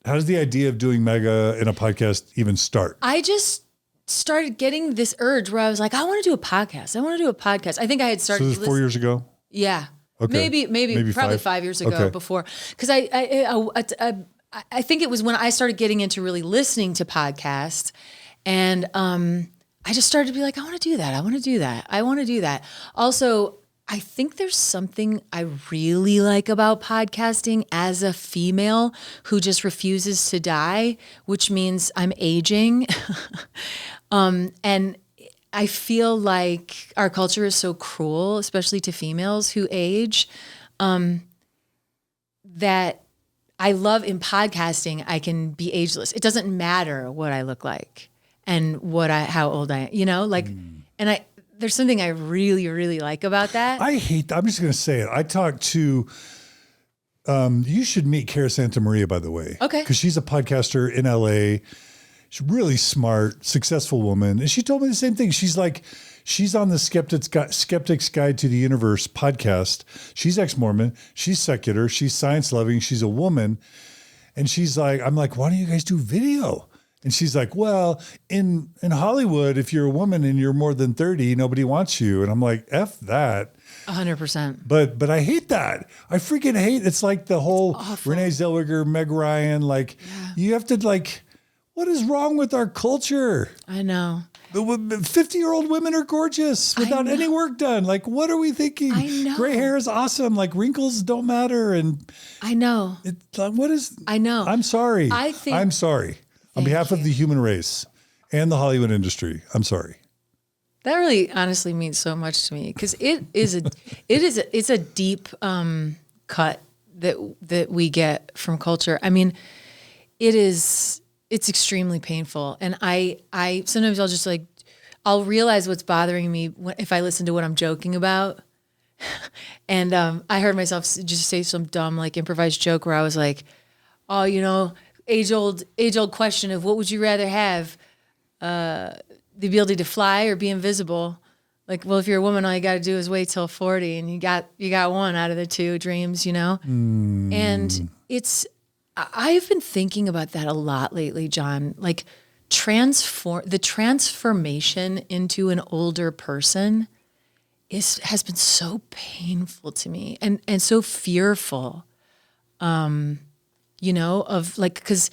how does the idea of doing Mega in a podcast even start? I just started getting this urge where I was like, I want to do a podcast. I think I had started. So this 4 years ago? Yeah. Okay. Maybe probably 5 years ago before. Because I think it was when I started getting into really listening to podcasts, and I just started to be like, I want to do that. Also, I think there's something I really like about podcasting as a female who just refuses to die, which means I'm aging. And I feel like our culture is so cruel, especially to females who age, that I love in podcasting, I can be ageless. It doesn't matter what I look like and how old I am, you know, like, and there's something I really, really like about that. I'm just going to say it. I talked to, you should meet Cara Santa Maria, by the way. Okay. Because she's a podcaster in LA. She's really smart, successful woman. And she told me the same thing. She's like, she's on the Skeptic's Guide to the Universe podcast. She's ex-Mormon. She's secular. She's science loving. She's a woman. And she's like, I'm like, why don't you guys do video? And she's like, well, in Hollywood, if you're a woman and you're more than 30, nobody wants you. And I'm like, F that. 100%. But I hate that. I freaking hate. It's like the whole Renee Zellweger, Meg Ryan. Like you have to like, What is wrong with our culture? I know. 50-year-old women are gorgeous without any work done. Like, what are we thinking? I know. Gray hair is awesome. Like, wrinkles don't matter. And I know. What is? I know. I'm sorry. I'm sorry. On behalf of the human race and the Hollywood industry, I'm sorry. That really honestly means so much to me because it's a deep cut that we get from culture. I mean, it's extremely painful. And I sometimes I'll just like, I'll realize what's bothering me if I listen to what I'm joking about. And I heard myself just say some dumb like improvised joke where I was like, oh, you know, age old question of what would you rather have? The ability to fly or be invisible. Like, well, if you're a woman, all you got to do is wait till 40 and you got one out of the two dreams, you know? And I've been thinking about that a lot lately, John, like the transformation into an older person has been so painful to me and so fearful, you know, of like, cause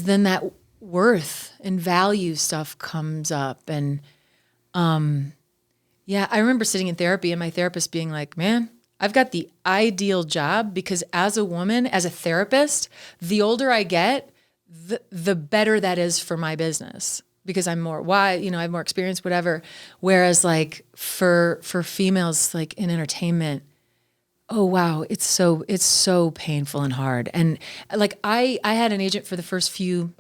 then that worth and value stuff comes up. And, yeah, I remember sitting in therapy and my therapist being like, man, I've got the ideal job because as a woman, as a therapist, the older I get, the better that is for my business because I'm more I have more experience, whatever. Whereas like for females, like in entertainment, oh wow, it's so painful and hard. And like I had an agent for the first few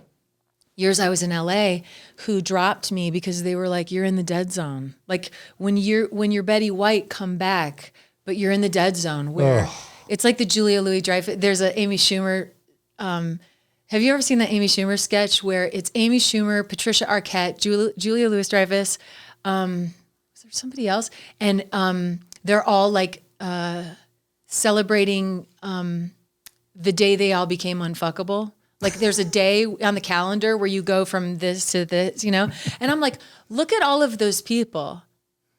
years I was in LA who dropped me because they were like, you're in the dead zone. Like when you're Betty White, come back, but you're in the dead zone where it's like the Julia Louis-Dreyfus. There's a Amy Schumer. Have you ever seen that Amy Schumer sketch where it's Amy Schumer, Patricia Arquette, Julia Louis-Dreyfus, is there somebody else? And they're all like celebrating the day they all became unfuckable. Like there's a day on the calendar where you go from this to this, you know? And I'm like, look at all of those people.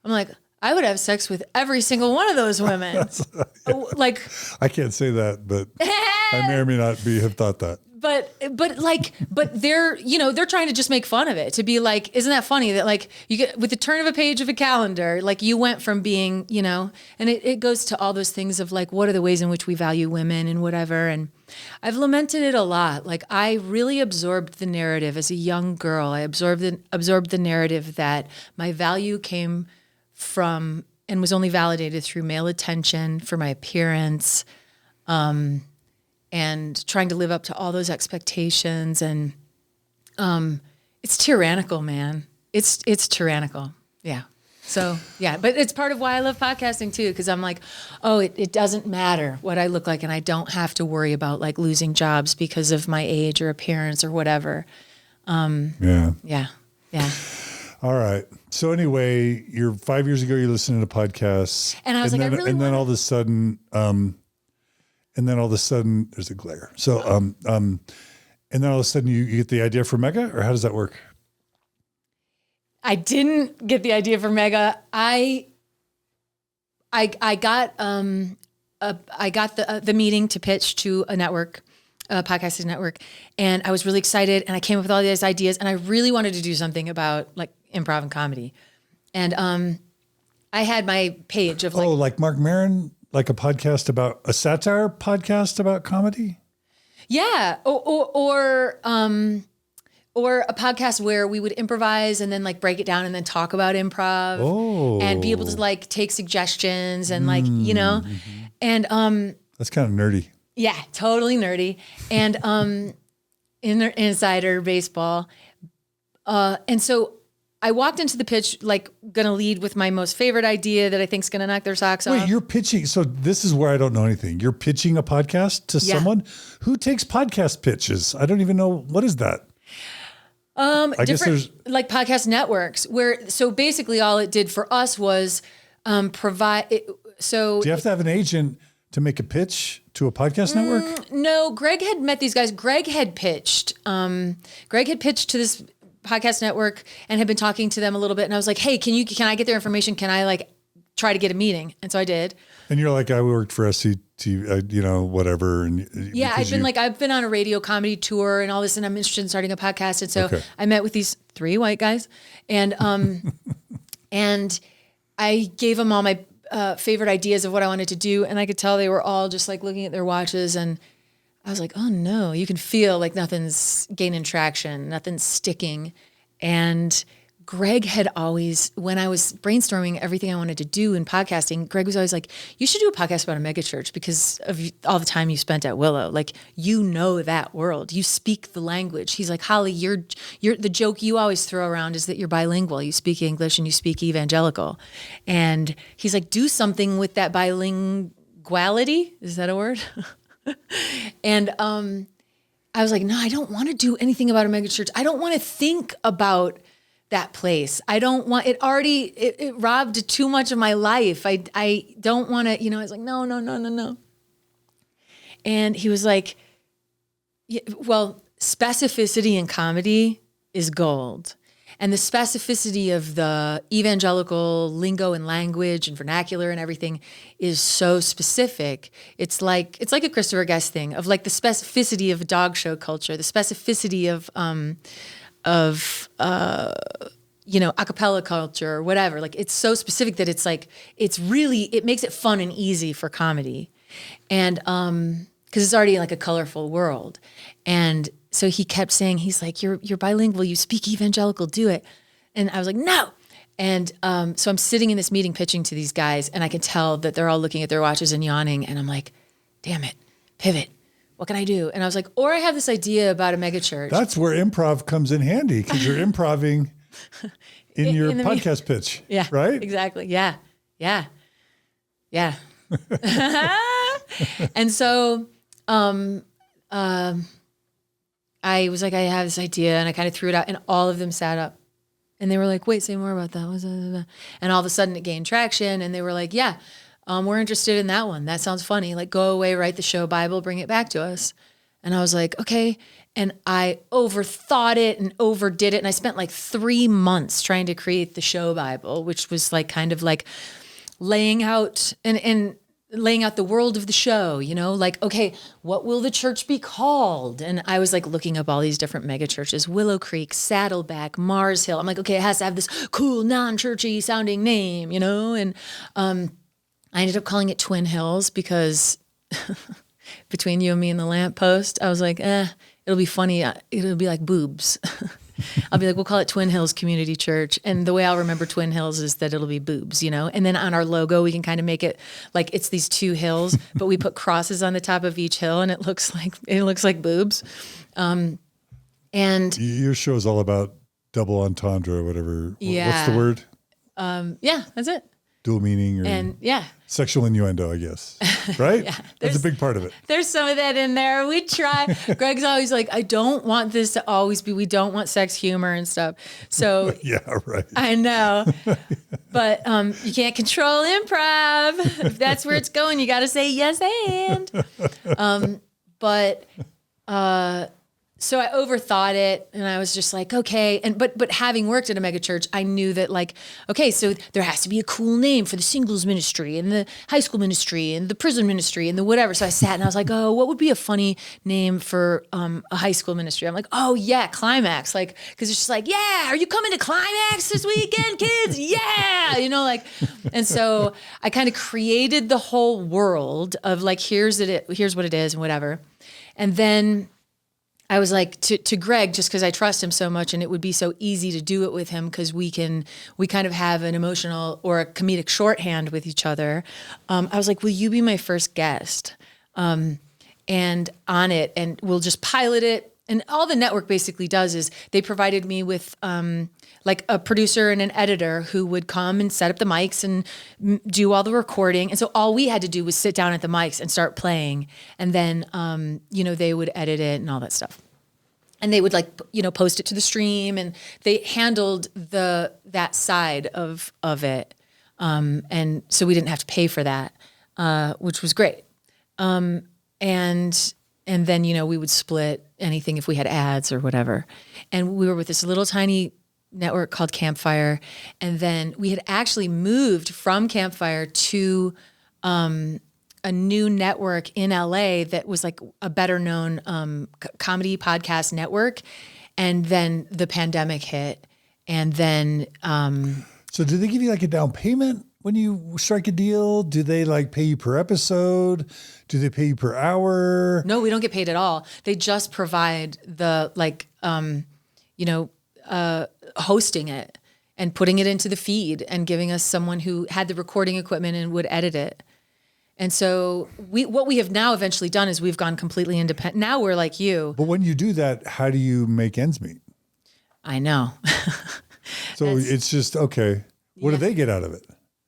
I'm like, I would have sex with every single one of those women. Like, I can't say that, but I may or may not have thought that. But they're, you know, they're trying to just make fun of it to be like, isn't that funny that like you get with the turn of a page of a calendar, like you went from being, you know, and it goes to all those things of like, what are the ways in which we value women and whatever. And I've lamented it a lot. Like I really absorbed the narrative as a young girl. I absorbed the narrative that my value came from and was only validated through male attention for my appearance, and trying to live up to all those expectations. And it's tyrannical, man. It's tyrannical. Yeah. So, yeah. But it's part of why I love podcasting, too, because I'm like, oh, it doesn't matter what I look like, and I don't have to worry about, like, losing jobs because of my age or appearance or whatever. Yeah. Yeah. Yeah. All right. So anyway, you're 5 years ago, you're listening to podcasts. And I was like, then all of a sudden, there's a glare. So, and then all of a sudden you get the idea for Mega, or how does that work? I didn't get the idea for Mega. I got the meeting to pitch to a network, a podcasting network, and I was really excited. And I came up with all these ideas, and I really wanted to do something about like improv and comedy. And I had my page of like Mark Maron. Like a podcast about a satire podcast about comedy? Yeah. Or a podcast where we would improvise and then like break it down and then talk about improv and be able to like take suggestions and like, you know, and, that's kind of nerdy. Yeah, totally nerdy. And, insider baseball. And so I walked into the pitch, like gonna lead with my most favorite idea that I think's gonna knock their socks off. Wait, you're pitching. So this is where I don't know anything. You're pitching a podcast to someone who takes podcast pitches. I don't even know. What is that? I guess there's like podcast networks so basically all it did for us was provide it. So do you have to have an agent to make a pitch to a podcast network? No, Greg had met these guys. Greg had pitched to this podcast network and had been talking to them a little bit. And I was like, hey, can I get their information? Can I like try to get a meeting. And so I did. And you're like, I worked for SCT, whatever. And yeah, I've been on a radio comedy tour and all this, and I'm interested in starting a podcast. And so I met with these 3 white guys, and and I gave them all my favorite ideas of what I wanted to do, and I could tell they were all just like looking at their watches, and I was like, oh no, you can feel like nothing's gaining traction, nothing's sticking. And Greg had always, when I was brainstorming everything I wanted to do in podcasting, Greg was always like, you should do a podcast about a megachurch because of all the time you spent at Willow. Like, you know that world. You speak the language. He's like, Holly, you're the joke you always throw around is that you're bilingual. You speak English and you speak evangelical. And he's like, do something with that bilinguality. Is that a word? And I was like, no, I don't want to do anything about a megachurch. I don't want to think about that place. I don't want it already, it robbed too much of my life. I don't want to, I was like, no. And he was like, yeah, well, specificity in comedy is gold. And the specificity of the evangelical lingo and language and vernacular and everything is so specific. It's like a Christopher Guest thing of like the specificity of dog show culture, the specificity of a cappella culture or whatever. Like, it's so specific that it's like, it makes it fun and easy for comedy. And, cause it's already like a colorful world. And so he kept saying, he's like, you're bilingual, you speak evangelical, do it. And I was like, no. And, so I'm sitting in this meeting pitching to these guys, and I can tell that they're all looking at their watches and yawning. And I'm like, damn it, pivot. What can I do? And I was like, or I have this idea about a megachurch. That's where improv comes in handy, because you're improving in your podcast pitch. Yeah. Right? Exactly. Yeah. And so I was like, I have this idea, and I kind of threw it out, and all of them sat up. And they were like, wait, say more about that. And all of a sudden it gained traction, and they were like, yeah, we're interested in that one. That sounds funny. Like, go away, write the show Bible, bring it back to us. And I was like, okay. And I overthought it and overdid it. And I spent like 3 months trying to create the show Bible, which was like kind of like laying out and laying out the world of the show, like, okay, what will the church be called? And I was like looking up all these different mega churches, Willow Creek, Saddleback, Mars Hill. I'm like, okay, it has to have this cool non-churchy sounding name, And I ended up calling it Twin Hills because between you and me and the lamppost, I was like, it'll be funny. It'll be like boobs. I'll be like, we'll call it Twin Hills Community Church. And the way I'll remember Twin Hills is that it'll be boobs, And then on our logo, we can kind of make it like it's these 2 hills, but we put crosses on the top of each hill, and it looks like boobs. And your show is all about double entendre or whatever. Yeah. What's the word? Yeah, that's it. Dual meaning sexual innuendo, I guess. Right? Yeah, that's a big part of it. There's some of that in there. We try. Greg's always like, I don't want this to always be, we don't want sex humor and stuff. So yeah, right. I know. But you can't control improv. If that's where it's going, you got to say yes and. So I overthought it, and I was just like, okay. But having worked at a mega church, I knew that like, okay, so there has to be a cool name for the singles ministry and the high school ministry and the prison ministry and the whatever. So I sat and I was like, oh, what would be a funny name for a high school ministry? I'm like, oh yeah, Climax. Like, cause it's just like, yeah, are you coming to Climax this weekend, kids? Yeah. And so I kind of created the whole world of like, here's what it is and whatever. And then I was like to Greg, just because I trust him so much, and it would be so easy to do it with him because we kind of have an emotional or a comedic shorthand with each other. I was like, will you be my first guest? And on it, and we'll just pilot it. And all the network basically does is they provided me with like a producer and an editor who would come and set up the mics and do all the recording. And so all we had to do was sit down at the mics and start playing. And then, they would edit it and all that stuff. And they would post it to the stream, and they handled that side of it. And so we didn't have to pay for that, which was great. And then, we would split anything if we had ads or whatever. And we were with this little tiny network called Campfire. And then we had actually moved from Campfire to a new network in LA that was like a better known comedy podcast network. And then the pandemic hit. And then... So do they give you like a down payment when you strike a deal? Do they like pay you per episode? Do they pay you per hour? No, we don't get paid at all. They just provide the hosting it and putting it into the feed and giving us someone who had the recording equipment and would edit it. And so what we have now eventually done is we've gone completely independent. Now we're like you. But when you do that, how do you make ends meet? I know. So it's just, okay. What do they get out of it?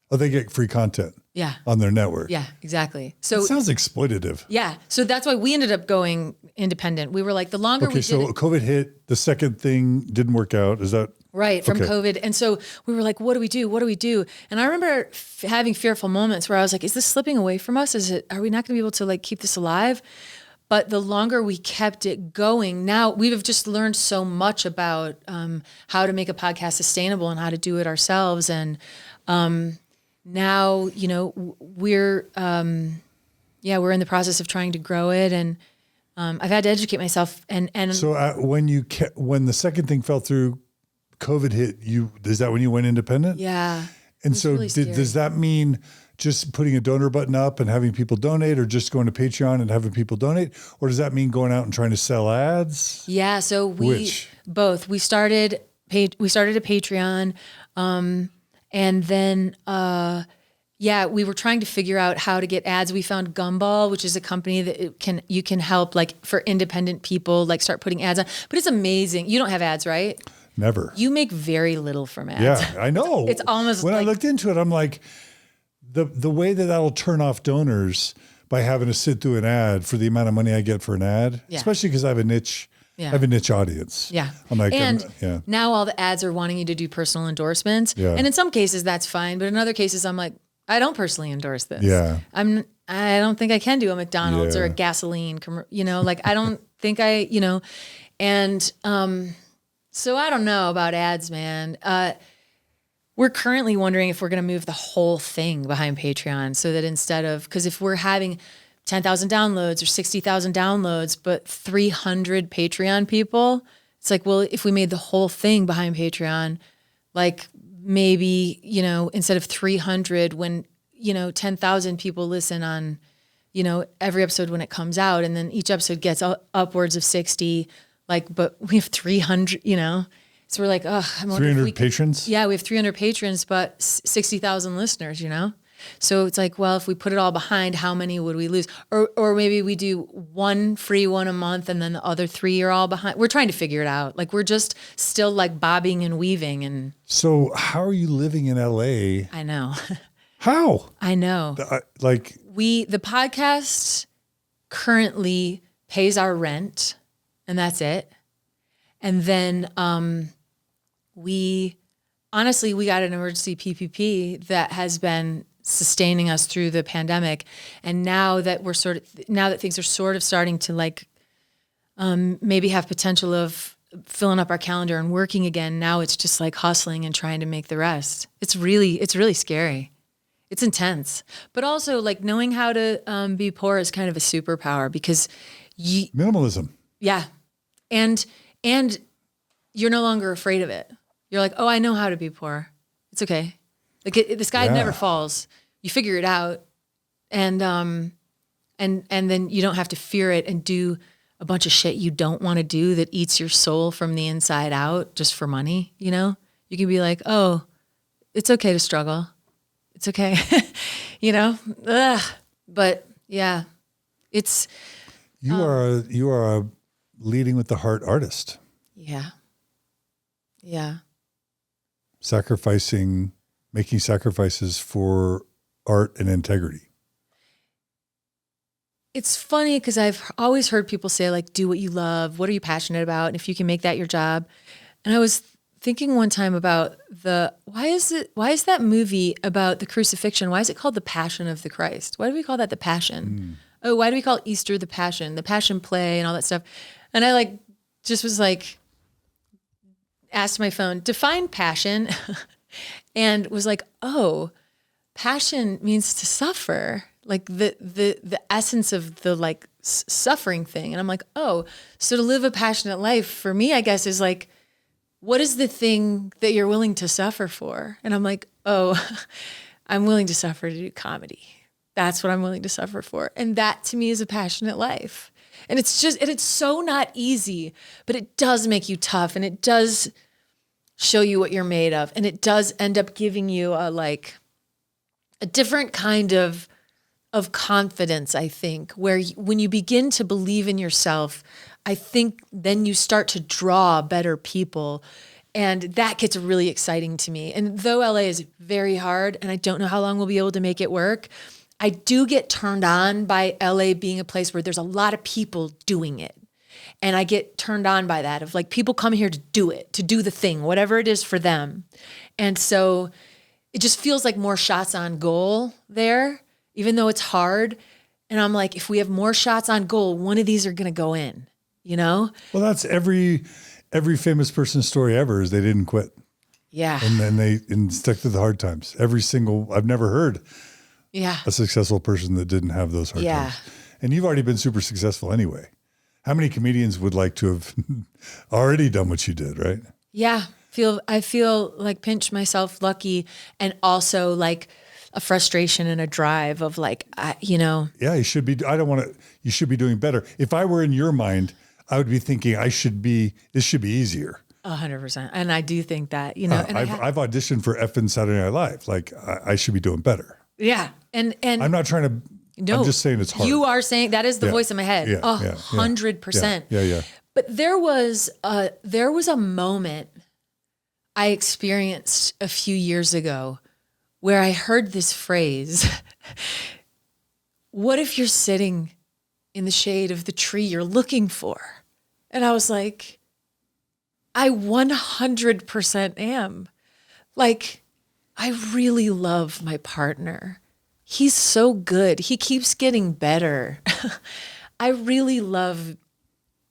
Oh, they get free content. Yeah. On their network. Yeah, exactly. So it sounds exploitative. Yeah. So that's why we ended up going independent. We were like, the longer we did so it, COVID hit, the second thing didn't work out. Is that right, from COVID. And so we were like, what do we do? What do we do? And I remember having fearful moments where I was like, is this slipping away from us? Are we not going to be able to like keep this alive? But the longer we kept it going, now we've just learned so much about how to make a podcast sustainable and how to do it ourselves. And now, we're in the process of trying to grow it. And I've had to educate myself. And so when the second thing fell through, COVID hit you, is that when you went independent? Yeah. And so really does that mean just putting a donor button up and having people donate, or just going to Patreon and having people donate? Or does that mean going out and trying to sell ads? Yeah. So both. We started a Patreon. And then, we were trying to figure out how to get ads. We found Gumball, which is a company that you can help like for independent people, like start putting ads on, but it's amazing. You don't have ads, right? Never. You make very little from ads. Yeah, I know. It's almost when I looked into it, I'm like, the way that'll turn off donors by having to sit through an ad for the amount of money I get for an ad, especially because I have a niche. Yeah. I have a niche audience. Yeah. I'm like, now all the ads are wanting you to do personal endorsements. Yeah. And in some cases that's fine. But in other cases, I'm like, I don't personally endorse this. Yeah. I don't think I can do a McDonald's or a gasoline, I don't think and, so I don't know about ads, man. We're currently wondering if we're going to move the whole thing behind Patreon so that because if we're having 10,000 downloads or 60,000 downloads, but 300 Patreon people, it's like, well, if we made the whole thing behind Patreon, like maybe, instead of 300, when, 10,000 people listen on, every episode when it comes out, and then each episode gets upwards of 60, but we have 300, so we're like, oh, I'm 300 patrons? Yeah, we have 300 patrons, but 60,000 listeners, So it's like, well, if we put it all behind, how many would we lose? Or maybe we do one free one a month and then the other 3 are all behind. We're trying to figure it out. Like we're just still like bobbing and weaving. And so how are you living in LA? I know. How? I know. The podcast currently pays our rent and that's it. And then we got an emergency PPP that has been sustaining us through the pandemic. And now that things are sort of starting to maybe have potential of filling up our calendar and working again, now it's just like hustling and trying to make the rest. It's really scary. It's intense, but also like knowing how to be poor is kind of a superpower because minimalism. Yeah. And you're no longer afraid of it. You're like, oh, I know how to be poor. It's okay. Like the sky never falls. You figure it out, and then you don't have to fear it and do a bunch of shit you don't want to do that eats your soul from the inside out just for money. You can be like, oh, it's okay to struggle. It's okay, But yeah, it's you are a leading with the heart artist. Yeah. Yeah. Making sacrifices for art and integrity. It's funny because I've always heard people say like, do what you love. What are you passionate about? And if you can make that your job. And I was thinking one time about why is that movie about the crucifixion? Why is it called The Passion of the Christ? Why do we call that The Passion? Oh, why do we call Easter the Passion play and all that stuff? And I just was like, asked my phone, define passion, and was like, oh, passion means to suffer, like the essence of the like suffering thing. And I'm like, oh, so to live a passionate life for me, I guess, is like, what is the thing that you're willing to suffer for? And I'm like, oh, I'm willing to suffer to do comedy. That's what I'm willing to suffer for. And that to me is a passionate life. And it's so not easy, but it does make you tough, and it does show you what you're made of. And it does end up giving you a different kind of confidence, I think, where when you begin to believe in yourself, I think then you start to draw better people. And that gets really exciting to me. And though LA is very hard, and I don't know how long we'll be able to make it work, I do get turned on by LA being a place where there's a lot of people doing it. And I get turned on by that, of like, people come here to do it, to do the thing, whatever it is for them. And so it just feels like more shots on goal there, even though it's hard. And I'm like, if we have more shots on goal, one of these are going to go in, you know? Well, that's every famous person's story ever, is they didn't quit. Yeah. And then they stuck to the hard times. I've never heard a successful person that didn't have those hard times. And you've already been super successful anyway. How many comedians would like to have already done what you did, right? Yeah. I feel like pinch myself lucky, and also like a frustration and a drive of like, Yeah, you should be doing better. If I were in your mind, I would be thinking this should be easier. 100%. And I do think that, and I've auditioned for effing Saturday Night Live. Like I should be doing better. Yeah. And I'm not trying to, no, I'm just saying it's hard. You are saying that is the voice in my head. 100%. Yeah. But there was a moment I experienced a few years ago where I heard this phrase, what if you're sitting in the shade of the tree you're looking for? And I was like, I 100% am. Like, I really love my partner. He's so good. He keeps getting better. I really love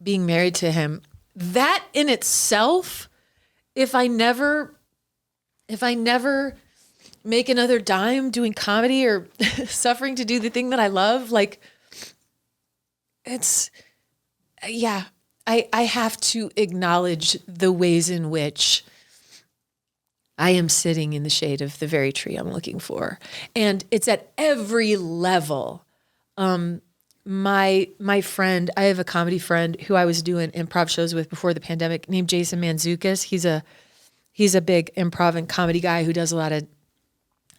being married to him. That in itself, if I never make another dime doing comedy or suffering to do the thing that I love, like, I have to acknowledge the ways in which I am sitting in the shade of the very tree I'm looking for. And it's at every level. My friend, I have a comedy friend who I was doing improv shows with before the pandemic, named Jason Mantzoukas. He's a big improv and comedy guy who does a lot of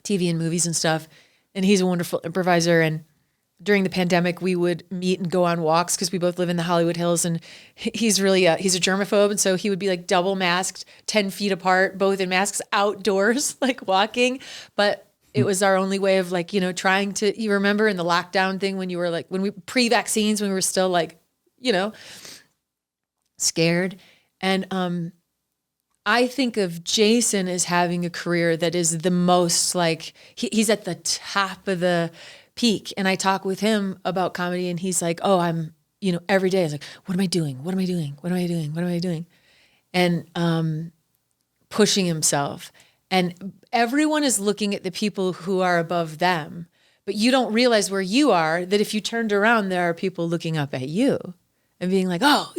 TV and movies and stuff. And he's a wonderful improviser. And during the pandemic, we would meet and go on walks because we both live in the Hollywood Hills. And he's a germaphobe. And so he would be like double masked, 10 feet apart, both in masks outdoors, like walking. But it was our only way of like, trying to, you remember in the lockdown thing when you were like, when we pre-vaccines, when we were still like, scared. And I think of Jason as having a career that is the most like, he's at the top of the peak. And I talk with him about comedy and he's like, oh, I'm, every day I was like, what am I doing? What am I doing? What am I doing? What am I doing? And pushing himself. And everyone is looking at the people who are above them, but you don't realize where you are, that if you turned around, there are people looking up at you and being like, oh,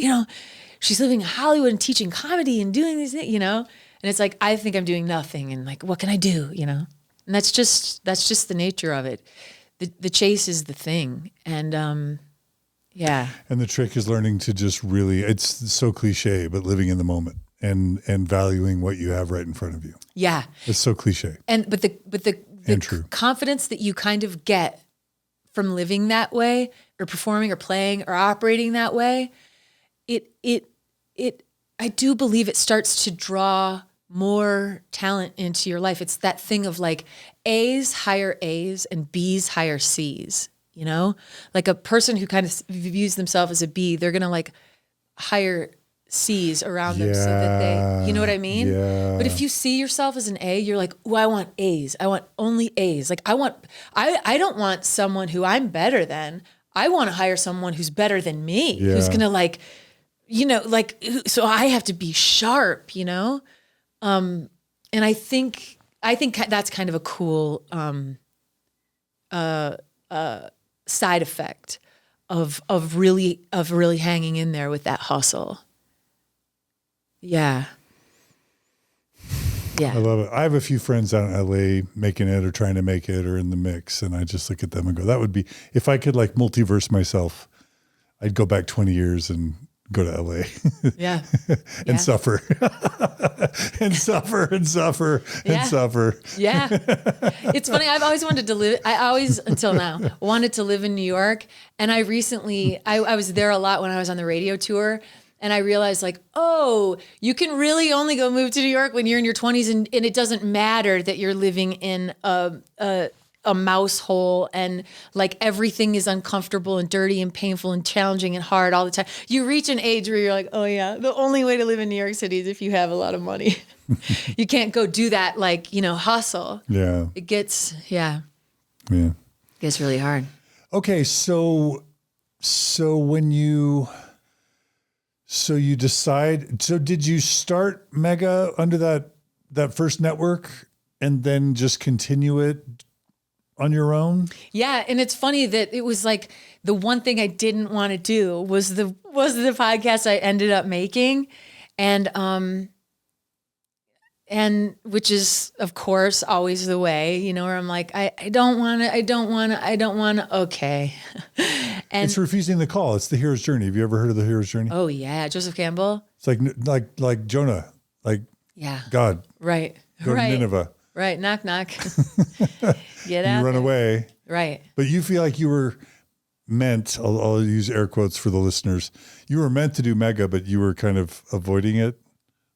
she's living in Hollywood and teaching comedy and doing these things, And it's like, I think I'm doing nothing. And like, what can I do? And that's just the nature of it. The chase is the thing. And yeah. And the trick is learning to just really, it's so cliche, but living in the moment and valuing what you have right in front of you. Yeah. It's so cliche. But the confidence that you kind of get from living that way or performing or playing or operating that way, I do believe it starts to draw more talent into your life. It's that thing of like A's hire A's and B's hire C's, like a person who kind of views themselves as a B, they're going to like hire C's around them so that they, you know what I mean? Yeah. But if you see yourself as an A, you're like, oh, I want A's. I want only A's. Like I don't want someone who I'm better than. I want to hire someone who's better than me, who's going to like, like, so I have to be sharp, and I think that's kind of a cool side effect of really hanging in there with that hustle. Yeah. I love it. I have a few friends out in LA making it or trying to make it or in the mix. And I just look at them and go, that would be, if I could like multiverse myself, I'd go back 20 years and go to LA. Yeah. And suffer and suffer and suffer and suffer. Yeah. It's funny. I've always wanted to live. I always, until now, wanted to live in New York. And I recently, I was there a lot when I was on the radio tour. And I realized like, oh, you can really only go move to New York when you're in your 20s. And it doesn't matter that you're living in a mouse hole and like everything is uncomfortable and dirty and painful and challenging and hard all the time. You reach an age where you're like, oh yeah, the only way to live in New York City is if you have a lot of money. You can't go do that like, hustle. Yeah. It gets, it gets really hard. Okay. So when you decide, so did you start Mega under that first network and then just continue it on your own? Yeah. And it's funny that it was like the one thing I didn't want to do was the podcast I ended up making. And which is of course always the way, where I'm like, I don't want to. Okay. And it's refusing the call. It's the hero's journey. Have you ever heard of the hero's journey? Oh yeah. Joseph Campbell. It's like Jonah, God. Right. Go to Nineveh. Right. Knock, knock. Get out. You run away. Right. But you feel like you were meant, I'll use air quotes for the listeners. You were meant to do Mega, but you were kind of avoiding it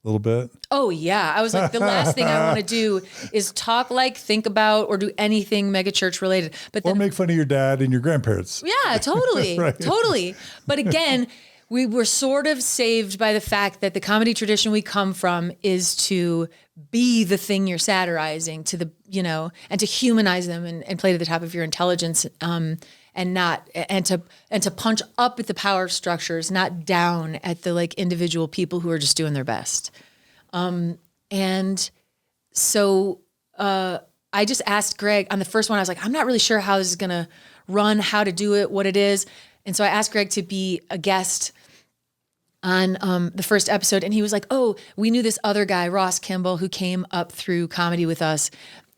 a little bit. Oh yeah. I was like, the last thing I want to do is talk think about, or do anything mega church related. But then, or make fun of your dad and your grandparents. Yeah, totally. Right. Totally. But again, we were sort of saved by the fact that the comedy tradition we come from is to be the thing you're satirizing, to the, and to humanize them and play to the top of your intelligence, and to punch up at the power structures, not down at the individual people who are just doing their best. And so I just asked Greg on the first one. I was like, I'm not really sure how this is gonna run, how to do it, what it is. And so I asked Greg to be a guest on the first episode. And he was like, oh, we knew this other guy, Ross Kimball, who came up through comedy with us.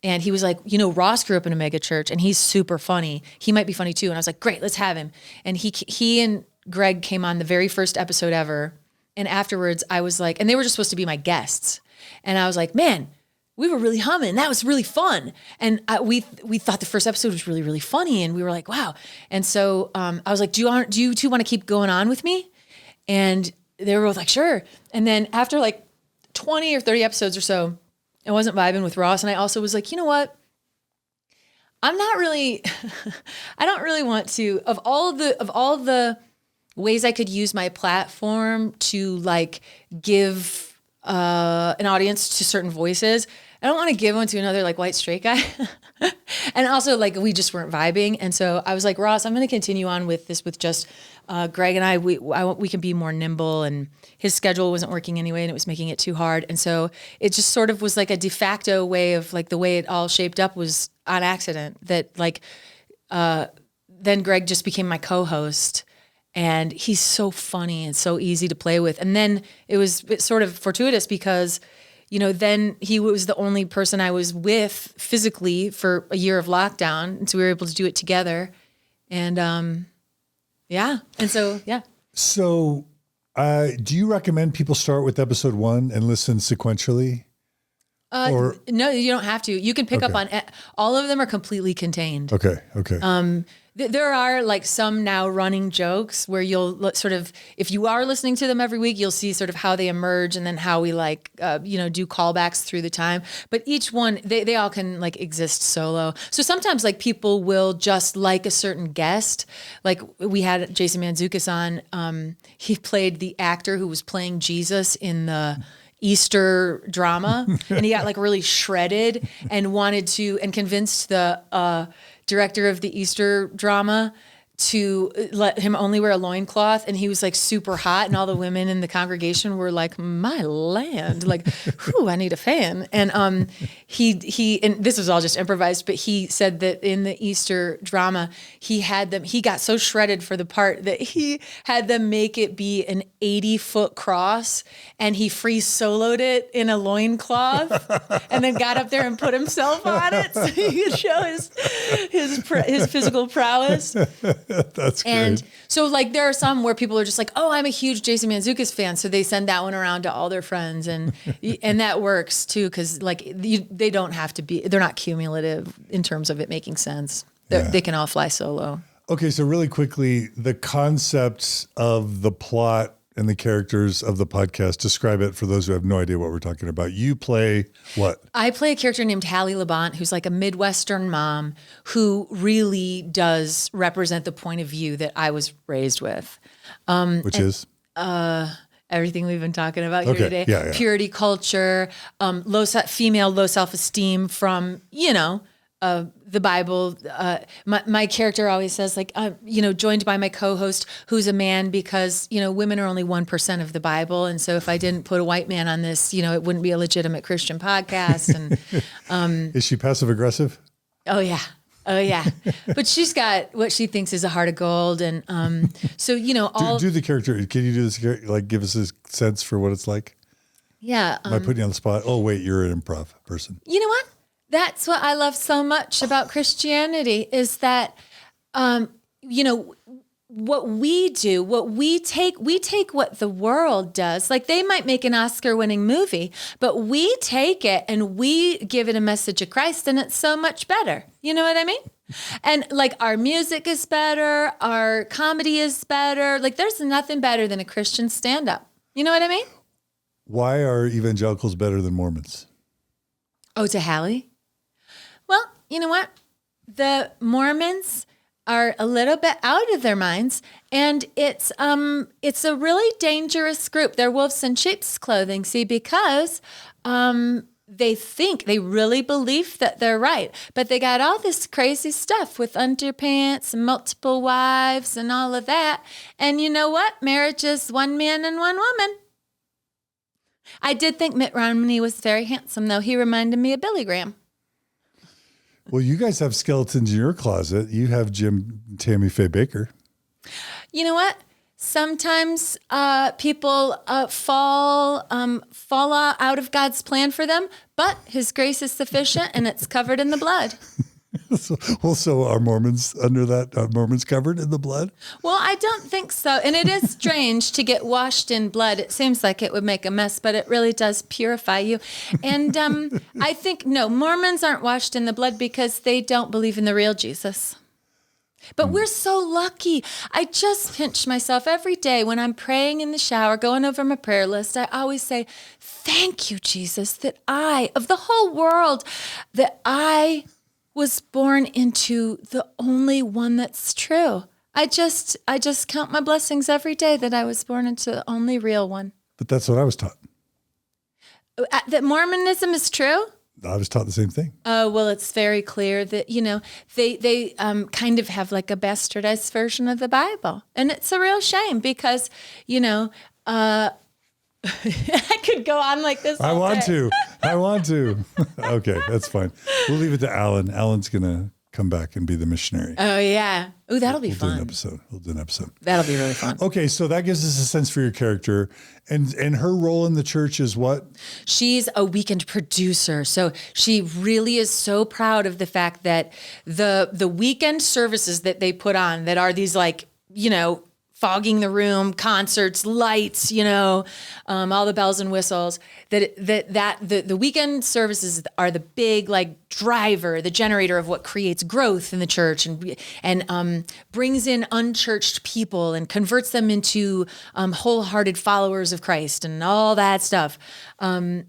And he was like, Ross grew up in a mega church and he's super funny. He might be funny too. And I was like, great, let's have him. And he and Greg came on the very first episode ever. And afterwards I was like, and they were just supposed to be my guests. And I was like, man, we were really humming. That was really fun. And we thought the first episode was really, really funny. And we were like, wow. And so I was like, do you two want to keep going on with me? And they were both like, sure. And then after 20 or 30 episodes or so, I wasn't vibing with Ross. And I also was like, you know what? I'm not really, I don't really want to, of all the ways I could use my platform to give an audience to certain voices, I don't want to give one to another white straight guy. And also we just weren't vibing. And so I was like, Ross, I'm going to continue on with this with just Greg and I, we can be more nimble, and his schedule wasn't working anyway and it was making it too hard. And so it just sort of was a de facto way of the way it all shaped up was on accident that then Greg just became my co-host, and he's so funny and so easy to play with. And then it's sort of fortuitous because then he was the only person I was with physically for a year of lockdown. And so we were able to do it together. And yeah. And so, yeah. So do you recommend people start with episode 1 and listen sequentially? No, you don't have to. You can pick up on all of them are completely contained. Okay. There are some now running jokes where you'll sort of, if you are listening to them every week, you'll see sort of how they emerge and then how we do callbacks through the time. But each one, they all can exist solo. So sometimes people will just like a certain guest. We had Jason Mantzoukas on. He played the actor who was playing Jesus in the Easter drama, and he got really shredded and convinced the director of the Easter drama to let him only wear a loincloth, and he was like super hot, and all the women in the congregation were like, my land, like, whew, I need a fan. And he and this was all just improvised, but he said that in the Easter drama, he got so shredded for the part that he had them make it be an 80-foot cross, and he free soloed it in a loincloth and then got up there and put himself on it so he could show his physical prowess. That's great. And so like there are some where people are just like, oh, I'm a huge Jason Mantzoukas fan, so they send that one around to all their friends, and that works too, because like they don't have to be, they're not cumulative in terms of it making sense. They can all fly solo. Okay, so really quickly, the concepts of the plot and the characters of the podcast, describe it for those who have no idea what we're talking about. You play what? I play a character named Hallie Labonte, who's like a Midwestern mom who really does represent the point of view that I was raised with. Which is? Everything we've been talking about here today. Yeah. Purity culture, female low self-esteem from, the Bible. My character always says like, joined by my co-host who's a man, because, women are only 1% of the Bible. And so if I didn't put a white man on this, it wouldn't be a legitimate Christian podcast. And is she passive aggressive? Oh yeah. But she's got what she thinks is a heart of gold. And so, do the character. Can you do this? Like give us a sense for what it's like? Yeah. Am I putting you on the spot? Oh wait, you're an improv person. You know what? That's what I love so much about Christianity is that, what we do, we take what the world does. Like they might make an Oscar-winning movie, but we take it and we give it a message of Christ, and it's so much better. You know what I mean? And like our music is better, our comedy is better. Like there's nothing better than a Christian stand-up. You know what I mean? Why are evangelicals better than Mormons? Oh, to Hallie? Well, you know what? The Mormons are a little bit out of their minds, and it's a really dangerous group. They're wolves in sheep's clothing, see, because they really believe that they're right, but they got all this crazy stuff with underpants and multiple wives and all of that. And you know what? Marriage is one man and one woman. I did think Mitt Romney was very handsome, though. He reminded me of Billy Graham. Well, you guys have skeletons in your closet. You have Tammy Faye Baker. You know what? Sometimes people fall out of God's plan for them, but His grace is sufficient, and it's covered in the blood. Also, are Mormons under that? Are Mormons covered in the blood? Well, I don't think so. And it is strange to get washed in blood. It seems like it would make a mess, but it really does purify you. And I think, no, Mormons aren't washed in the blood because they don't believe in the real Jesus. But we're so lucky. I just pinch myself every day when I'm praying in the shower, going over my prayer list. I always say, thank you, Jesus, that of the whole world, that I was born into the only one that's true. I just count my blessings every day that I was born into the only real one. But that's what I was taught. That Mormonism is true? I was taught the same thing. Oh, well, it's very clear that, they kind of have like a bastardized version of the Bible. And it's a real shame because, I could go on like this. I want to. Okay, that's fine. We'll leave it to Alan. Alan's going to come back and be the missionary. Oh, yeah. Oh, that'll be fun. We'll do an episode. That'll be really fun. Okay, so that gives us a sense for your character. And her role in the church is what? She's a weekend producer. So she really is so proud of the fact that the weekend services that they put on that are these fogging the room, concerts, lights, all the bells and whistles, the weekend services are the big driver, the generator of what creates growth in the church and brings in unchurched people and converts them into wholehearted followers of Christ and all that stuff. So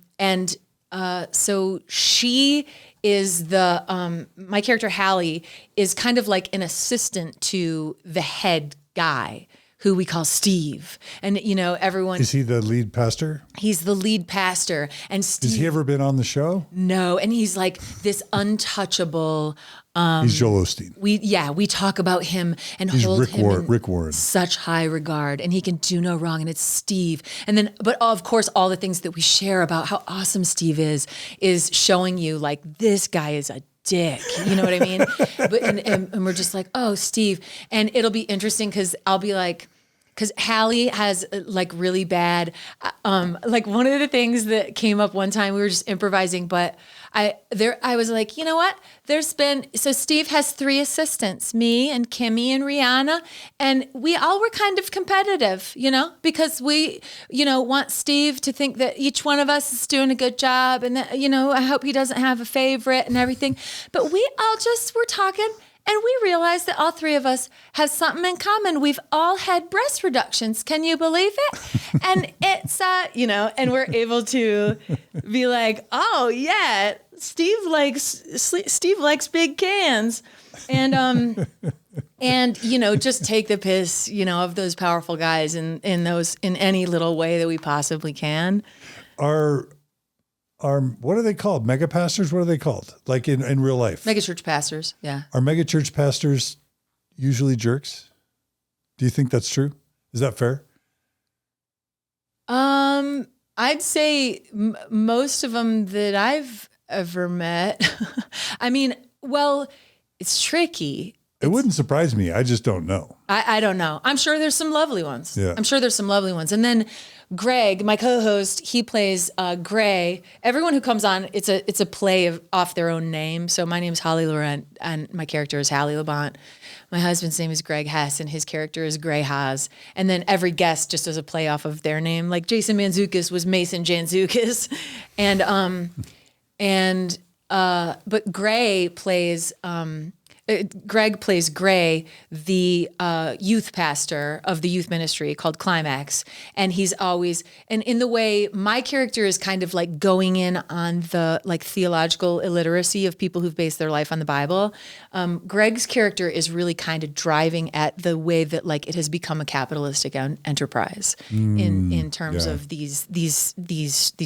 she is my character Hallie is kind of like an assistant to the head guy who we call Steve. And, everyone. Is he the lead pastor? He's the lead pastor. And Steve. Has he ever been on the show? No. And he's like this untouchable. He's Joel Osteen. We talk about him and He's hold Rick Warren. Such high regard, and he can do no wrong. And it's Steve. And then, but of course, all the things that we share about how awesome Steve is showing you like this guy is a dick. You know what I mean? and we're just like, oh, Steve. And it'll be interesting because I'll be like, because Hallie has like really bad, like one of the things that came up one time, we were just improvising, but I was like, you know what? So Steve has 3 assistants, me and Kimmy and Rihanna, and we all were kind of competitive, because we, want Steve to think that each one of us is doing a good job and that, I hope he doesn't have a favorite and everything. But we all just were talking. And we realized that all 3 of us have something in common. We've all had breast reductions. Can you believe it? And it's, and we're able to be like, oh yeah, Steve likes big cans. And just take the piss, of those powerful guys in any little way that we possibly can. What are they called? Mega pastors? What are they called? Like in real life? Mega church pastors, yeah. Are mega church pastors usually jerks? Do you think that's true? Is that fair? I'd say most of them that I've ever met. I mean, well, it's tricky. It wouldn't surprise me. I just don't know. I don't know. I'm sure there's some lovely ones. Yeah. I'm sure there's some lovely ones. And then Greg, my co-host, he plays Gray. Everyone who comes on, it's a play off their own name. So my name's Holly Laurent, and my character is Hallie Labont. My husband's name is Greg Hess, and his character is Gray Haas. And then every guest just does a play off of their name. Like Jason Mantzoukas was Mason Jantzoukas, but Gray plays. Greg plays Gray, the youth pastor of the youth ministry called Climax. And he's always, and in the way my character is kind of like going in on the like theological illiteracy of people who've based their life on the Bible. Greg's character is really kind of driving at the way that like it has become a capitalistic enterprise in terms of these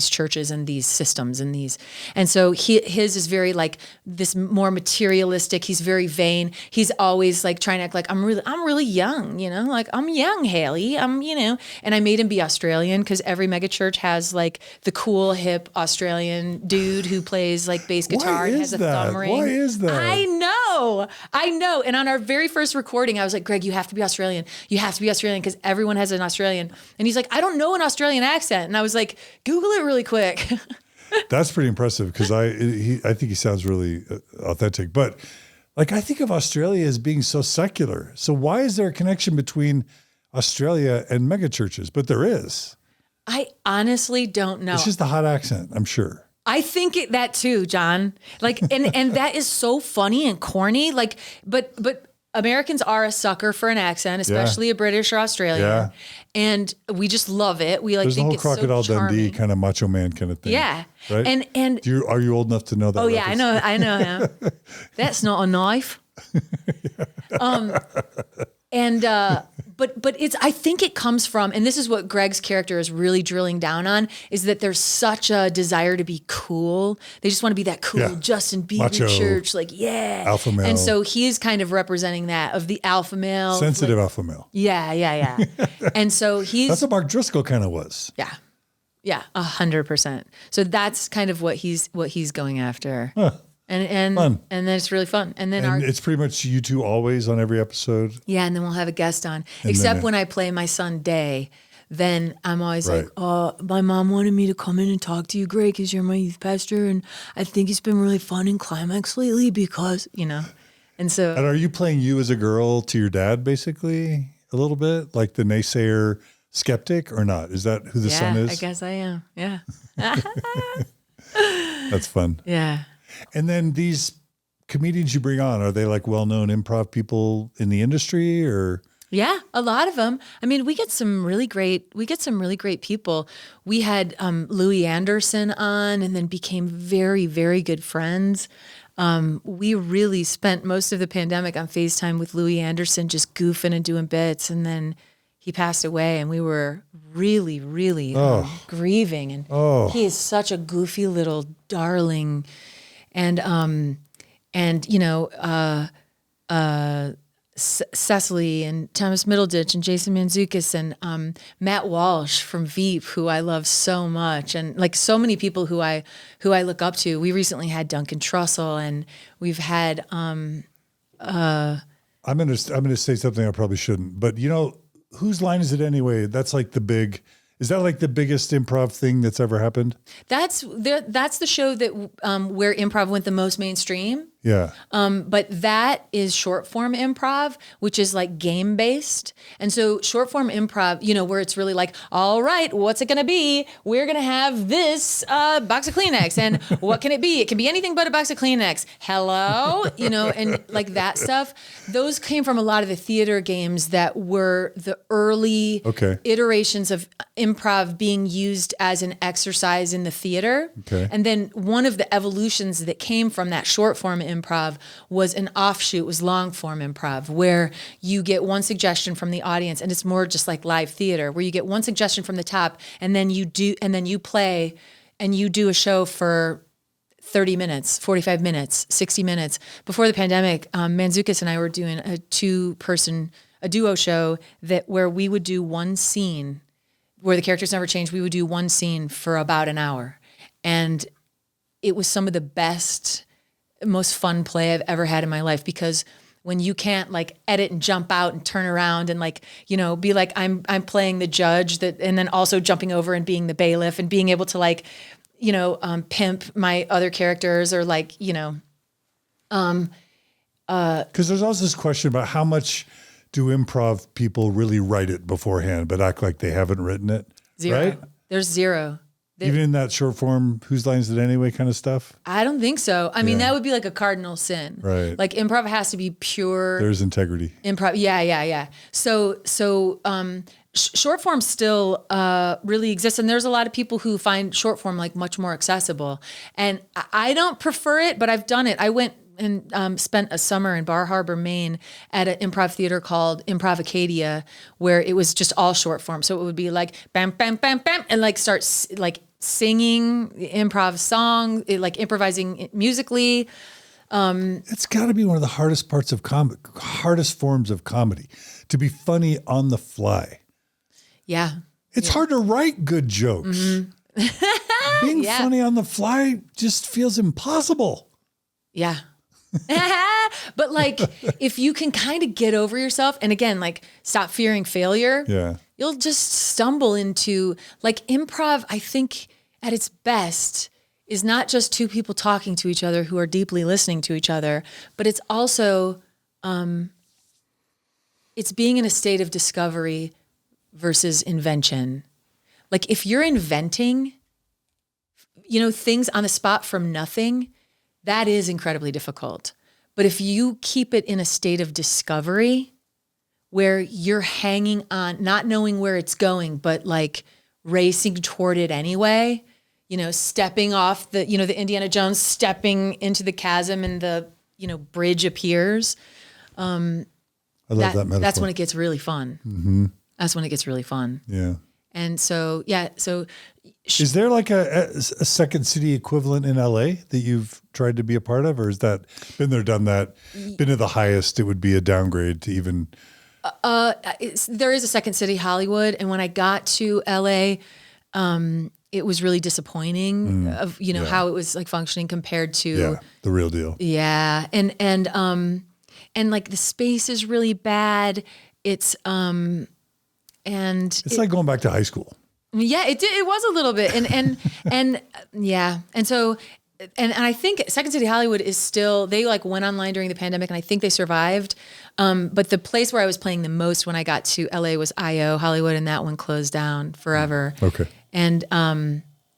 churches and these systems and these. And so his is very like this more materialistic. He's very vain. He's always like trying to act like I'm really young, like I'm young, Haley. And I made him be Australian because every mega church has like the cool hip Australian dude who plays like bass guitar and has a thumb ring. Why is that? I know. And on our very first recording, I was like, Greg, you have to be Australian. You have to be Australian because everyone has an Australian. And he's like, I don't know an Australian accent. And I was like, Google it really quick. That's pretty impressive because I think he sounds really authentic. But like, I think of Australia as being so secular. So why is there a connection between Australia and mega churches? But there is. I honestly don't know. It's just the hot accent, I'm sure. I think that too, John. Like, and that is so funny and corny. Like, but Americans are a sucker for an accent, especially a British or Australian. Yeah. And we just love it. We like There's think the whole it's Crocodile so charming. Dundee kind of macho man kind of thing. Yeah. Right? And are you old enough to know that? Oh reference? yeah, I know him. That's not a knife. But it's, I think it comes from, and this is what Greg's character is really drilling down on, is that there's such a desire to be cool. They just want to be that cool Justin Bieber church, like, alpha male. And so he is kind of representing that of the alpha male. Sensitive alpha male. Yeah. And so that's what Mark Driscoll kind of was. Yeah, 100%. So that's kind of what he's going after. Huh. And fun. And then it's really fun. And then it's pretty much you two always on every episode. Yeah, and then we'll have a guest on. Except when I play my son Day, then I'm always like, oh, my mom wanted me to come in and talk to you, Greg, because you're my youth pastor, and I think it's been really fun in Climax lately because, And so And are you playing you as a girl to your dad basically a little bit? Like the naysayer skeptic or not? Is that who the son is? I guess I am. Yeah. That's fun. Yeah. And then these comedians you bring on, are they like well-known improv people in the industry or? Yeah, a lot of them. I mean, we get some really great people. We had Louis Anderson on and then became very, very good friends. We really spent most of the pandemic on FaceTime with Louis Anderson, just goofing and doing bits. And then he passed away, and we were really, really grieving. And he is such a goofy little darling. And you know, Cecily and Thomas Middleditch and Jason Mantzoukas and Matt Walsh from Veep, who I love so much, and like so many people who I look up to. We recently had Duncan Trussell, and we've had. I'm gonna say something I probably shouldn't, but you know, whose line is it anyway? That's like the big. Is that like the biggest improv thing that's ever happened? That's the show that where improv went the most mainstream. Yeah. But that is short form improv, which is like game based. And so short form improv, you know, where it's really like, all right, what's it going to be? We're going to have this box of Kleenex. And what can it be? It can be anything but a box of Kleenex. Hello? You know, and like that stuff. Those came from a lot of the theater games that were the early iterations of improv being used as an exercise in the theater. Okay. And then one of the evolutions that came from that short form improv was an offshoot, was long form improv, where you get one suggestion from the audience, and it's more just like live theater, where you get one suggestion from the top, and then you play and you do a show for 30 minutes, 45 minutes, 60 minutes. Before the pandemic, Mantzoukas and I were doing a duo show where we would do one scene where the characters never changed. We would do one scene for about an hour. And it was some of the best, most fun play I've ever had in my life, because when you can't like edit and jump out and turn around and like, you know, be like, I'm playing the judge and then also jumping over and being the bailiff and being able to like, you know, pimp my other characters, or like, you know, because there's also this question about how much do improv people really write it beforehand, but act like they haven't written it? Zero. Right? There's zero. Even in that short form, whose lines is it anyway kind of stuff? I don't think so. I mean, that would be like a cardinal sin. Right. Like improv has to be pure. There's integrity. Improv. Yeah. So short form still really exists. And there's a lot of people who find short form like much more accessible. And I don't prefer it, but I've done it. I went and spent a summer in Bar Harbor, Maine at an improv theater called Improv Acadia, where it was just all short form. So it would be like bam, bam, bam, bam, and like start like singing improv song, like improvising musically. It's got to be one of the hardest parts of hardest forms of comedy, to be funny on the fly. Yeah. It's hard to write good jokes. Mm-hmm. Being funny on the fly just feels impossible. Yeah. But like, if you can kind of get over yourself and again, like stop fearing failure, you'll just stumble into like improv. I think at its best is not just two people talking to each other who are deeply listening to each other, but it's also, it's being in a state of discovery versus invention. Like if you're inventing, you know, things on the spot from nothing, that is incredibly difficult. But if you keep it in a state of discovery where you're hanging on, not knowing where it's going, but like racing toward it anyway, you know, stepping off the, you know, the Indiana Jones stepping into the chasm and the, you know, bridge appears. I love that metaphor. That's when it gets really fun. Mm-hmm. That's when it gets really fun. Yeah. And so, is there like a Second City equivalent in LA that you've tried to be a part of, or is that been there, done that, been at the highest? It would be a downgrade to even. There is a Second City Hollywood, and when I got to LA, it was really disappointing of how it was like functioning compared to the real deal. Yeah, and like the space is really bad. It's it's like going back to high school. Yeah, it did. It was a little bit, and yeah, and so, and I think Second City Hollywood is still. They like went online during the pandemic, and I think they survived. But the place where I was playing the most when I got to LA was IO Hollywood, and that one closed down forever. Okay. And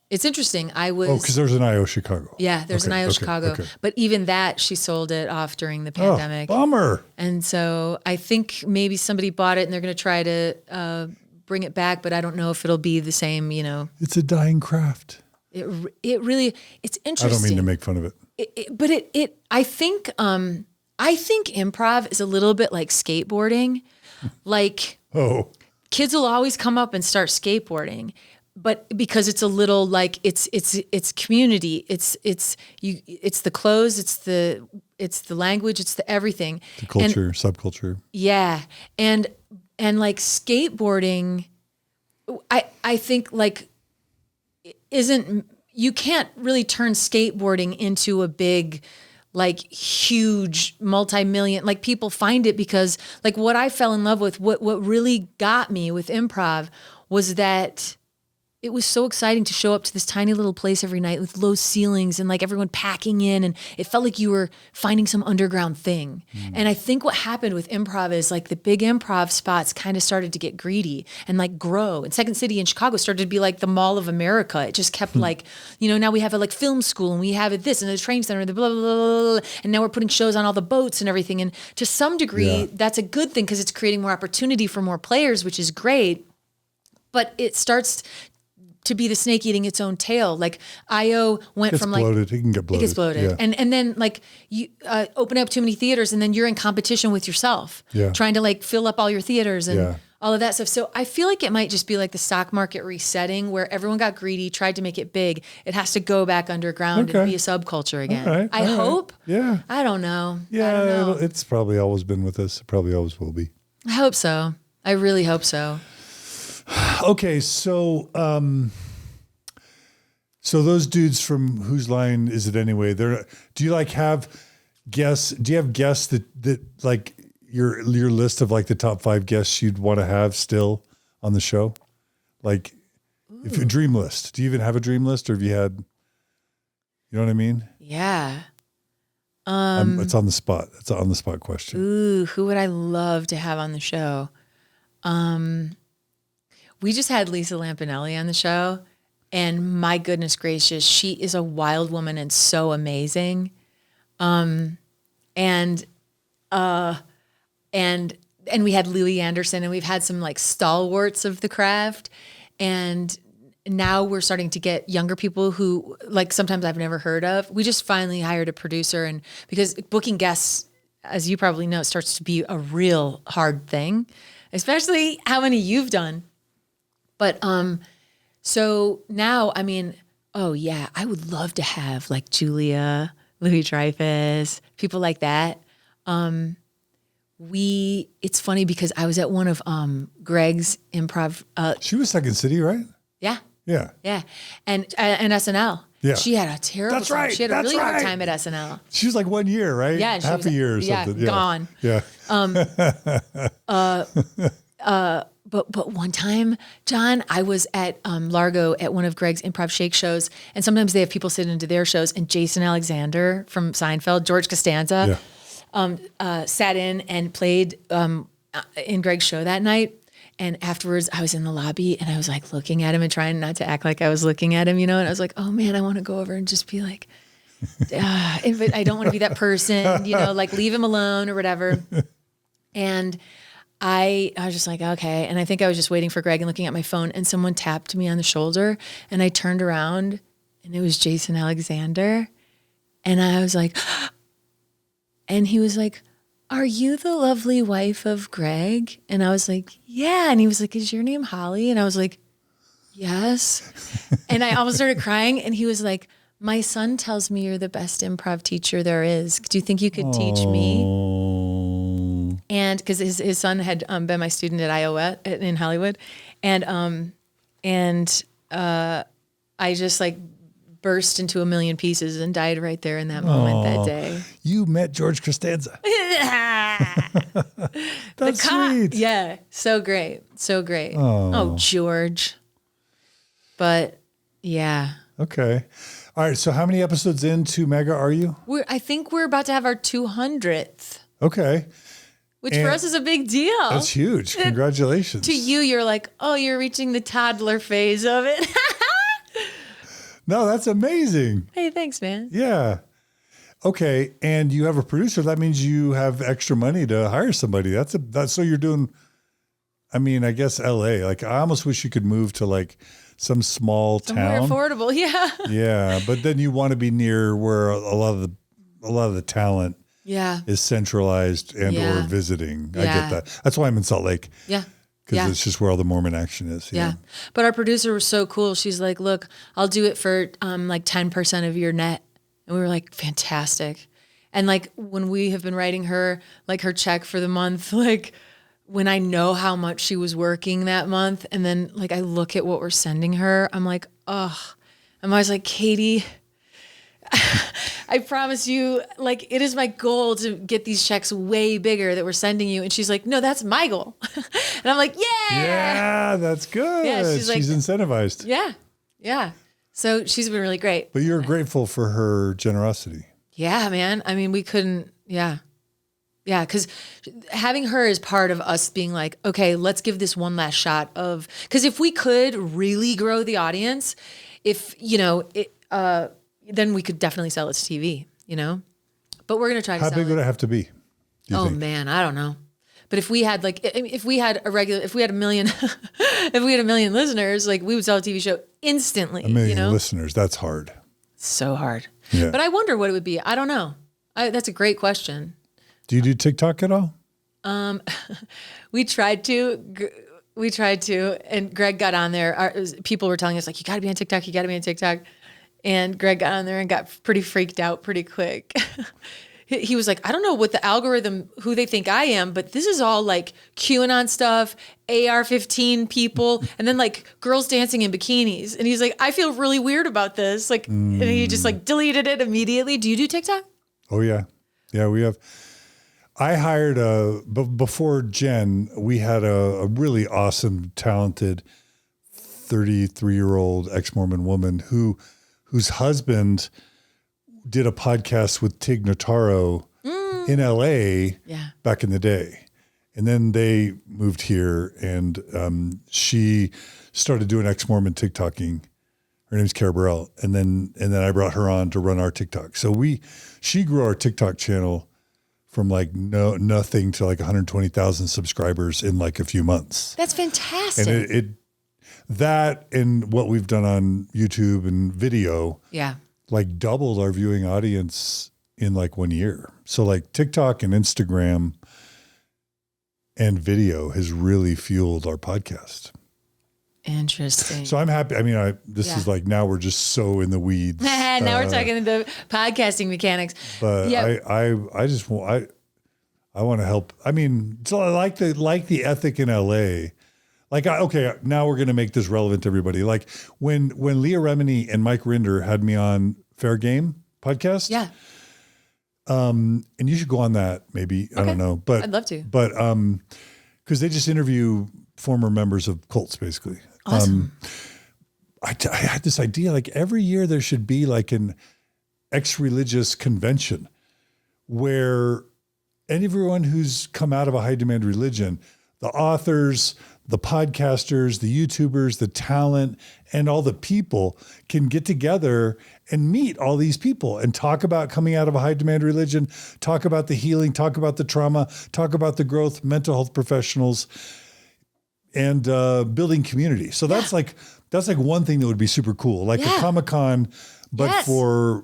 it's interesting. because there's an IO Chicago. Yeah, there's an IO Chicago. Okay. But even that, she sold it off during the pandemic. Oh, bummer. And so I think maybe somebody bought it and they're going to try to bring it back, but I don't know if it'll be the same, you know. It's a dying craft. It really, it's interesting. I don't mean to make fun of it. I think improv is a little bit like skateboarding. Like, kids will always come up and start skateboarding, but because it's a little like it's community, it's the clothes, it's the language, it's the everything, the culture, subculture. Yeah, and like skateboarding, I think like you can't really turn skateboarding into a big, like huge multi-million, like people find it because like what I fell in love with, what really got me with improv was that it was so exciting to show up to this tiny little place every night with low ceilings and like everyone packing in, and it felt like you were finding some underground thing. And I think what happened with improv is like the big improv spots kind of started to get greedy and like grow. And Second City in Chicago started to be like the Mall of America. It just kept like, now we have a like film school and we have it this and the train center and the blah, blah, blah, blah, and now we're putting shows on all the boats and everything. And to some degree, that's a good thing because it's creating more opportunity for more players, which is great. But it starts to be the snake eating its own tail. Like IO went from like bloated. It can get bloated. It gets bloated. Yeah. And then like you open up too many theaters and then you're in competition with yourself, trying to like fill up all your theaters and all of that stuff. So I feel like it might just be like the stock market resetting where everyone got greedy, tried to make it big. It has to go back underground and be a subculture again. Right. I hope. Yeah. I don't know. Yeah. I don't know. It's probably always been with us. It probably always will be. I hope so. I really hope so. Okay. So, so those dudes from Whose Line Is It Anyway? Do you like have guests? Do you have guests that like your list of like the top 5 guests you'd want to have still on the show? Like if your dream list, do you even have a dream list, or have you had, you know what I mean? Yeah. It's on the spot. It's an on the spot question. Ooh, who would I love to have on the show? We just had Lisa Lampanelli on the show. And my goodness gracious, she is a wild woman and so amazing. And we had Louis Anderson, and we've had some like stalwarts of the craft. And now we're starting to get younger people who like sometimes I've never heard of. We just finally hired a producer, and because booking guests, as you probably know, starts to be a real hard thing, especially how many you've done. But, so now, I mean, oh yeah, I would love to have like Julia, Louis Dreyfus, people like that. It's funny because I was at one of Greg's improv. She was Second City, right? Yeah. Yeah. Yeah. And SNL. Yeah. She had a terrible That's time. right. She had a That's really hard right. time at SNL. She was like 1 year, right? Yeah. Half a year or something. Yeah. Gone. Yeah. But one time, John, I was at Largo at one of Greg's Improv Shake shows, and sometimes they have people sit into their shows, and Jason Alexander from Seinfeld, George Costanza, sat in and played in Greg's show that night. And afterwards, I was in the lobby, and I was like looking at him and trying not to act like I was looking at him, and I was like, oh man, I want to go over and just be like, but I don't want to be that person, like leave him alone or whatever. And I was just like, okay. And I think I was just waiting for Greg and looking at my phone, and someone tapped me on the shoulder, and I turned around and it was Jason Alexander. And I was like, and he was like, are you the lovely wife of Greg? And I was like, yeah. And he was like, is your name Holly? And I was like, yes. And I almost started crying. And he was like, my son tells me you're the best improv teacher there is. Do you think you could teach me? And because his son had been my student at Iowa in Hollywood, and I just like burst into a million pieces and died right there in that moment that day. You met George Costanza. That's sweet. Yeah, so great, so great. Oh, George. But yeah. Okay. All right. So how many episodes into Mega are you? I think we're about to have our 200th. Okay. Which for us is a big deal. That's huge. Congratulations. To you, you're like, oh, you're reaching the toddler phase of it. No, that's amazing. Hey, thanks, man. Yeah. Okay. And you have a producer. That means you have extra money to hire somebody. That's so you're doing, I mean, I guess LA. Like I almost wish you could move to like some small town. More affordable. Yeah. Yeah. But then you want to be near where a lot of the talent is centralized and or visiting. I get that. That's why I'm in Salt Lake. Yeah. because it's just where all the Mormon action is. Yeah. But our producer was so cool. She's like, look, I'll do it for like 10% of your net. And we were like, fantastic. And like when we have been writing her, like her check for the month, like when I know how much she was working that month, and then like I look at what we're sending her, I'm like, oh, I'm always like, Katie, I promise you, like, it is my goal to get these checks way bigger that we're sending you. And she's like, no, that's my goal. And I'm like, yeah. Yeah, that's good. Yeah, she's incentivized. Yeah. Yeah. So she's been really great. But you're grateful for her generosity. Yeah, man. I mean, we couldn't, yeah. Yeah, because having her is part of us being like, okay, let's give this one last shot of, because if we could really grow the audience, if, you know, then we could definitely sell it to TV, you know? But we're going to try to sell it. How big would it have to be? Oh, man, I don't know. But if we had like, if we had a million, if we had a million listeners, like we would sell a TV show instantly. A million you know? listeners, that's hard. So hard. Yeah. But I wonder what it would be. I don't know. That's a great question. Do you do TikTok at all? We tried to, and Greg got on there. People were telling us like, you got to be on TikTok. You got to be on TikTok. And Greg got on there and got pretty freaked out pretty quick. He was like, I don't know what the algorithm, who they think I am, but this is all like QAnon stuff, AR-15 people, and then like girls dancing in bikinis. And he's like, I feel really weird about this. Like, and he just like deleted it immediately. Do you do TikTok? Oh yeah. Yeah, we have. I hired before Jenn, we had a really awesome, talented 33-year-old ex-Mormon woman whose husband did a podcast with Tig Notaro in LA back in the day. And then they moved here and she started doing ex-Mormon TikToking. Her name's Cara Burrell. And then I brought her on to run our TikTok. So she grew our TikTok channel from like nothing to like 120,000 subscribers in like a few months. That's fantastic. And that and what we've done on YouTube and video, like doubled our viewing audience in like 1 year. So like TikTok and Instagram and video has really fueled our podcast. Interesting. So I'm happy. I mean, this is like, now we're just so in the weeds. Now we're talking the podcasting mechanics. But I want to help. I mean, so I like the ethic in LA. Like, okay, now we're going to make this relevant to everybody. Like when Leah Remini and Mike Rinder had me on Fair Game podcast. Yeah. And you should go on that maybe. Okay. I don't know, but I'd love to. But, cause they just interview former members of cults basically. Awesome. I had this idea, like every year there should be like an ex-religious convention where everyone who's come out of a high demand religion, the authors, the podcasters, the YouTubers, the talent, and all the people can get together and meet all these people and talk about coming out of a high demand religion, talk about the healing, talk about the trauma, talk about the growth, mental health professionals, and building community. So that's like one thing that would be super cool, like a Comic-Con, but for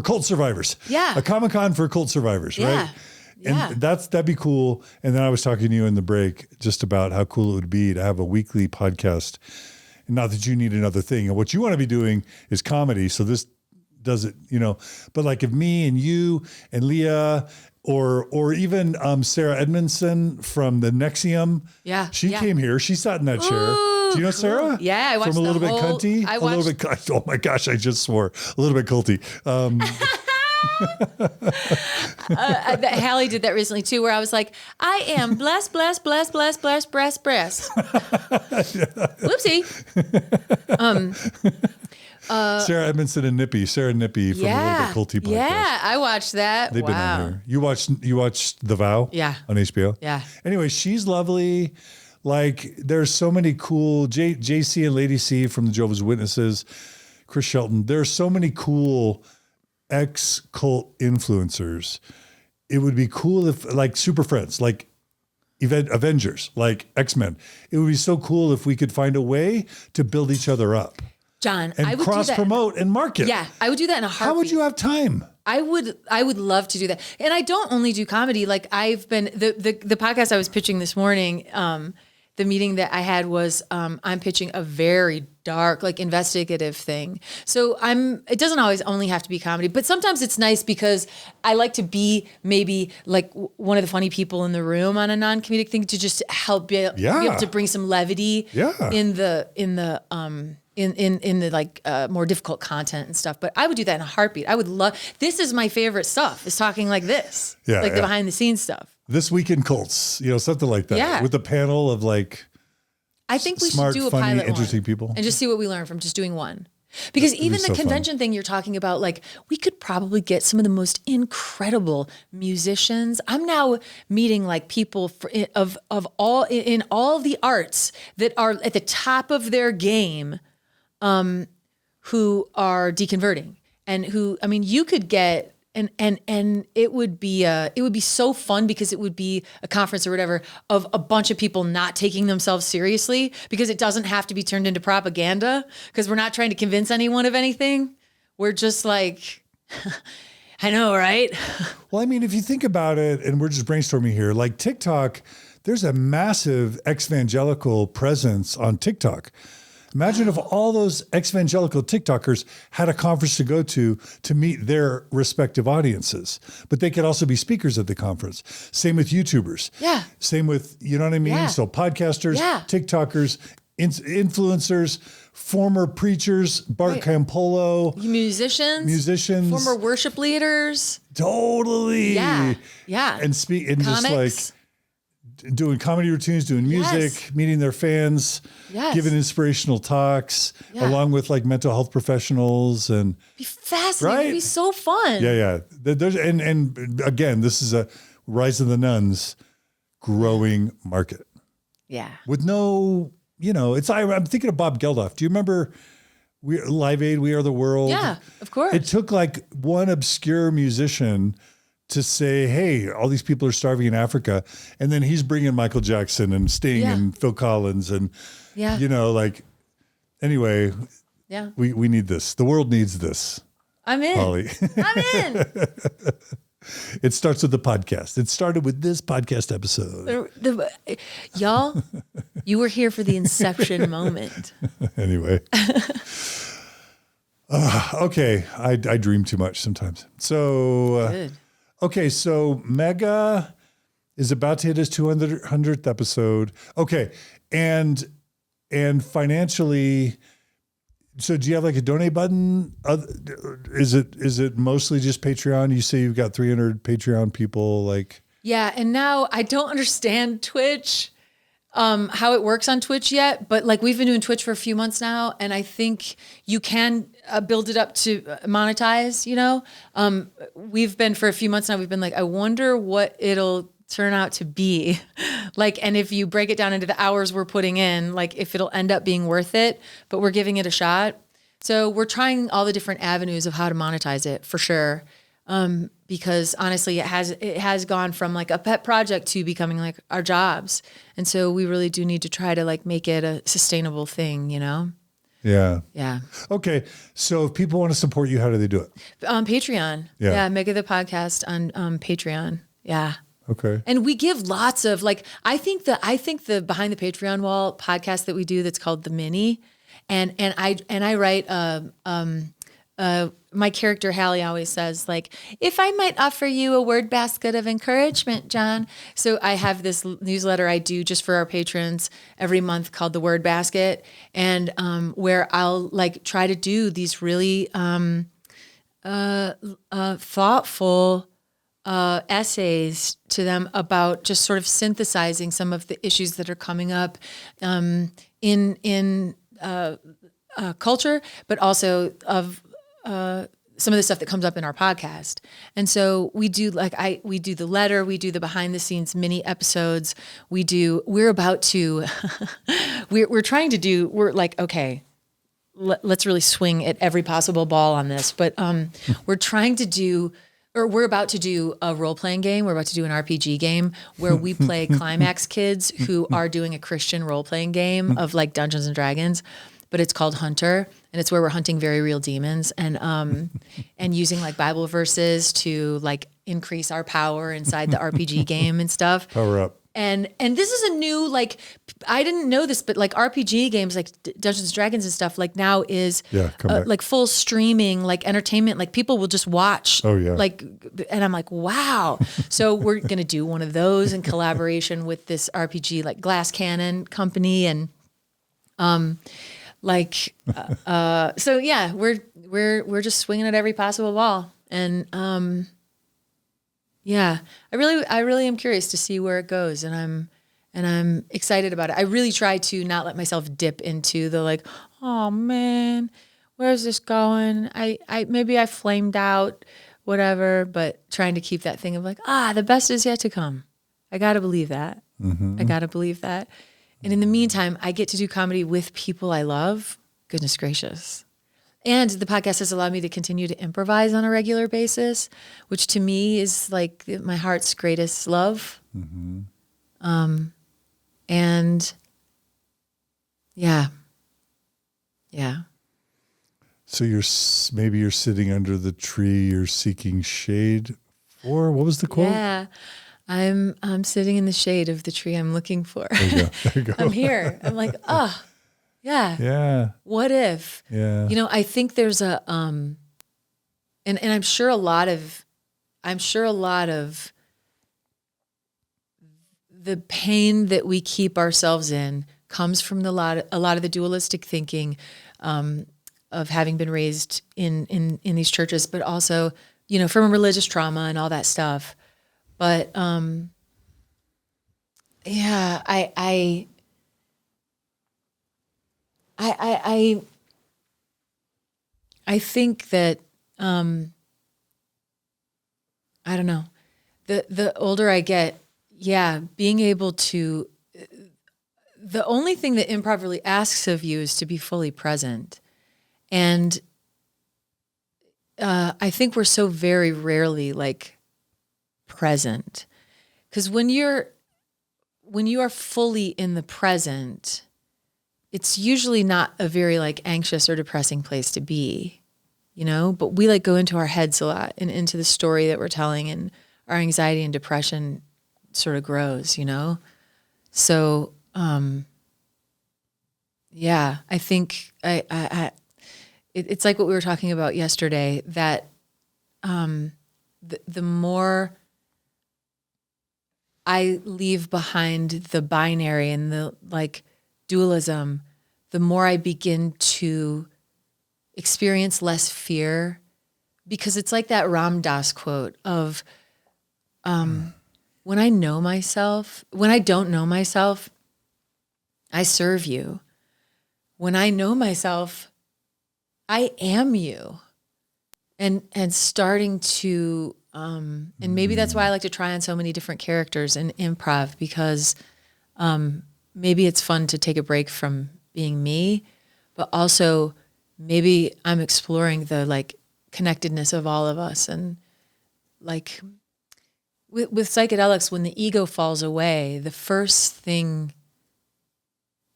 cult survivors. Yeah, a Comic-Con for cult survivors, right? And that'd be cool. And then I was talking to you in the break just about how cool it would be to have a weekly podcast. And not that you need another thing. And what you want to be doing is comedy. So this does it, you know. But like if me and you and Leah or even Sarah Edmondson from the Nexium. Yeah. She came here. She sat in that chair. Do you know Sarah? Yeah, I watched from a little bit cunty. A little bit. Oh my gosh, I just swore. A little bit culty. Hallie did that recently too, where I was like, I am blessed, breast. Whoopsie. Sarah Edmondson and Nippy. Sarah and Nippy from a Little Bit Culty podcast. Yeah, I watched that. They've been on here. You watched The Vow? Yeah. On HBO? Yeah. Anyway, she's lovely. Like, there's so many cool JC and Lady C from the Jehovah's Witnesses, Chris Shelton. There's so many cool ex-cult influencers. It would be cool if, like, Super Friends, like Avengers, like X-Men. It would be so cool if we could find a way to build each other up. John, and I would cross-promote and market. Yeah, I would do that in a heartbeat. How would you have time? I would love to do that. And I don't only do comedy. Like I've been, the podcast I was pitching this morning, the meeting that I had was, I'm pitching a very dark, like investigative thing. So it doesn't always only have to be comedy, but sometimes it's nice because I like to be maybe like one of the funny people in the room on a non-comedic thing to just help be able to bring some levity in the like more difficult content and stuff. But I would do that in a heartbeat. I would this is my favorite stuff, is talking like this, the behind the scenes stuff. This Week in Cults, something like that. Yeah. With a panel of like I think we smart, should do a funny, pilot interesting one people. and just see what we learn from just doing one. Because even the convention thing you're talking about, like we could probably get some of the most incredible musicians. I'm now meeting like people of all in all the arts that are at the top of their game, who are deconverting and who, I mean, you could get. And it would be so fun because it would be a conference or whatever of a bunch of people not taking themselves seriously, because it doesn't have to be turned into propaganda, because we're not trying to convince anyone of anything. We're just like, I know, right? Well, I mean, if you think about it, and we're just brainstorming here, like TikTok, there's a massive ex-evangelical presence on TikTok. Imagine if all those ex-evangelical TikTokers had a conference to go to meet their respective audiences, but they could also be speakers at the conference. Same with YouTubers. Yeah. Same with, you know what I mean? Yeah. So podcasters, Yeah. TikTokers, influencers, former preachers, Bart Campolo. Musicians. Former worship leaders. Totally. Yeah. Yeah. And Comics. just like doing comedy routines, doing music, meeting their fans, giving inspirational talks, along with like mental health professionals, and be fascinating. Right? It'd be so fun. Yeah. There's, and again, this is a Rise of the Nuns growing market. Yeah. With no, I'm thinking of Bob Geldof. Do you remember Live Aid, We Are the World? Yeah, of course. It took like one obscure musician to say, hey, all these people are starving in Africa. And then he's bringing Michael Jackson and Sting and Phil Collins. And, anyway, we need this. The world needs this. I'm in. Holly. I'm in. It starts with the podcast. It started with this podcast episode. Y'all, you were here for the inception moment. Anyway. Okay. I dream too much sometimes. So, Good. Okay, so Mega is about to hit his 200th episode. Okay, and financially, so do you have like a donate button? Is it mostly just Patreon? You say you've got 300 Patreon people, like. Yeah, and now I don't understand Twitch, how it works on Twitch yet, but like we've been doing Twitch for a few months now, and I think you can build it up to monetize, we've been for a few months now, we've been like, I wonder what it'll turn out to be like. And if you break it down into the hours we're putting in, like if it'll end up being worth it, but we're giving it a shot. So we're trying all the different avenues of how to monetize it for sure. Because honestly, it has gone from like a pet project to becoming like our jobs. And so we really do need to try to like make it a sustainable thing, Yeah. Yeah. Okay. So if people want to support you, how do they do it? Patreon. Yeah. Mega the podcast on Patreon. Yeah. Okay. And we give lots of like, I think the Behind the Patreon Wall podcast that we do, that's called The Mini. And I write, my character Hallie always says like, if I might offer you a word basket of encouragement, John. So I have this newsletter I do just for our patrons every month called the Word Basket, and where I'll like try to do these really thoughtful essays to them about just sort of synthesizing some of the issues that are coming up in culture, but also of some of the stuff that comes up in our podcast. And so we do we do the letter, we do the behind the scenes mini episodes. We're like, okay, let's really swing at every possible ball on this. But we're about to do a role-playing game. We're about to do an RPG game where we play Climax kids who are doing a Christian role-playing game of like Dungeons and Dragons, but it's called Hunter, and it's where we're hunting very real demons and using like Bible verses to like increase our power inside the RPG game and stuff. Power up. And this is a new, like, I didn't know this, but like RPG games, like Dungeons and Dragons and stuff, like now is like full streaming, like entertainment, like people will just watch. Oh yeah. Like, and I'm like, wow. So we're going to do one of those in collaboration with this RPG, like Glass Cannon company. And, so yeah, we're just swinging at every possible ball. And, yeah, I really am curious to see where it goes, and I'm excited about it. I really try to not let myself dip into the like, oh man, where's this going? I maybe I flamed out, whatever, but trying to keep that thing of like, the best is yet to come. I got to believe that. I got to believe that. And in the meantime, I get to do comedy with people I love. Goodness gracious. And the podcast has allowed me to continue to improvise on a regular basis, which to me is like my heart's greatest love. And yeah. So maybe you're sitting under the tree you're seeking shade for. What was the quote? Yeah. I'm sitting in the shade of the tree I'm looking for. There you go. I'm here. I'm like, yeah. Yeah. What if? Yeah. You know, I think there's a and I'm sure a lot of the pain that we keep ourselves in comes from a lot of the dualistic thinking of having been raised in these churches, but also, you know, from religious trauma and all that stuff. But yeah, I think that I don't know. The older I get, being able to, the only thing that improv really asks of you is to be fully present. And I think we're so very rarely like present. Because when you are fully in the present, it's usually not a very like anxious or depressing place to be, you know, but we like go into our heads a lot and into the story that we're telling, and our anxiety and depression sort of grows, you know? So, I think it's like what we were talking about yesterday, that the more I leave behind the binary and the like dualism, the more I begin to experience less fear, because it's like that Ram Dass quote of, when I know myself, when I don't know myself, I serve you. When I know myself, I am you. And starting to, and maybe that's why I like to try on so many different characters in improv, because maybe it's fun to take a break from being me, but also maybe I'm exploring the like connectedness of all of us. And like with psychedelics, when the ego falls away, the first thing,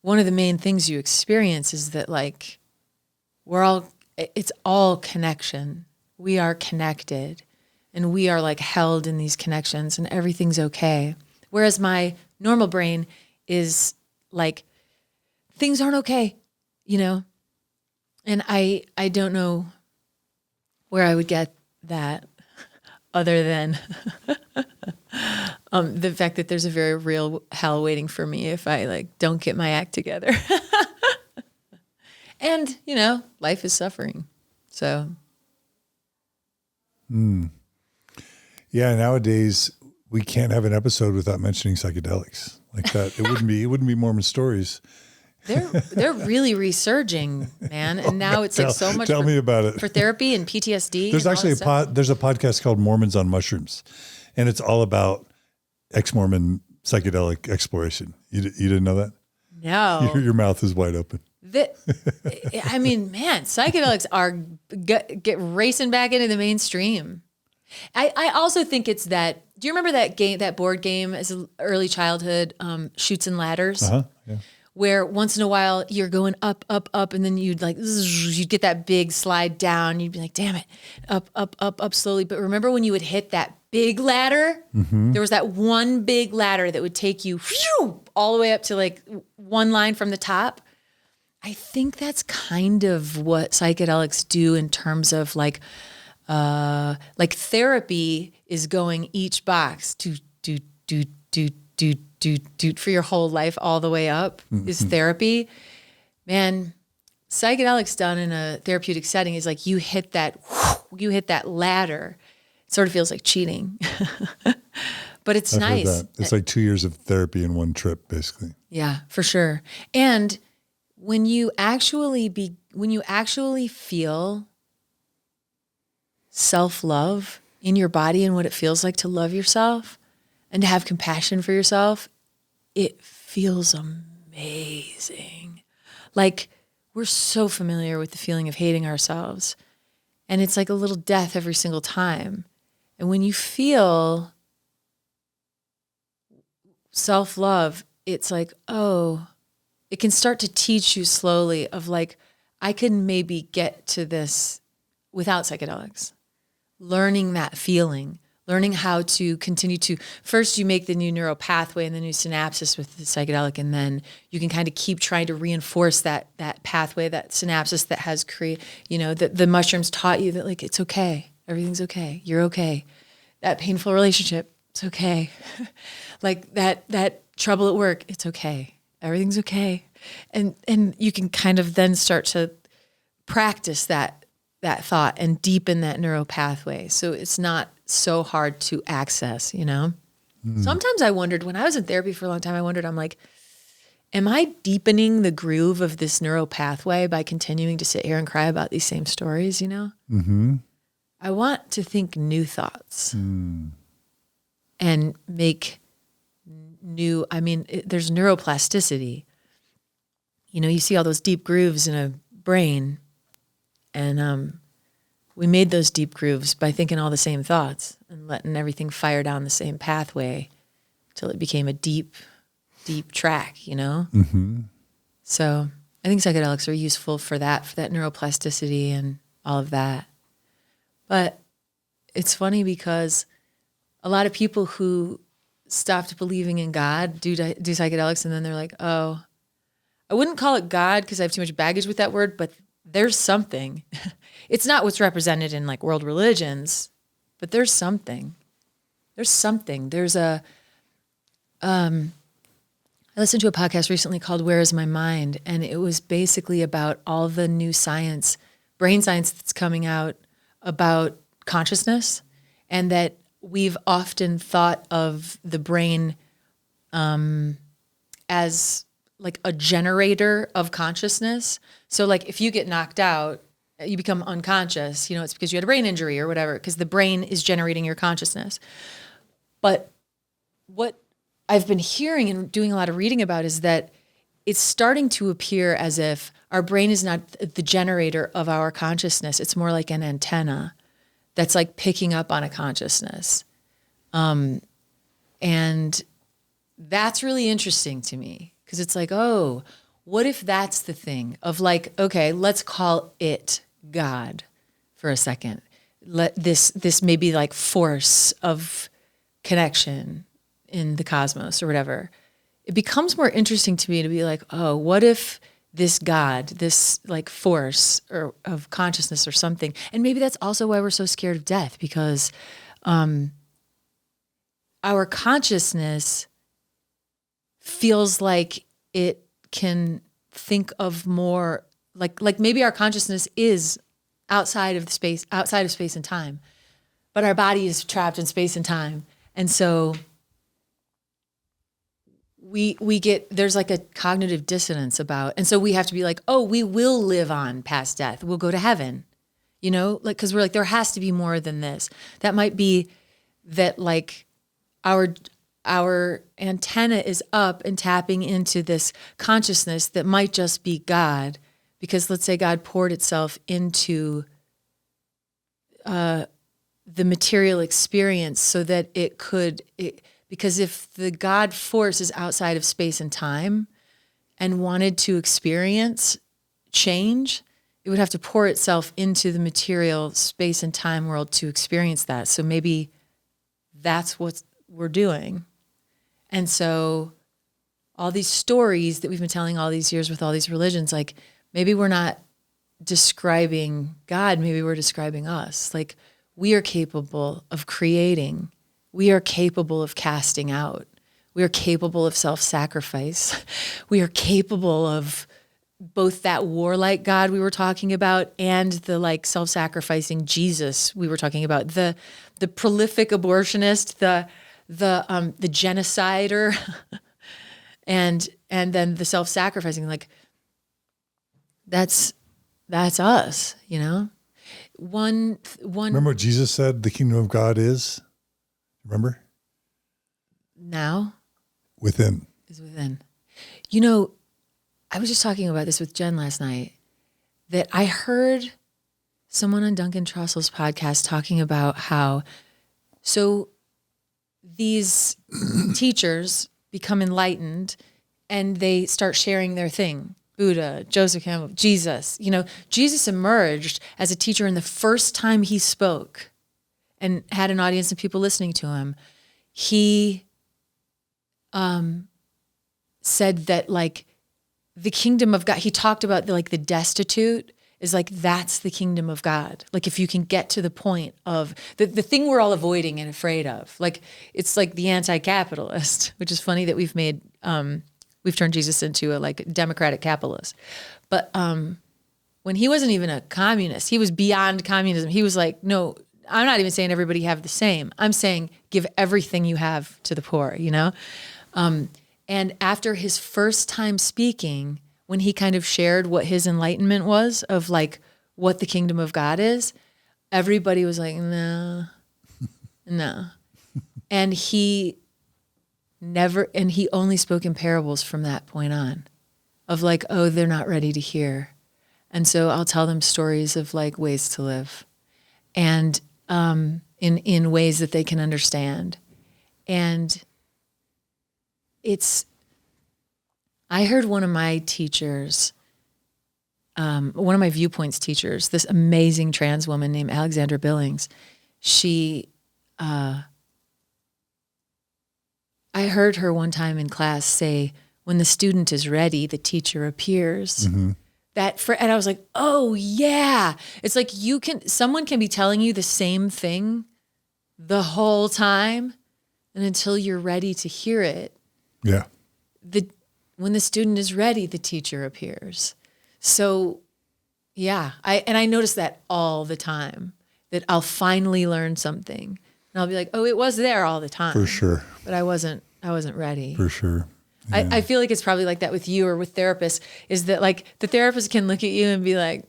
one of the main things you experience is that like it's all connection. We are connected, and we are like held in these connections, and everything's okay. Whereas my normal brain is like, things aren't okay, you know? And I don't know where I would get that other than the fact that there's a very real hell waiting for me if I like don't get my act together. And, you know, life is suffering. So. Yeah, nowadays we can't have an episode without mentioning psychedelics like that. It wouldn't be Mormon stories. They're really resurging, man. And now it's like so much. Tell me about it. For therapy and PTSD. There's actually there's a podcast called Mormons on Mushrooms, and it's all about ex-Mormon psychedelic exploration. You didn't know that? No. Your mouth is wide open. I mean, man, psychedelics are get racing back into the mainstream. I also think it's that. Do you remember that game, that board game as an early childhood, Chutes and Ladders? Uh-huh. Yeah. where once in a while you're going up, up, up, and then you'd get that big slide down. You'd be like, damn it, up, up, up, up slowly. But remember when you would hit that big ladder? There was that one big ladder that would take you all the way up to like one line from the top. I think that's kind of what psychedelics do in terms of like therapy is going each box to do for your whole life all the way up is therapy. Man, psychedelics done in a therapeutic setting is like you hit that ladder. It sort of feels like cheating, but it's nice. It's like 2 years of therapy in one trip, basically. Yeah, for sure. And when you actually feel self-love in your body and what it feels like to love yourself and to have compassion for yourself, it feels amazing. Like we're so familiar with the feeling of hating ourselves, and it's like a little death every single time. And when you feel self-love, it's like, oh, it can start to teach you slowly of like, I can maybe get to this without psychedelics. Learning that feeling, learning how to continue to, first you make the new neural pathway and the new synapses with the psychedelic, and then you can kind of keep trying to reinforce that pathway, that synapses that has that the mushrooms taught you that like, it's okay. Everything's okay. You're okay. That painful relationship, it's okay. Like that trouble at work, it's okay. Everything's okay. And you can kind of then start to practice that thought and deepen that neural pathway. So it's not so hard to access, Sometimes I wondered when I was in therapy for a long time, I'm like, am I deepening the groove of this neural pathway by continuing to sit here and cry about these same stories, Mm-hmm. I want to think new thoughts and make new, there's neuroplasticity. You see all those deep grooves in a brain, and we made those deep grooves by thinking all the same thoughts and letting everything fire down the same pathway till it became a deep, deep track, Mm-hmm. So I think psychedelics are useful for that neuroplasticity and all of that. But it's funny because a lot of people who stopped believing in God do psychedelics, and then they're like, oh, I wouldn't call it God because I have too much baggage with that word, but there's something. It's not what's represented in like world religions, but there's something. There's something. I listened to a podcast recently called Where Is My Mind? And it was basically about all the new science, brain science that's coming out about consciousness, and that we've often thought of the brain as like a generator of consciousness. So like if you get knocked out, you become unconscious, it's because you had a brain injury or whatever, because the brain is generating your consciousness. But what I've been hearing and doing a lot of reading about is that it's starting to appear as if our brain is not the generator of our consciousness. It's more like an antenna that's like picking up on a consciousness. And that's really interesting to me, because it's like, oh, what if that's the thing of like, okay, let's call it God for a second. Let this may be like force of connection in the cosmos or whatever. It becomes more interesting to me to be like, oh, what if this God, this like force or of consciousness or something, and maybe that's also why we're so scared of death, because our consciousness feels like it can think of more, like maybe our consciousness is outside of space and time, but our body is trapped in space and time. And so we get, there's like a cognitive dissonance about, and so we have to be like, oh, we will live on past death. We'll go to heaven, like, cause we're like, there has to be more than this. That might be that like our antenna is up and tapping into this consciousness that might just be God, because let's say God poured itself into the material experience so that it could, because if the God force is outside of space and time, and wanted to experience change, it would have to pour itself into the material space and time world to experience that. So maybe that's what we're doing. And so all these stories that we've been telling all these years with all these religions, like maybe we're not describing God, maybe we're describing us. Like we are capable of creating. We are capable of casting out. We are capable of self-sacrifice. We are capable of both that warlike God we were talking about and the like self-sacrificing Jesus we were talking about. The prolific abortionist, the genocider, and then the self-sacrificing. Like that's us, you know. One. Remember what Jesus said? The kingdom of God is. Remember? Now. Within. Is within. You know, I was just talking about this with Jenn last night, that I heard someone on Duncan Trussell's podcast talking about how, so these teachers become enlightened and they start sharing their thing. Buddha, Joseph Campbell, Jesus. You know, Jesus emerged as a teacher, and the first time he spoke and had an audience and people listening to him, he said that like the kingdom of God, he talked about the destitute is like, that's the kingdom of God. Like if you can get to the point of the thing we're all avoiding and afraid of, like it's like the anti-capitalist, which is funny that we've turned Jesus into a like democratic capitalist. But when he wasn't even a communist, he was beyond communism. He was like, no, I'm not even saying everybody have the same. I'm saying give everything you have to the poor, you know? And after his first time speaking, when he kind of shared what his enlightenment was of like what the kingdom of God is, everybody was like, no. And he only spoke in parables from that point on of like, oh, they're not ready to hear. And so I'll tell them stories of like ways to live and in ways that they can understand. And I heard one of my teachers, one of my Viewpoints teachers, this amazing trans woman named Alexandra Billings, I heard her one time in class say, when the student is ready, the teacher appears. Mm-hmm. And I was like, oh yeah. It's like someone can be telling you the same thing the whole time, and until you're ready to hear it. Yeah. When the student is ready, the teacher appears. So yeah, I notice that all the time, that I'll finally learn something and I'll be like, oh, it was there all the time. For sure. But I wasn't ready. For sure. Yeah. I feel like it's probably like that with you or with therapists, is that like the therapist can look at you and be like,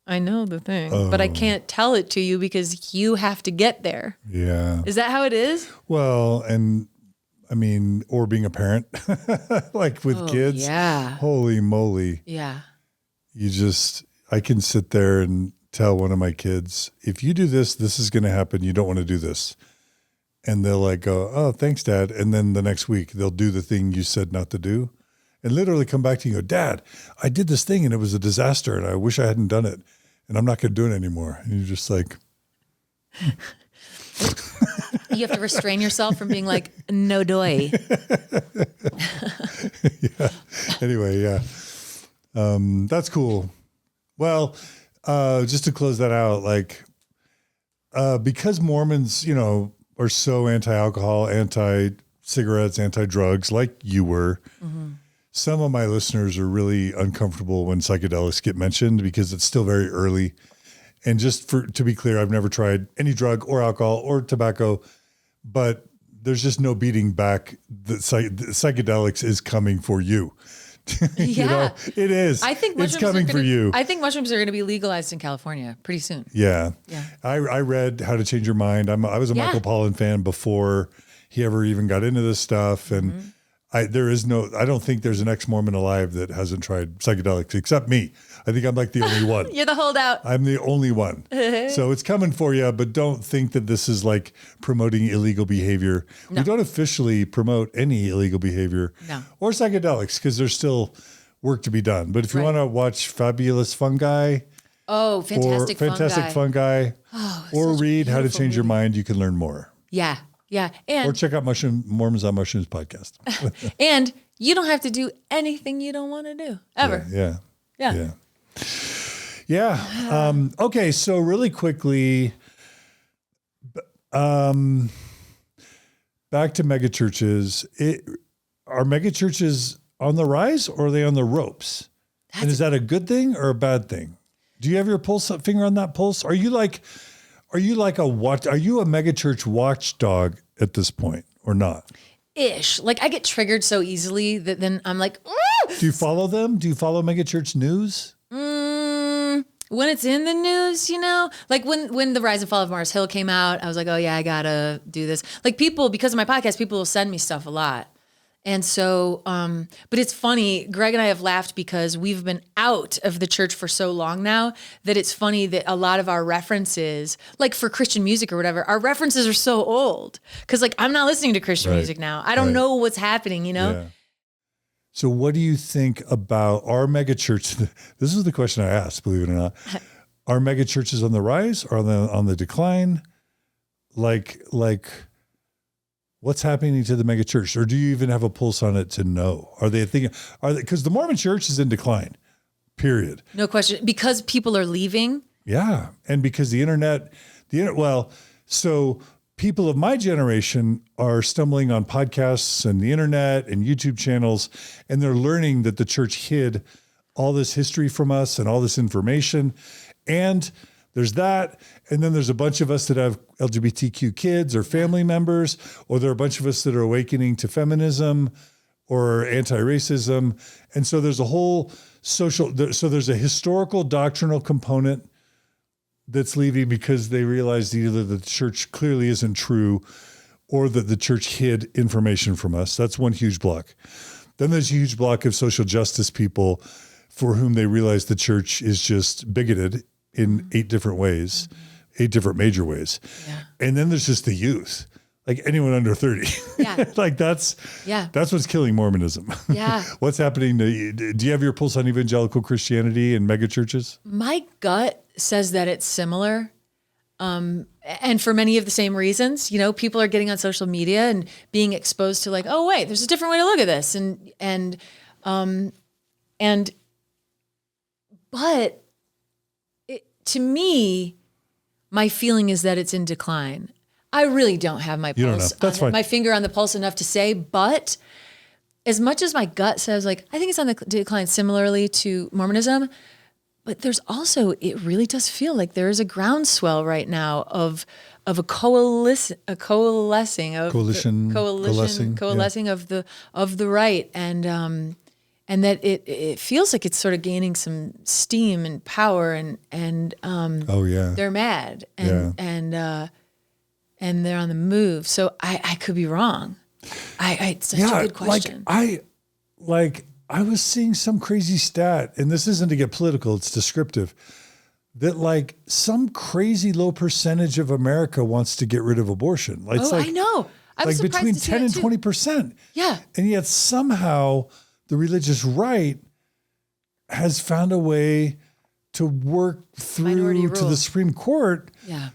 I know the thing, but I can't tell it to you because you have to get there. Yeah. Is that how it is? Well, and I mean, or being a parent, like with kids. Yeah. Holy moly. Yeah. I can sit there and tell one of my kids, if you do this, this is going to happen. You don't want to do this. And they'll like go, oh, thanks, Dad. And then the next week they'll do the thing you said not to do and literally come back to you and go, Dad, I did this thing and it was a disaster and I wish I hadn't done it and I'm not going to do it anymore. And you're just like, you have to restrain yourself from being like, no doy. Yeah. Anyway, yeah. That's cool. Well, just to close that out, like, because Mormons, you know, are so anti-alcohol, anti-cigarettes, anti-drugs, like you were, mm-hmm. Some of my listeners are really uncomfortable when psychedelics get mentioned because it's still very early. And just to be clear, I've never tried any drug or alcohol or tobacco, but there's just no beating back. The psychedelics is coming for you. You know, it is. I think it's coming for you. I think mushrooms are going to be legalized in California pretty soon. Yeah. Yeah. I read How to Change Your Mind. I was a Michael Pollan fan before he ever even got into this stuff. And I don't think there's an ex-Mormon alive that hasn't tried psychedelics except me. I think I'm like the only one. You're the holdout. I'm the only one. So it's coming for you, but don't think that this is like promoting illegal behavior. No. We don't officially promote any illegal behavior or psychedelics because there's still work to be done. But if you want to watch Fabulous Fungi, Fantastic Fungi, or read How to Change Your Mind, you can learn more. Yeah. Yeah. And or check out Mormons on Mushrooms podcast. And you don't have to do anything you don't want to do ever. Yeah. Okay. So really quickly, back to megachurches. Are megachurches on the rise or are they on the ropes? And is that a good thing or a bad thing? Do you have your finger on that pulse? Are you a megachurch watchdog at this point or not? Ish. Like I get triggered so easily that then I'm like, do you follow them? Do you follow megachurch news? When it's in the news, like when the Rise and Fall of Mars Hill came out, I was like, oh yeah, I gotta do this. Like people, because of my podcast, people will send me stuff a lot. And so, but it's funny, Greg and I have laughed because we've been out of the church for so long now that it's funny that a lot of our references, like for Christian music or whatever, our references are so old. Cause like, I'm not listening to Christian music now. I don't know what's happening, Yeah. So what do you think about our megachurch? This is the question I asked, believe it or not. Are megachurches on the rise or on the decline? Like, what's happening to the megachurch? Or do you even have a pulse on it to know? Because the Mormon church is in decline, period. No question. Because people are leaving. Yeah. And because the internet, so people of my generation are stumbling on podcasts and the internet and YouTube channels, and they're learning that the church hid all this history from us and all this information. And there's that. And then there's a bunch of us that have LGBTQ kids or family members, or there are a bunch of us that are awakening to feminism or anti-racism. And so there's a whole there's a historical doctrinal component that's leaving because they realized either the church clearly isn't true or that the church hid information from us. That's one huge block. Then there's a huge block of social justice people for whom they realize the church is just bigoted in 8 different ways, 8 different major ways. Yeah. And then there's just the youth, like anyone under 30. Yeah. Like that's what's killing Mormonism. Yeah. What's happening to you? Do you have your pulse on evangelical Christianity and megachurches? My gut says that it's similar. And for many of the same reasons, people are getting on social media and being exposed to like, oh wait, there's a different way to look at this. But to me, my feeling is that it's in decline. I really don't have my pulse. That's fine. My finger on the pulse enough to say, but as much as my gut says, like, I think it's on the decline similarly to Mormonism, but there's also, it really does feel like there is a groundswell right now of a coalescing of the right, and that it feels like it's sort of gaining some steam and power, and they're mad and they're on the move. So I could be wrong. It's such a good question. I was seeing some crazy stat, and this isn't to get political, it's descriptive, that like some crazy low percentage of America wants to get rid of abortion. Like, I know. I was like between to see 10 and too. 20%. Yeah. And yet somehow the religious right has found a way to work through to the Supreme Court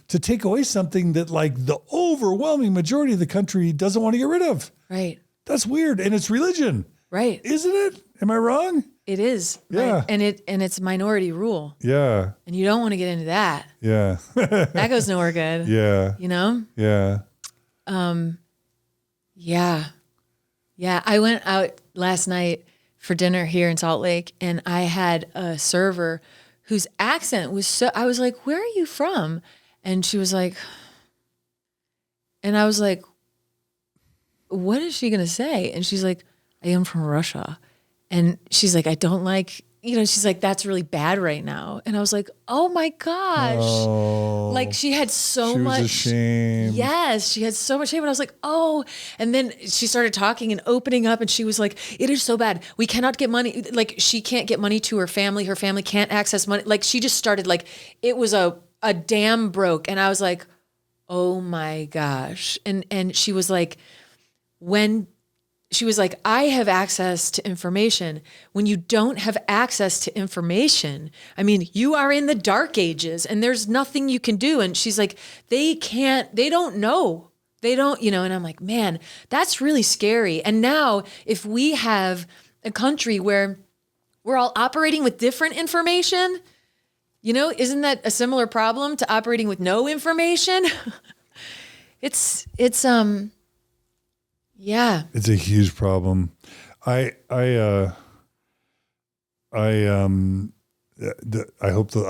to take away something that like the overwhelming majority of the country doesn't want to get rid of. Right. That's weird. And it's religion. Right. Isn't it? Am I wrong? It is. Yeah. Right. And it's minority rule. Yeah. And you don't want to get into that. Yeah. That goes nowhere good. Yeah. Yeah. Yeah. Yeah. I went out last night for dinner here in Salt Lake, and I had a server whose accent was I was like, where are you from? And she was like, and I was like, what is she going to say? And she's like, I am from Russia. And she's like, I don't like she's like, that's really bad right now. And I was like, oh my gosh. Oh, Like she had so much. She was ashamed. Yes, she had so much shame. And I was like, oh. And then she started talking and opening up and she was like, it is so bad. We cannot get money. Like she can't get money to her family. Her family can't access money. Like she just started like, it was a dam broke. And I was like, oh my gosh. And she was like, I have access to information. When you don't have access to information, I mean, you are in the dark ages and there's nothing you can do. And she's like, they don't know. They don't, and I'm like, man, that's really scary. And now if we have a country where we're all operating with different information, isn't that a similar problem to operating with no information? Yeah. It's a huge problem. I hope I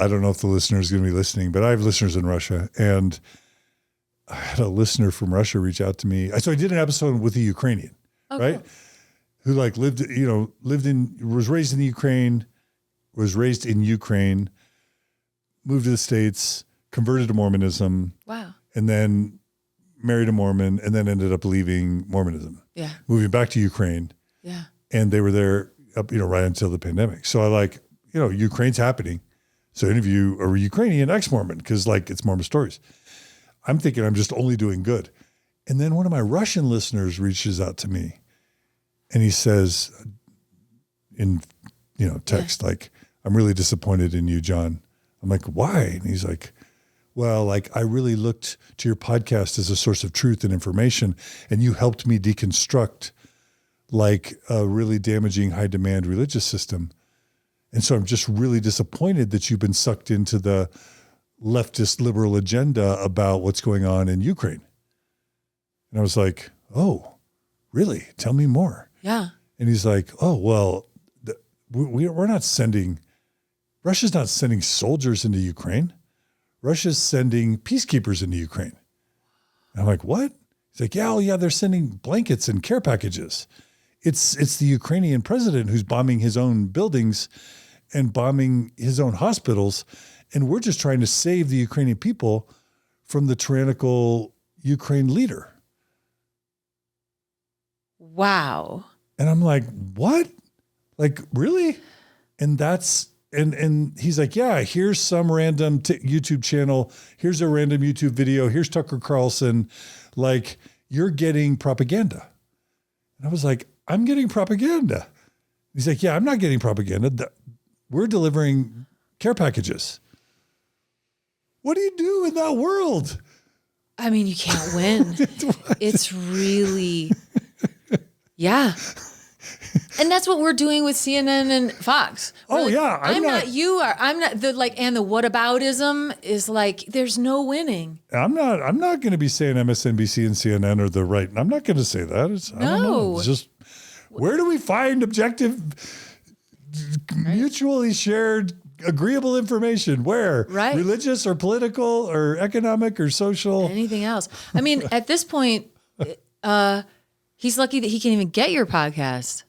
don't know if the listener is going to be listening, but I have listeners in Russia, and I had a listener from Russia reach out to me. So I did an episode with a Ukrainian, right? Cool. Who like was raised in the Ukraine, moved to the States, converted to Mormonism. Wow. And then married a Mormon, and then ended up leaving Mormonism. Yeah. Moving back to Ukraine. Yeah. And they were there up, right until the pandemic. So I like, Ukraine's happening. So I interview a Ukrainian ex-Mormon because like it's Mormon stories. I'm thinking I'm just only doing good. And then one of my Russian listeners reaches out to me and he says in, text, like, I'm really disappointed in you, John. I'm like, why? And he's like, well, like I really looked to your podcast as a source of truth and information, and you helped me deconstruct like a really damaging high demand religious system. And so I'm just really disappointed that you've been sucked into the leftist liberal agenda about what's going on in Ukraine. And I was like, oh, really? Tell me more. Yeah. And he's like, oh, well, we're not Russia's not sending soldiers into Ukraine. Russia's sending peacekeepers into Ukraine. And I'm like, what? He's like, yeah, they're sending blankets and care packages. It's the Ukrainian president who's bombing his own buildings and bombing his own hospitals. And we're just trying to save the Ukrainian people from the tyrannical Ukraine leader. Wow. And I'm like, what? Like, really? And And he's like, yeah, here's some random YouTube channel. Here's a random YouTube video. Here's Tucker Carlson. Like, you're getting propaganda. And I was like, I'm getting propaganda. He's like, yeah, I'm not getting propaganda. We're delivering care packages. What do you do in that world? I mean, you can't win. It's really, yeah. And that's what we're doing with CNN and Fox. Oh, yeah. I'm not, you are. I'm not the and the whataboutism is like, there's no winning. I'm not going to be saying MSNBC and CNN are the right. I'm not going to say that. I don't know. It's just, where do we find objective, mutually shared, agreeable information? Where? Right. Religious or political or economic or social? Anything else. I mean, at this point, he's lucky that he can even get your podcast.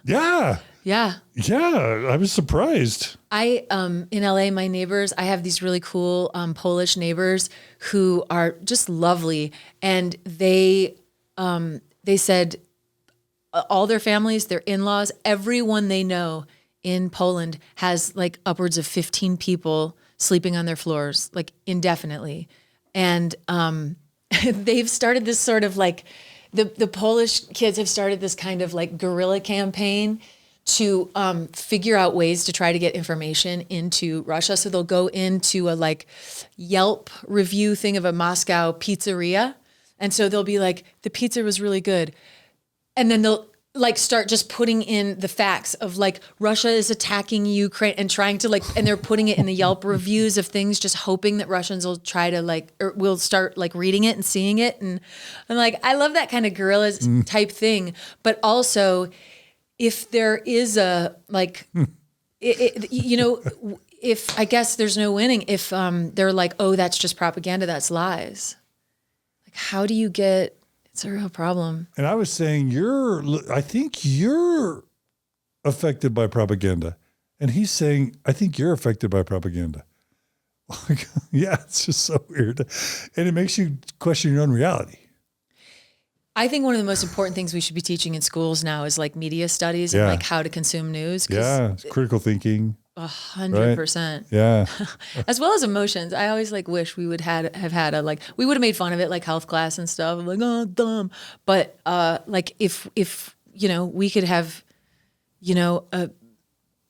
Yeah. Yeah. Yeah. I was surprised. In LA, my neighbors, I have these really cool Polish neighbors who are just lovely. And they said all their families, their in-laws, everyone they know in Poland has like upwards of 15 people sleeping on their floors, like indefinitely. And they've started this sort of like, the Polish kids have started this kind of like guerrilla campaign to figure out ways to try to get information into Russia. So they'll go into a like Yelp review thing of a Moscow pizzeria. And so they'll be like, the pizza was really good. And then they'll like start just putting in the facts of like Russia is attacking Ukraine and trying to like, and they're putting it in the Yelp reviews of things, just hoping that Russians will try to like, or will start like reading it and seeing it. And I'm like, I love that kind of guerrilla type thing. But also if there is a, like, if I guess there's no winning, if they're like, oh, that's just propaganda, that's lies. Like, how do you get, it's a real problem. And I was saying, I think you're affected by propaganda. And he's saying, I think you're affected by propaganda. Yeah, it's just so weird. And it makes you question your own reality. I think one of the most important things we should be teaching in schools now is like media studies and like how to consume news. Yeah, critical thinking. 100%. Yeah. As well as emotions. I always like wish we would have had a like, we would have made fun of it like health class and stuff. I'm like, oh, dumb. But like if you know, we could have, you know,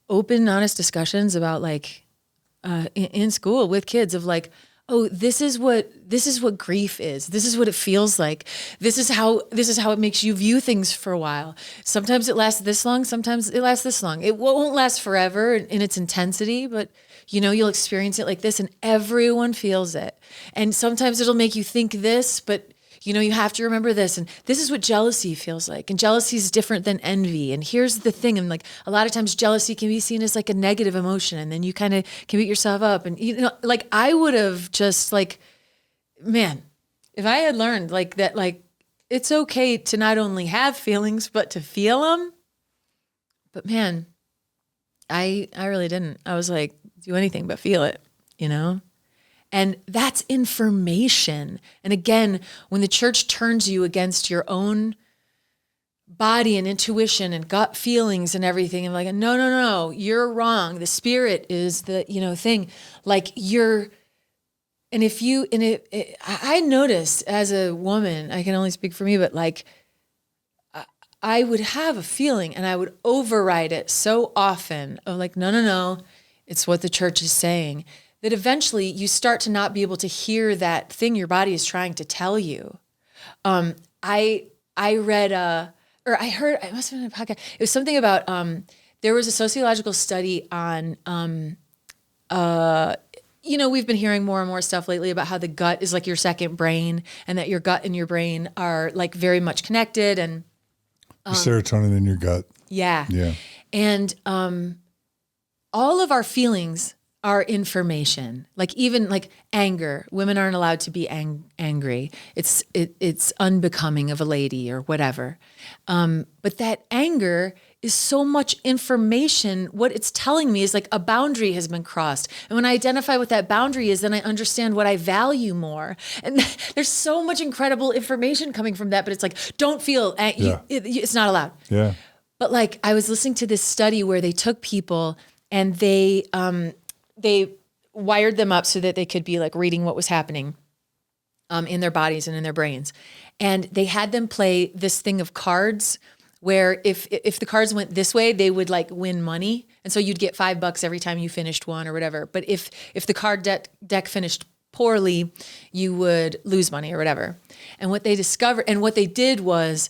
open, honest discussions about like in school with kids of like, oh, this is what grief is. This is what it feels like. This is how it makes you view things for a while. Sometimes it lasts this long. Sometimes it lasts this long. It won't last forever in its intensity, but you know, you'll experience it like this and everyone feels it. And sometimes it'll make you think this, but you know, you have to remember this. And this is what jealousy feels like. And jealousy is different than envy. And here's the thing. And like a lot of times jealousy can be seen as like a negative emotion. And then you kind of can beat yourself up. And, you know, like I would have just like, man, if I had learned like that, like it's okay to not only have feelings, but to feel them. But man, I really didn't. I was like, do anything but feel it, you know? And that's information. And again, when the church turns you against your own body and intuition and gut feelings and everything, and like, no, you're wrong. The spirit is the, you know, thing. Like you're, and if you, and I noticed as a woman, I can only speak for me, but like, I would have a feeling and I would override it so often of like, no, it's what the church is saying. That eventually you start to not be able to hear that thing your body is trying to tell you. I read, or I heard, it must have been a podcast. It was something about, there was a sociological study on, you know, we've been hearing more and more stuff lately about how the gut is like your second brain and that your gut and your brain are like very much connected and serotonin in your gut. Yeah. Yeah. And all of our feelings are information. Like even like anger, women aren't allowed to be angry. It's unbecoming of a lady or whatever. But that anger is so much information. What it's telling me is like a boundary has been crossed. And when I identify what that boundary is, then I understand what I value more. And there's so much incredible information coming from that, but it's like, don't feel, it's not allowed. Yeah. But like I was listening to this study where they took people and they wired them up so that they could be like reading what was happening in their bodies and in their brains. And they had them play this thing of cards where if the cards went this way, they would like win money. And so you'd get $5 every time you finished one or whatever. But if the card deck finished poorly, you would lose money or whatever. And what they discovered and what they did was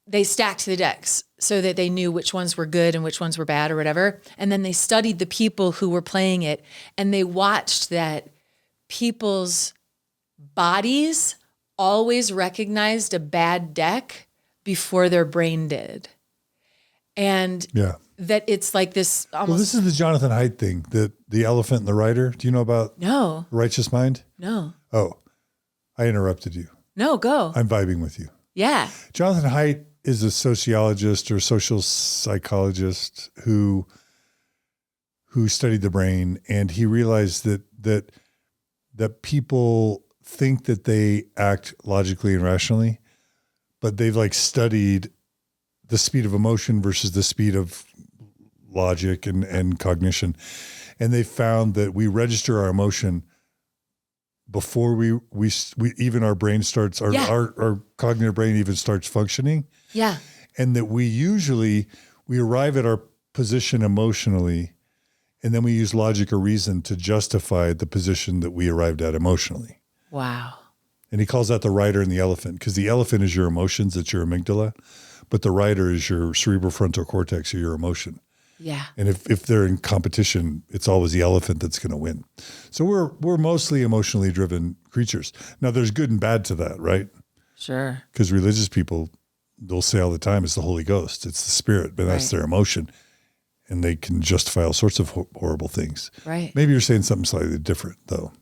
they stacked the decks so that they knew which ones were good and which ones were bad or whatever. And then they studied the people who were playing it and they watched that people's bodies always recognized a bad deck before their brain did. And that it's like this almost... Well, this is the Jonathan Haidt thing, the elephant and the rider. Do you know about Righteous Mind? No. Oh, I interrupted you. No, go. I'm vibing with you. Yeah. Jonathan Haidt is a sociologist or social psychologist who studied the brain, and he realized that people think that they act logically and rationally, but they've like studied the speed of emotion versus the speed of logic and cognition. And they found that we register our emotion before we even our brain starts, our cognitive brain even starts functioning. Yeah. And that we arrive at our position emotionally, and then we use logic or reason to justify the position that we arrived at emotionally. Wow. And he calls that the rider and the elephant, because the elephant is your emotions, it's your amygdala, but the rider is your cerebral frontal cortex or your emotion. Yeah. And if they're in competition, it's always the elephant that's going to win. So we're mostly emotionally driven creatures. Now there's good and bad to that, right? Sure. Because religious people, they'll say all the time, it's the Holy Ghost, it's the Spirit, but that's their emotion. And they can justify all sorts of horrible things. Right. Maybe you're saying something slightly different, though.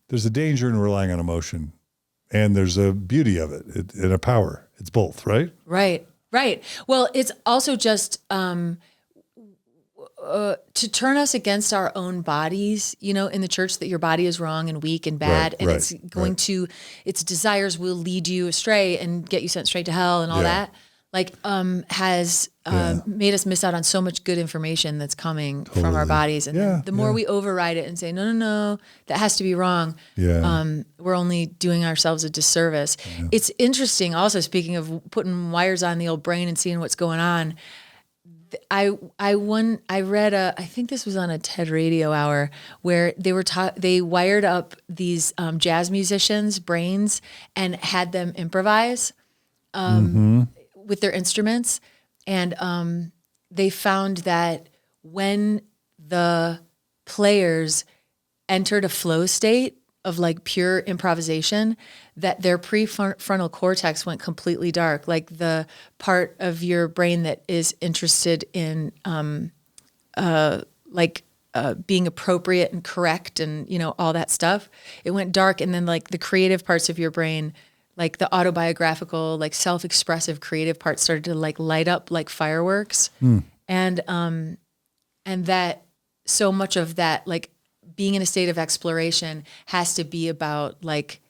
There's a danger in relying on emotion, and there's a beauty of it and a power. It's both, right? Right. Well, it's also just to turn us against our own bodies, in the church, that your body is wrong and weak and bad, and it's going to, its desires will lead you astray and get you sent straight to hell and all that, has made us miss out on so much good information that's coming from our bodies. And then the more we override it and say, no, that has to be wrong. We're only doing ourselves a disservice. It's interesting also, speaking of putting wires on the old brain and seeing what's going on. I read I think this was on a TED Radio Hour, where they wired up these jazz musicians' brains and had them improvise with their instruments. And they found that when the players entered a flow state of like pure improvisation, that their prefrontal cortex went completely dark, like the part of your brain that is interested in being appropriate and correct and, all that stuff. It went dark. And then like the creative parts of your brain, like the autobiographical, like self-expressive creative parts, started to like light up like fireworks. And that so much of that, like being in a state of exploration, has to be about like,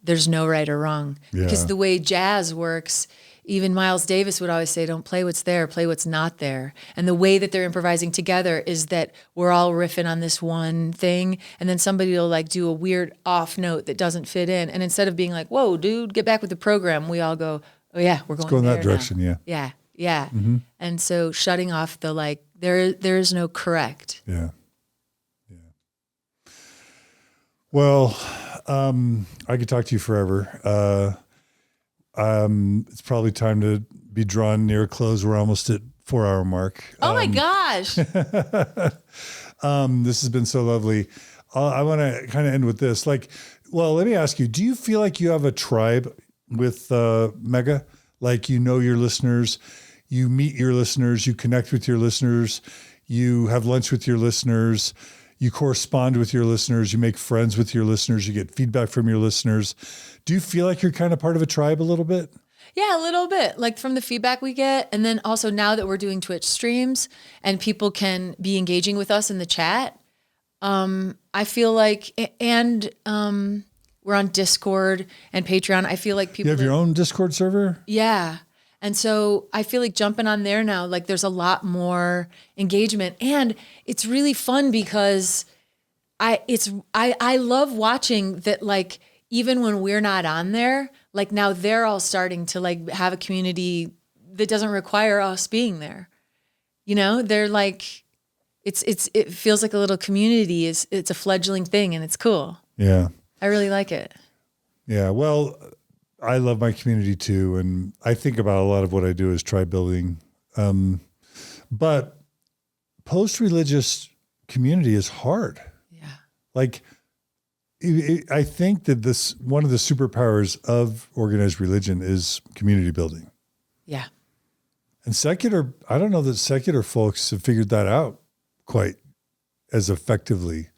there's no right or wrong. Because the way jazz works, even Miles Davis would always say, don't play what's there, play what's not there. And the way that they're improvising together is that we're all riffing on this one thing, and then somebody will like do a weird off note that doesn't fit in. And instead of being like, whoa, dude, get back with the program, we all go, oh yeah, we're going in that direction. Now. Yeah. And so shutting off the, like, there is no correct. Yeah. Well, I could talk to you forever. It's probably time to be drawn near a close. We're almost at 4-hour mark. Oh my gosh. This has been so lovely. I want to kind of end with this. Like, well, let me ask you, do you feel like you have a tribe with Mega? Like, your listeners, you meet your listeners, you connect with your listeners, you have lunch with your listeners, you correspond with your listeners, you make friends with your listeners, you get feedback from your listeners. Do you feel like you're kind of part of a tribe a little bit? Yeah, a little bit, like from the feedback we get. And then also now that we're doing Twitch streams and people can be engaging with us in the chat, I feel like, and we're on Discord and Patreon. I feel like people— You have your own Discord server? Yeah. And so I feel like jumping on there now, like there's a lot more engagement, and it's really fun because I love watching that, like, even when we're not on there, like now they're all starting to like have a community that doesn't require us being there. They're like, it feels like a little community. It's a fledgling thing, and it's cool. Yeah. I really like it. Yeah. Well, I love my community too. And I think about a lot of what I do as tribe building. But post-religious community is hard. Yeah. Like, I think that one of the superpowers of organized religion is community building. Yeah. And I don't know that secular folks have figured that out quite as effectively.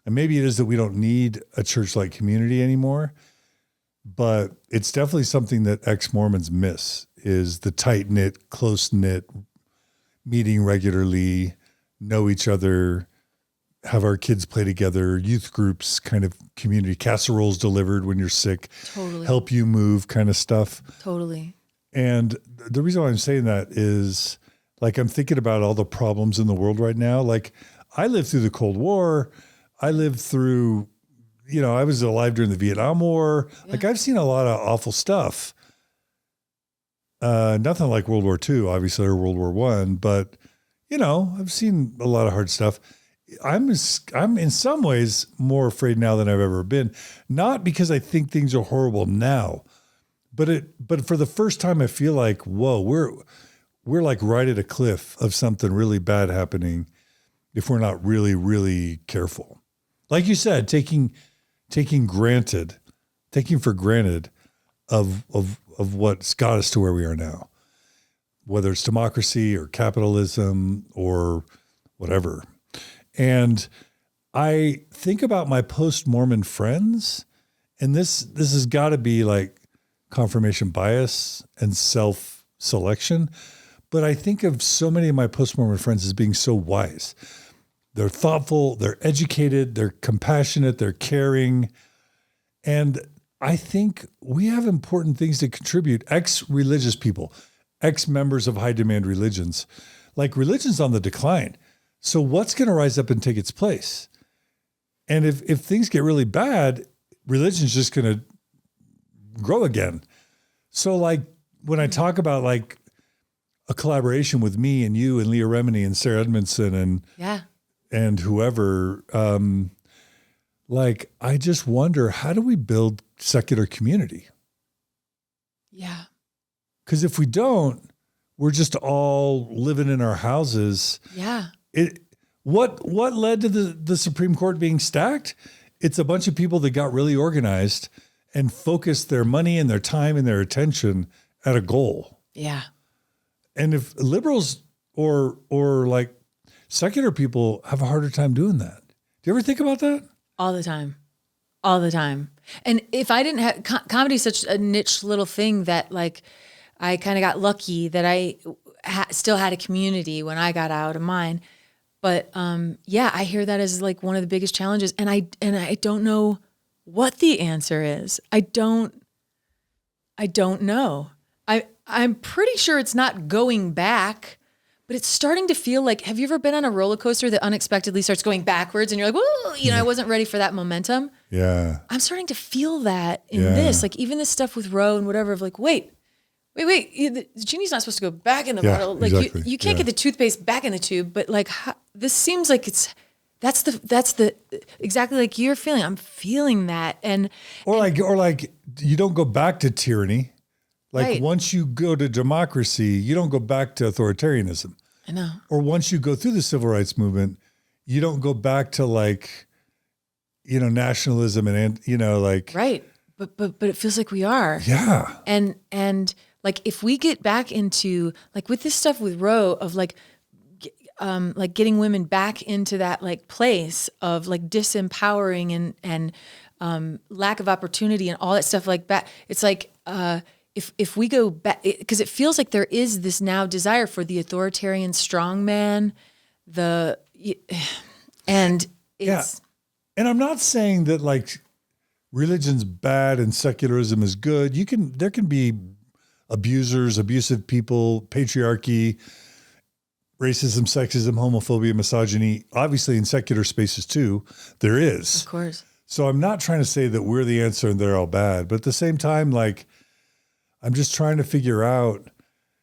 And maybe it is that we don't need a church-like community anymore, but it's definitely something that ex-Mormons miss, is the tight-knit, close-knit, meeting regularly, know each other, have our kids play together, youth groups, kind of community, casseroles delivered when you're sick, Totally. help you move kind of stuff. Totally. And the reason why I'm saying that is, like, I'm thinking about all the problems in the world right now. Like, I lived through the Cold War. I lived through, I was alive during the Vietnam War. Yeah. Like, I've seen a lot of awful stuff. Nothing like World War II, obviously, or World War I, but, I've seen a lot of hard stuff. I'm in some ways more afraid now than I've ever been. Not because I think things are horrible now, but for the first time I feel like, whoa, we're like right at a cliff of something really bad happening if we're not really, really careful. Like you said, taking for granted of what's got us to where we are now, whether it's democracy or capitalism or whatever. And I think about my post-Mormon friends, and this has got to be like confirmation bias and self-selection, but I think of so many of my post-Mormon friends as being so wise. They're thoughtful, they're educated, they're compassionate, they're caring. And I think we have important things to contribute. Ex-religious people, ex-members of high demand religions, like religion's on the decline. So what's going to rise up and take its place? And if things get really bad, religion's just going to grow again. So like when I talk about like a collaboration with me and you and Leah Remini and Sarah Edmondson and whoever, like, I just wonder, how do we build secular community? Yeah. Because if we don't, we're just all living in our houses. Yeah. What led to the Supreme Court being stacked? It's a bunch of people that got really organized and focused their money and their time and their attention at a goal. Yeah. And if liberals or like secular people have a harder time doing that. Do you ever think about that? All the time. All the time. And if I didn't have comedy is such a niche little thing that like I kind of got lucky that I still had a community when I got out of mine. But yeah, I hear that as like one of the biggest challenges. And I don't know what the answer is. I don't know. I'm pretty sure it's not going back, but it's starting to feel like, have you ever been on a roller coaster that unexpectedly starts going backwards and you're like, whoa, I wasn't ready for that momentum. Yeah. I'm starting to feel that in this, like even this stuff with Roe and whatever of like, wait, the genie's not supposed to go back in the bottle. Like exactly. you can't get the toothpaste back in the tube, but like this seems like that's the exactly like you're feeling. I'm feeling that. Or like you don't go back to tyranny. Like right. Once you go to democracy, you don't go back to authoritarianism. I know. Or once you go through the civil rights movement, you don't go back to like, nationalism and like. Right. But it feels like we are. Yeah. And like if we get back into like with this stuff with Roe of like getting women back into that like place of like disempowering and lack of opportunity and all that stuff like that. It's like, if we go back, because it feels like there is this now desire for the authoritarian strongman, and it's. And I'm not saying that like religion's bad and secularism is good. There can be abusers, abusive people, patriarchy, racism, sexism, homophobia, misogyny, obviously in secular spaces too, there is. Of course. So I'm not trying to say that we're the answer and they're all bad, but at the same time, like, I'm just trying to figure out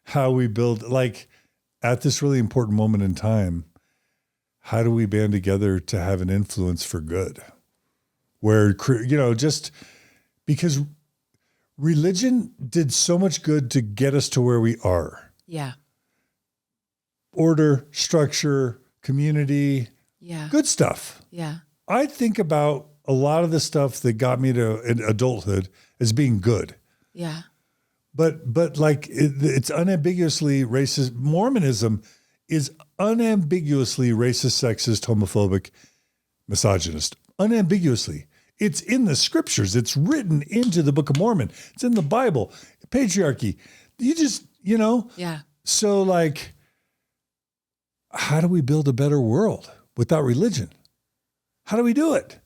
how we build, like, at this really important moment in time, how do we band together to have an influence for good? Where, just because religion did so much good to get us to where we are. Yeah. Order, structure, community. Yeah. Good stuff. Yeah. I think about a lot of the stuff that got me to adulthood as being good. Yeah. But like it's unambiguously racist. Mormonism is unambiguously racist, sexist, homophobic, misogynist. Unambiguously. It's in the scriptures. It's written into the Book of Mormon. It's in the Bible. Patriarchy. You just, Yeah. So like, how do we build a better world without religion? How do we do it?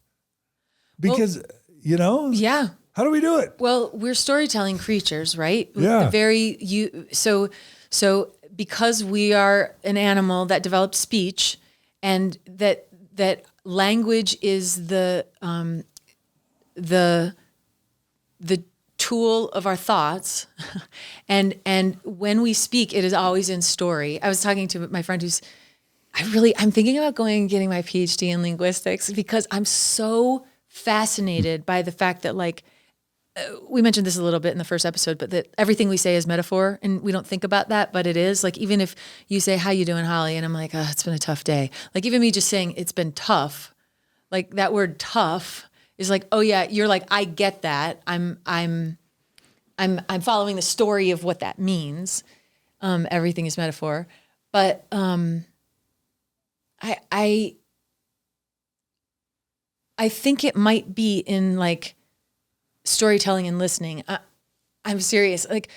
Because, Yeah. How do we do it? Well, we're storytelling creatures, right? Yeah. So because we are an animal that developed speech, and that language is the tool of our thoughts, and when we speak, it is always in story. I was talking to my friend I'm thinking about going and getting my PhD in linguistics because I'm so fascinated by the fact that like. We mentioned this a little bit in the first episode, but that everything we say is metaphor and we don't think about that, but it is. Like, even if you say, how you doing, Holly? And I'm like, oh, it's been a tough day. Like, even me just saying it's been tough, like that word tough is like, oh yeah, you're like, I get that. I'm following the story of what that means. Everything is metaphor. But I think it might be in like storytelling and listening. I'm serious. Like,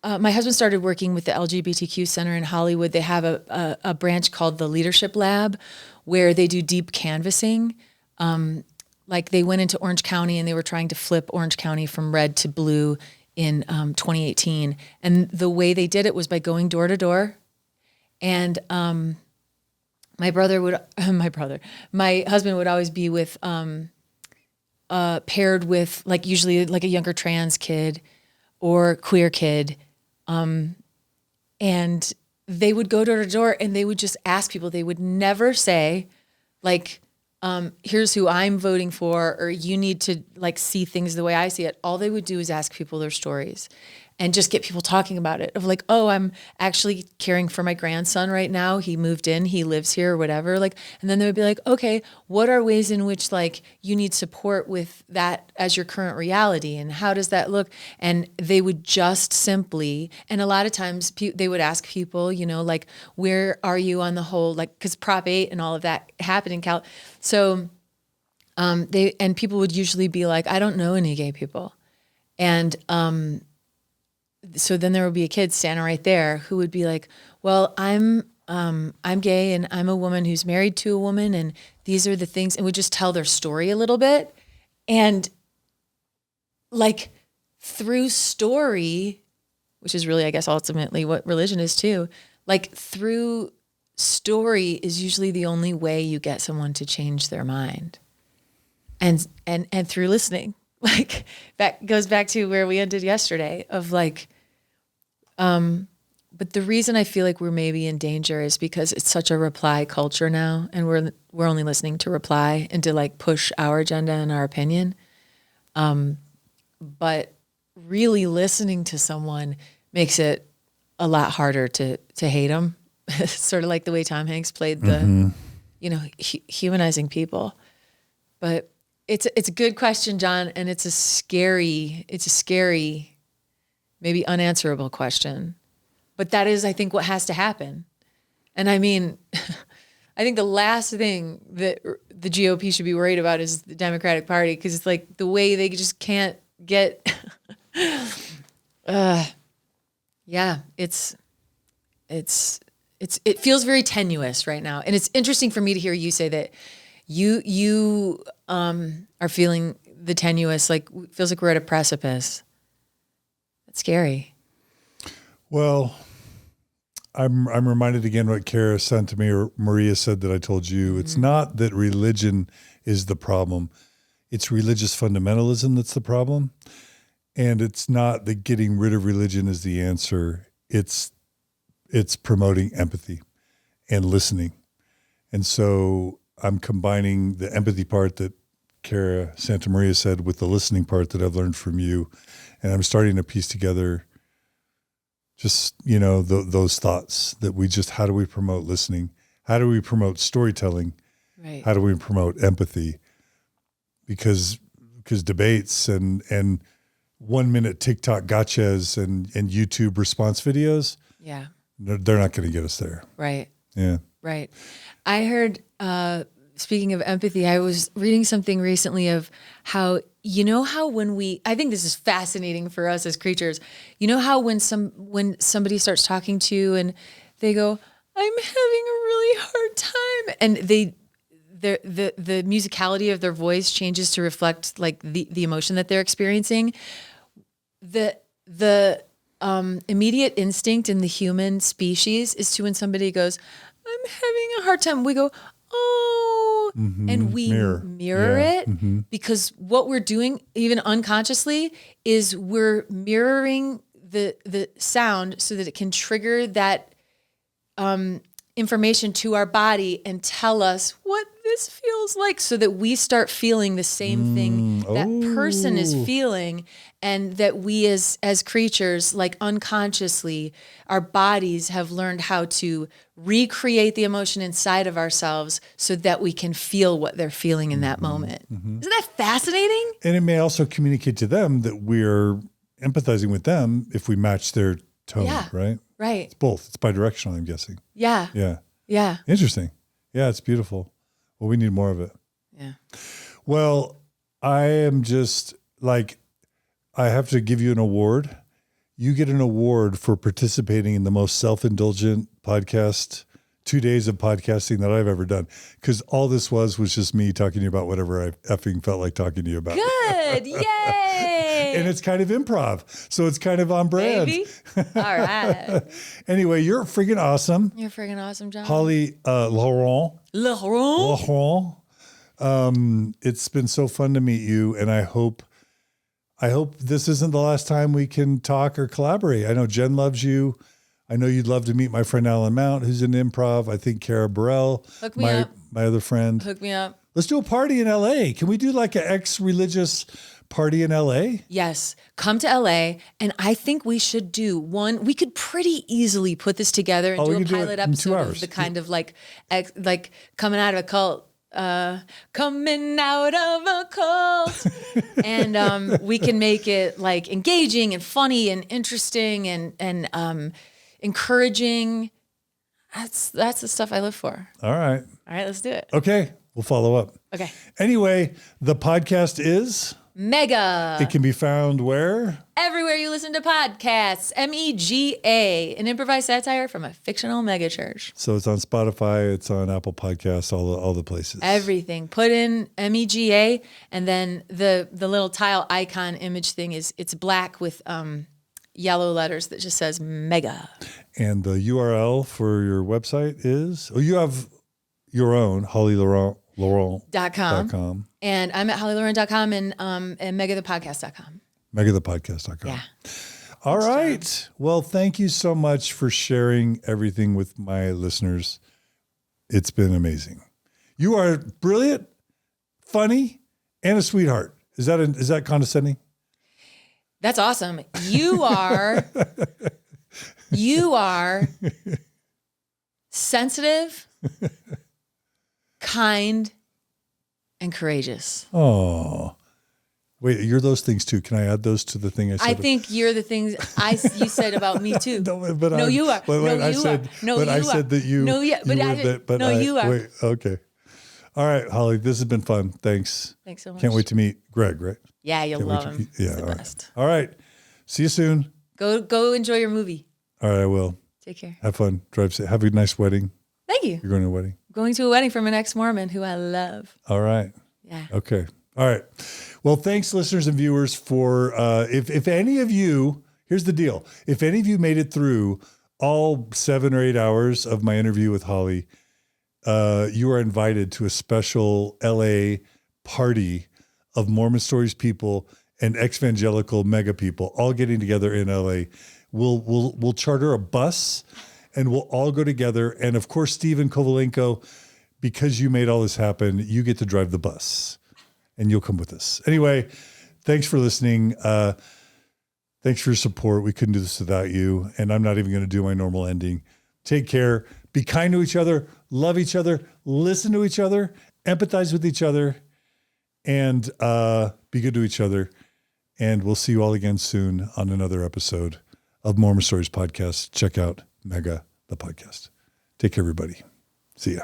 my husband started working with the LGBTQ Center in Hollywood. They have a branch called the Leadership Lab where they do deep canvassing. Like they went into Orange County and they were trying to flip Orange County from red to blue in 2018. And the way they did it was by going door to door. And my husband would always be with, paired with like usually like a younger trans kid or queer kid. And they would go door to door and they would just ask people. They would never say like, here's who I'm voting for, or you need to like see things the way I see it. All they would do is ask people their stories and just get people talking about it of like, oh, I'm actually caring for my grandson right now. He moved in, he lives here or whatever. Like, and then they would be like, okay, what are ways in which like you need support with that as your current reality? And how does that look? And they would just simply, and a lot of times they would ask people, you know, like, where are you on the whole, like, cause Prop 8 and all of that happened in Cal. So, people would usually be like, I don't know any gay people. And, so then there would be a kid standing right there who would be like, well, I'm gay and I'm a woman who's married to a woman and these are the things, and would just tell their story a little bit. And like through story, which is really, I guess, ultimately what religion is too, like through story is usually the only way you get someone to change their mind. And through listening. Like that goes back to where we ended yesterday of like, but the reason I feel like we're maybe in danger is because it's such a reply culture now, and we're only listening to reply and to like push our agenda and our opinion. But really listening to someone makes it a lot harder to hate them. Sort of like the way Tom Hanks played the, humanizing people. But it's a good question, John, and it's a scary, maybe unanswerable question. But that is, I think, what has to happen. And I mean, I think the last thing that the GOP should be worried about is the Democratic Party, because it's like the way they just can't get. It feels very tenuous right now, and it's interesting for me to hear you say that you are feeling the tenuous, like feels like we're at a precipice. That's scary. Well, I'm reminded again what Kara sent to me, or Maria said that I told you. Mm-hmm. It's not that religion is the problem. It's religious fundamentalism that's the problem. And it's not that getting rid of religion is the answer. It's promoting empathy and listening. And so I'm combining the empathy part that Kara Santa Maria said with the listening part that I've learned from you. And I'm starting to piece together just, those thoughts that how do we promote listening? How do we promote storytelling? Right. How do we promote empathy? Because debates and 1 minute TikTok gotchas and YouTube response videos, yeah, they're not going to get us there. Right. Yeah. Right. I heard, speaking of empathy, I was reading something recently of how, I think this is fascinating for us as creatures. You know how when somebody starts talking to you and they go, I'm having a really hard time, and the musicality of their voice changes to reflect like the emotion that they're experiencing. The immediate instinct in the human species is to, when somebody goes, I'm having a hard time, we go, oh, mm-hmm. And we mirror it, mm-hmm. Because what we're doing, even unconsciously, is we're mirroring the sound so that it can trigger that information to our body and tell us what this feels like, so that we start feeling the same thing that person is feeling, and that we as creatures, like unconsciously, our bodies have learned how to recreate the emotion inside of ourselves so that we can feel what they're feeling in that moment. Mm-hmm. Isn't that fascinating? And it may also communicate to them that we're empathizing with them if we match their tone, right? Right. It's both. It's bidirectional, I'm guessing. Yeah. Yeah. Yeah. Interesting. Yeah, it's beautiful. Well, we need more of it. Yeah. Well, I am just like, I have to give you an award. you get an award for participating in the most self-indulgent podcast, 2 days of podcasting that I've ever done. Because all this was just me talking to you about whatever I effing felt like talking to you about. Good. Yay. And it's kind of improv. So it's kind of on brand. Baby. All right. Anyway, you're freaking awesome. You're freaking awesome, John. Holly, Laurent. Laurent. It's been so fun to meet you. And I hope this isn't the last time we can talk or collaborate. I know Jen loves you. I know you'd love to meet my friend Alan Mount, who's in Improv. I think Cara Burrell, Hook me up. My other friend. Hook me up. Let's do a party in LA. Can we do like an ex-religious party in LA? Yes. Come to LA. And I think we should do one. We could pretty easily put this together and do a pilot episode of the kind of like coming out of a cult. Coming out of a cult. And we can make it like engaging and funny and interesting and encouraging. That's the stuff I live for. All right. All right, let's do it. Okay. We'll follow up. Okay. Anyway, the podcast is Mega. It can be found where? Everywhere you listen to podcasts. MEGA, an improvised satire from a fictional megachurch. So it's on Spotify, it's on Apple Podcasts, all the places. Everything. Put in MEGA, and then the little tile icon image thing it's black with yellow letters that just says Mega. And the URL for your website is? Oh, you have your own, HollyLaurent.com. And I'm at HollyLaurent.com and MegaThePodcast.com. MegaThePodcast.com. Yeah. All right. Well, thank you so much for sharing everything with my listeners. It's been amazing. You are brilliant, funny, and a sweetheart. Is that condescending? That's awesome. You are sensitive, kind, and courageous. Oh, wait, you're those things too. Can I add those to the thing I said? I think you're the things you said about me too. You are. No, you are. I said that you. No, yeah, but I didn't. You are. Wait, okay. All right, Holly, this has been fun. Thanks. Thanks so much. Can't wait to meet Greg, right? Yeah, you'll love him. Yeah, He's the best. All right. See you soon. Go enjoy your movie. All right, I will. Take care. Have fun. Drive safe. Have a nice wedding. Thank you. You're going to a wedding? Going to a wedding from an ex-Mormon who I love. All right. Yeah. Okay. All right. Well, thanks, listeners and viewers, for if any of you, here's the deal. If any of you made it through all 7 or 8 hours of my interview with Holly, you are invited to a special LA party of Mormon Stories people and ex-evangelical mega people all getting together in LA. We'll charter a bus and we'll all go together. And of course, Stephen Kovalenko, because you made all this happen, you get to drive the bus and you'll come with us. Anyway, thanks for listening. Thanks for your support. We couldn't do this without you. And I'm not even going to do my normal ending. Take care. Be kind to each other. Love each other. Listen to each other. Empathize with each other. And be good to each other. And we'll see you all again soon on another episode of Mormon Stories Podcast. Check out Mega, the podcast. Take care, everybody. See ya.